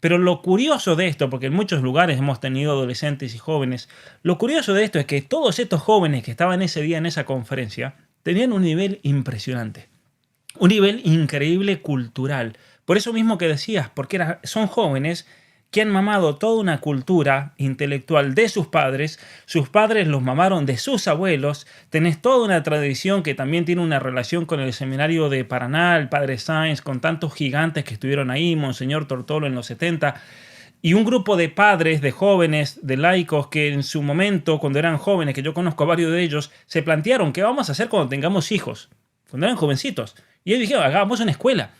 Pero lo curioso de esto, porque en muchos lugares hemos tenido adolescentes y jóvenes, lo curioso de esto es que todos estos jóvenes que estaban ese día en esa conferencia tenían un nivel impresionante, un nivel increíble cultural. Por eso mismo que decías, porque son jóvenes que han mamado toda una cultura intelectual de sus padres los mamaron de sus abuelos, tenés toda una tradición que también tiene una relación con el seminario de Paraná, el padre Sáenz, con tantos gigantes que estuvieron ahí, Monseñor Tortolo en los 70, y un grupo de padres, de jóvenes, de laicos que en su momento, cuando eran jóvenes, que yo conozco a varios de ellos, se plantearon qué vamos a hacer cuando tengamos hijos, cuando eran jovencitos. Y ellos dijeron, hagamos una escuela.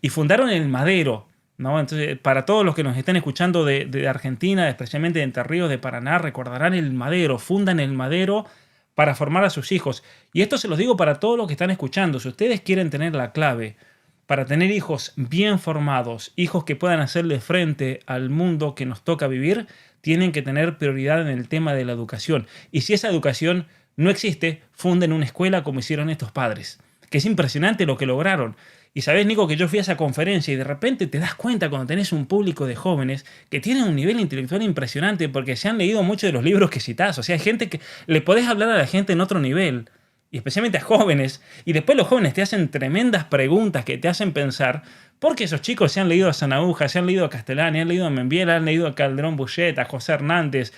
Y fundaron el Madero, ¿no? Entonces, para todos los que nos estén escuchando de Argentina, especialmente de Entre Ríos, de Paraná, recordarán el Madero, fundan el Madero para formar a sus hijos. Y esto se los digo para todos los que están escuchando. Si ustedes quieren tener la clave para tener hijos bien formados, hijos que puedan hacerle frente al mundo que nos toca vivir, tienen que tener prioridad en el tema de la educación. Y si esa educación no existe, funden una escuela como hicieron estos padres, que es impresionante lo que lograron. Y sabes, Nico, que yo fui a esa conferencia y de repente te das cuenta cuando tenés un público de jóvenes que tienen un nivel intelectual impresionante porque se han leído muchos de los libros que citás. O sea, hay gente que le podés hablar a la gente en otro nivel, y especialmente a jóvenes, y después los jóvenes te hacen tremendas preguntas que te hacen pensar, porque esos chicos se han leído a Sanaúja, se han leído a Castellani, han leído a Membiela, han leído a Calderón Buchet, a José Hernández,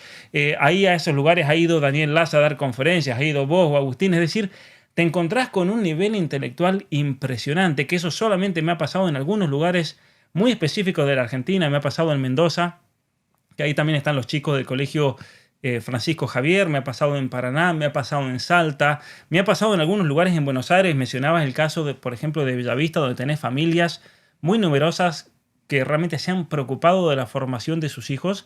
ahí a esos lugares ha ido Daniel Laza a dar conferencias, ha ido vos o Agustín, es decir, te encontrás con un nivel intelectual impresionante, que eso solamente me ha pasado en algunos lugares muy específicos de la Argentina, me ha pasado en Mendoza, que ahí también están los chicos del colegio Francisco Javier, me ha pasado en Paraná, me ha pasado en Salta, me ha pasado en algunos lugares en Buenos Aires. Mencionabas el caso, por ejemplo, de Bellavista, donde tenés familias muy numerosas que realmente se han preocupado de la formación de sus hijos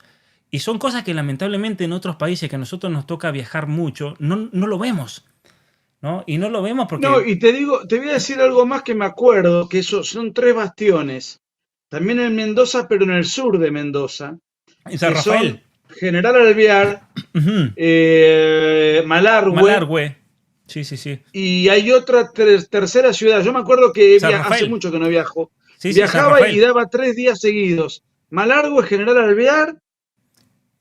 Y son cosas que lamentablemente en otros países que a nosotros nos toca viajar mucho, no lo vemos, ¿no? Y no lo vemos No, porque y te digo, te voy a decir algo más que me acuerdo, que esos son tres bastiones, también en Mendoza, pero en el sur de Mendoza, en San que son Rafael, General Alvear, ujú, Malargüe, Malargüe, sí, sí, sí. y hay otra tercera ciudad. Yo me acuerdo que San hace Rafael, mucho que no viajo. sí, sí, San Viajaba y Rafael. daba 3 días seguidos. Malargüe, General Alvear,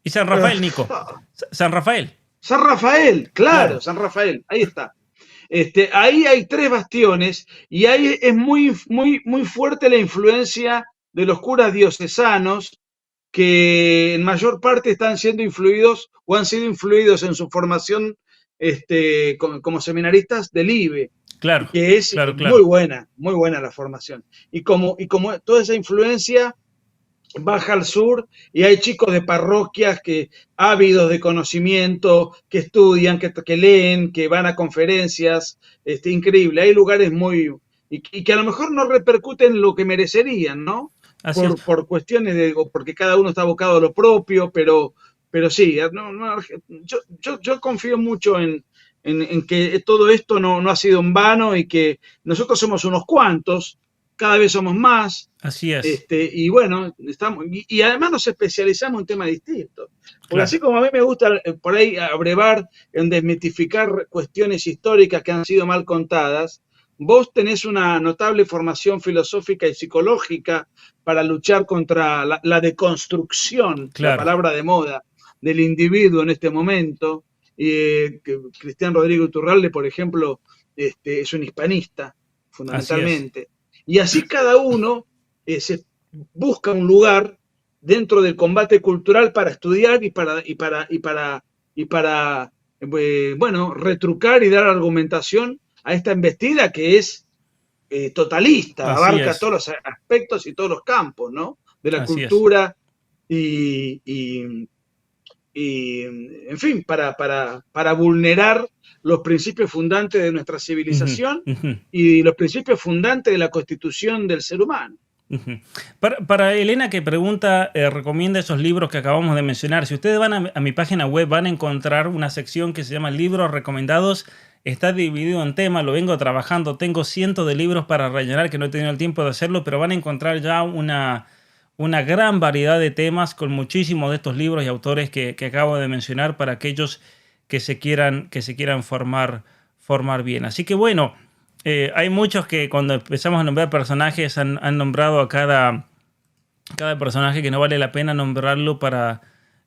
Y San eh, Rafael, Nico. San Rafael, San Rafael, claro, claro. San Rafael, ahí está. Ahí hay tres bastiones y ahí es muy fuerte la influencia de los curas diocesanos que en mayor parte están siendo influidos o han sido influidos en su formación como seminaristas del IBE, Claro, y que es claro, claro. muy buena la formación. Y como toda esa influencia baja al sur y hay chicos de parroquias que ávidos de conocimiento, que estudian, que leen, que van a conferencias, increíble. Hay lugares y que a lo mejor no repercuten lo que merecerían, ¿no? Así es. Por cuestiones porque cada uno está abocado a lo propio, pero sí, yo confío mucho en que todo esto no ha sido en vano y que nosotros somos unos cuantos, cada vez somos más, Así es. y bueno, y además nos especializamos en temas distintos. Porque Claro. así como a mí me gusta por ahí abrevar en desmitificar cuestiones históricas que han sido mal contadas, vos tenés una notable formación filosófica y psicológica para luchar contra la deconstrucción, la Claro. palabra de moda, del individuo en este momento. Cristian Rodrigo Iturralde, por ejemplo, es un hispanista, Así es. fundamentalmente. Y así cada uno se busca un lugar dentro del combate cultural para estudiar y para bueno, retrucar y dar argumentación a esta embestida que es totalista, Así abarca es. todos los aspectos y todos los campos, ¿no? De la Así es. cultura y, y, y en fin, para vulnerar los principios fundantes de nuestra Ujú, civilización ujú, y los principios fundantes de la constitución del ser humano. ujú. Para Elena que pregunta, recomienda esos libros que acabamos de mencionar. Si ustedes van a mi página web, van a encontrar una sección que se llama Libros Recomendados. Está dividido en temas, lo vengo trabajando. Tengo cientos de libros para rellenar que no he tenido el tiempo de hacerlo, pero van a encontrar ya una gran variedad de temas con muchísimos de estos libros y autores que acabo de mencionar para aquellos que se quieran formar bien. Así que bueno, hay muchos que cuando empezamos a nombrar personajes han nombrado a cada personaje que no vale la pena nombrarlo para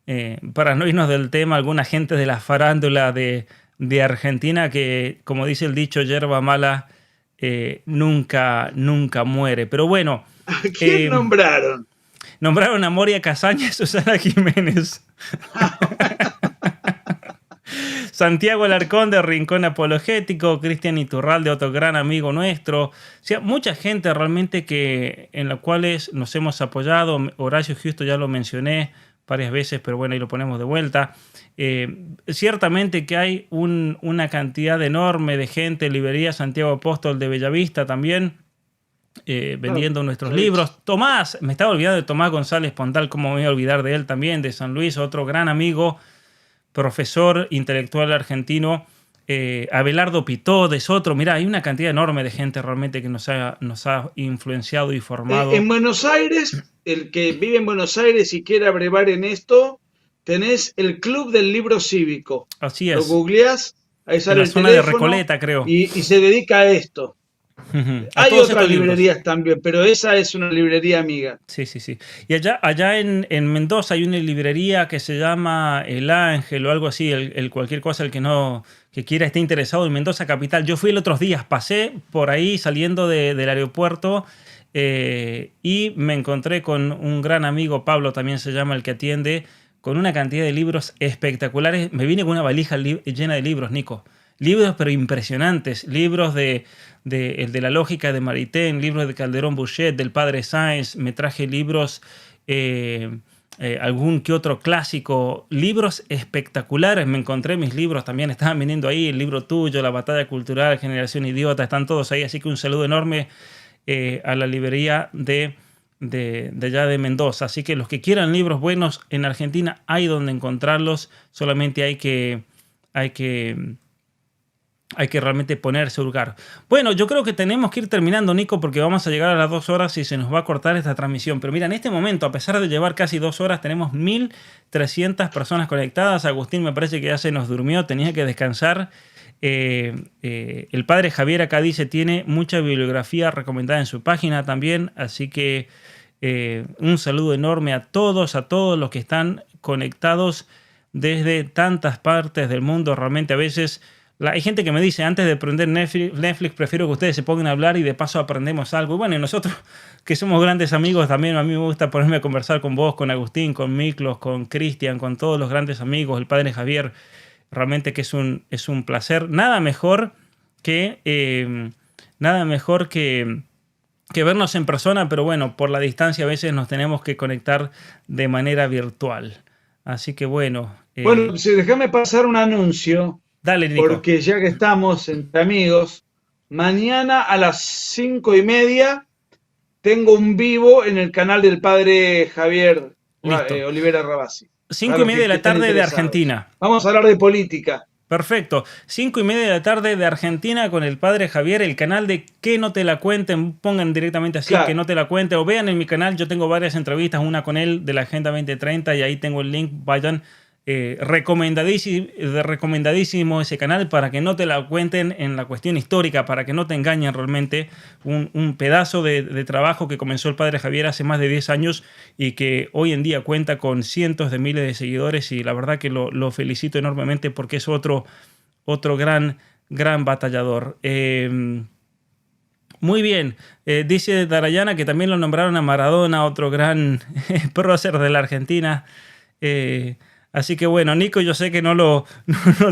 no irnos del tema. Alguna gente de la farándula de Argentina que, como dice el dicho, yerba mala nunca muere. Pero bueno, ¿A quién nombraron? nombraron a Moria Casaña y Susana Jiménez. Santiago Alarcón de Rincón Apologético, Cristian Iturralde, otro gran amigo nuestro. O sea, mucha gente realmente en la cual nos hemos apoyado. Horacio Justo ya lo mencioné varias veces, pero bueno, ahí lo ponemos de vuelta. Ciertamente que hay una cantidad enorme de gente, librería Santiago Apóstol de Bellavista también, vendiendo nuestros libros. Tomás, me estaba olvidando de Tomás González Pontal, cómo me voy a olvidar de él también, de San Luis, otro gran amigo, profesor intelectual argentino. Abelardo Pitó es otro. Mirá, hay una cantidad enorme de gente realmente que nos ha influenciado y formado. En Buenos Aires, el que vive en Buenos Aires y quiere abrevar en esto, tenés el Club del Libro Cívico. Así Lo es. googleás, ahí En sale la el zona de teléfono Recoleta, creo. y se dedica a esto. A Hay todos otras estos libros. librerías también, pero esa es una librería amiga. Sí, sí, sí. Y allá en Mendoza hay una librería que se llama El Ángel o algo así, cualquier cosa, el que quiera esté interesado en Mendoza capital. Yo fui el otros días, pasé por ahí saliendo del aeropuerto y me encontré con un gran amigo, Pablo también se llama el que atiende, con una cantidad de libros espectaculares. Me vine con una valija llena de libros, Nico. Libros pero impresionantes, libros de la lógica de Maritain, libros de Calderón Bouchet, del padre Sáenz, me traje libros, algún que otro clásico, libros espectaculares, me encontré mis libros, también estaban viniendo ahí, el libro tuyo, La Batalla Cultural, Generación Idiota, están todos ahí, así que un saludo enorme a la librería de de allá de Mendoza. Así que los que quieran libros buenos en Argentina hay donde encontrarlos, solamente hay que realmente ponerse a hurgar. Bueno, yo creo que tenemos que ir terminando, Nico, porque vamos a llegar a las 2 horas y se nos va a cortar esta transmisión. Pero mira, en este momento, a pesar de llevar casi 2 horas, tenemos 1.300 personas conectadas. Agustín me parece que ya se nos durmió, tenía que descansar. El padre Javier acá dice, tiene mucha bibliografía recomendada en su página también, así que un saludo enorme a todos los que están conectados desde tantas partes del mundo. Realmente a veces hay gente que me dice, antes de prender Netflix prefiero que ustedes se pongan a hablar y de paso aprendemos algo. Y bueno, y nosotros que somos grandes amigos también, a mí me gusta ponerme a conversar con vos, con Agustín, con Miklos, con Cristian, con todos los grandes amigos, el padre Javier. Realmente que es un placer. Nada mejor que vernos en persona, pero bueno, por la distancia a veces nos tenemos que conectar de manera virtual. Así que bueno. Bueno, déjame pasar un anuncio. Dale, Nico. Porque ya que estamos entre amigos, mañana a las 5:30 tengo un vivo en el canal del padre Javier Olivera Rabasi. 5:30 de la tarde de Argentina. Vamos a hablar de política. Perfecto. 5:30 de la tarde de Argentina con el padre Javier, el canal de Que no te la cuenten, pongan directamente así, claro. Que no te la cuente, o vean en mi canal, yo tengo varias entrevistas, una con él de la Agenda 2030 y ahí tengo el link, vayan. Recomendadísimo ese canal para que no te la cuenten en la cuestión histórica, para que no te engañen realmente. Un pedazo de trabajo que comenzó el padre Javier hace más de 10 años y que hoy en día cuenta con cientos de miles de seguidores, y la verdad que lo felicito enormemente porque es otro gran batallador. Muy bien, dice Darayana que también lo nombraron a Maradona, otro gran prócer de la Argentina. Así que bueno, Nico, yo sé que no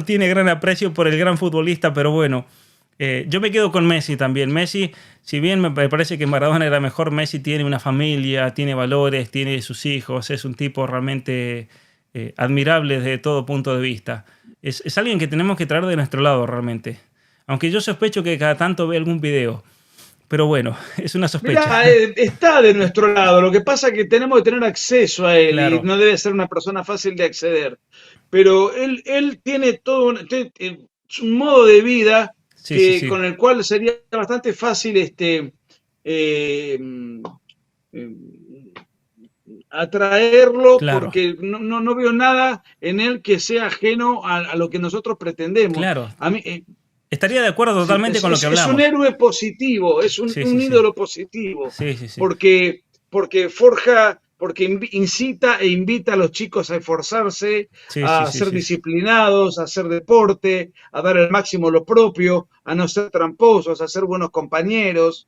tiene gran aprecio por el gran futbolista, pero bueno, yo me quedo con Messi también. Messi, si bien me parece que Maradona era mejor, Messi tiene una familia, tiene valores, tiene sus hijos, es un tipo realmente admirable desde todo punto de vista. Es alguien que tenemos que traer de nuestro lado realmente. Aunque yo sospecho que cada tanto ve algún video. Pero bueno, es una sospecha. Mirá, está de nuestro lado. Lo que pasa es que tenemos que tener acceso a él, claro. Y no debe ser una persona fácil de acceder. Pero él tiene todo un modo de vida con el cual sería bastante fácil atraerlo, claro. Porque no veo nada en él que sea ajeno a lo que nosotros pretendemos. Claro. A mí, estaría de acuerdo totalmente con lo que hablamos. Es un héroe positivo, es un ídolo positivo. Porque forja, porque incita e invita a los chicos a esforzarse, a ser disciplinados, a hacer deporte, a dar el máximo lo propio, a no ser tramposos, a ser buenos compañeros.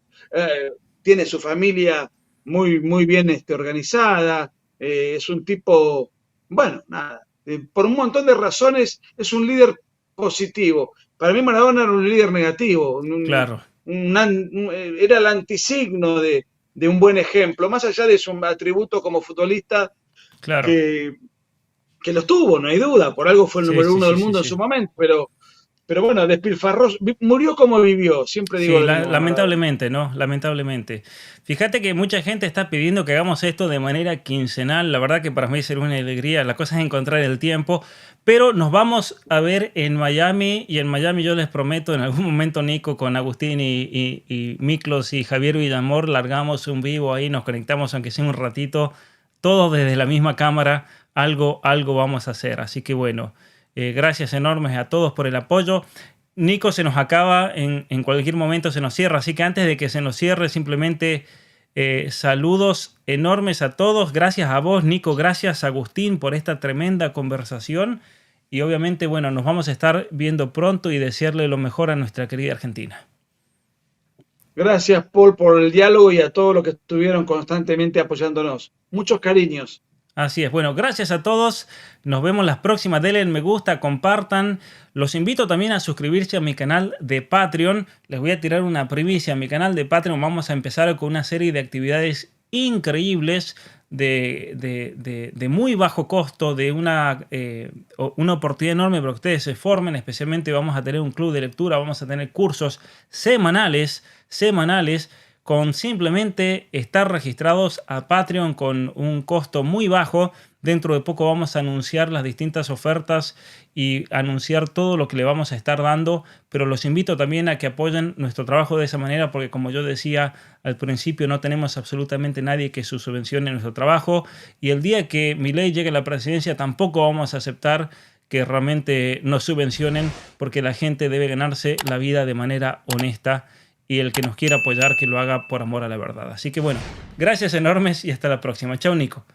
Tiene su familia muy bien organizada. Es un tipo, bueno, nada, por un montón de razones es un líder positivo. Para mí Maradona era un líder negativo, claro. Era el antisigno de un buen ejemplo, más allá de su atributo como futbolista, claro. que los tuvo, no hay duda, por algo fue el número uno del mundo en su momento, pero bueno, despilfarró, murió como vivió, siempre digo. Sí, lamentablemente, ¿no? Lamentablemente. Fíjate que mucha gente está pidiendo que hagamos esto de manera quincenal. La verdad que para mí sería una alegría. La cosa es encontrar el tiempo. Pero nos vamos a ver en Miami. Y en Miami yo les prometo, en algún momento, Nico, con Agustín y Miklos y Javier Villamor, largamos un vivo ahí, nos conectamos aunque sea un ratito. Todos desde la misma cámara. Algo vamos a hacer. Así que bueno. Gracias enormes a todos por el apoyo. Nico, se nos acaba, en cualquier momento se nos cierra, así que antes de que se nos cierre, simplemente saludos enormes a todos. Gracias a vos, Nico, gracias Agustín por esta tremenda conversación y obviamente, bueno, nos vamos a estar viendo pronto y desearle lo mejor a nuestra querida Argentina. Gracias, Paul, por el diálogo y a todos los que estuvieron constantemente apoyándonos. Muchos cariños. Así es. Bueno, gracias a todos. Nos vemos las próximas. Denle me gusta, compartan. Los invito también a suscribirse a mi canal de Patreon. Les voy a tirar una primicia. En mi canal de Patreon vamos a empezar con una serie de actividades increíbles de muy bajo costo, de una oportunidad enorme para que ustedes se formen. Especialmente vamos a tener un club de lectura, vamos a tener cursos semanales con simplemente estar registrados a Patreon con un costo muy bajo. Dentro de poco vamos a anunciar las distintas ofertas y anunciar todo lo que le vamos a estar dando, pero los invito también a que apoyen nuestro trabajo de esa manera, porque como yo decía al principio, no tenemos absolutamente nadie que subvencione nuestro trabajo, y el día que Milei llegue a la presidencia tampoco vamos a aceptar que realmente nos subvencionen, porque la gente debe ganarse la vida de manera honesta, y el que nos quiera apoyar, que lo haga por amor a la verdad. Así que bueno, gracias enormes y hasta la próxima. Chao, Nico.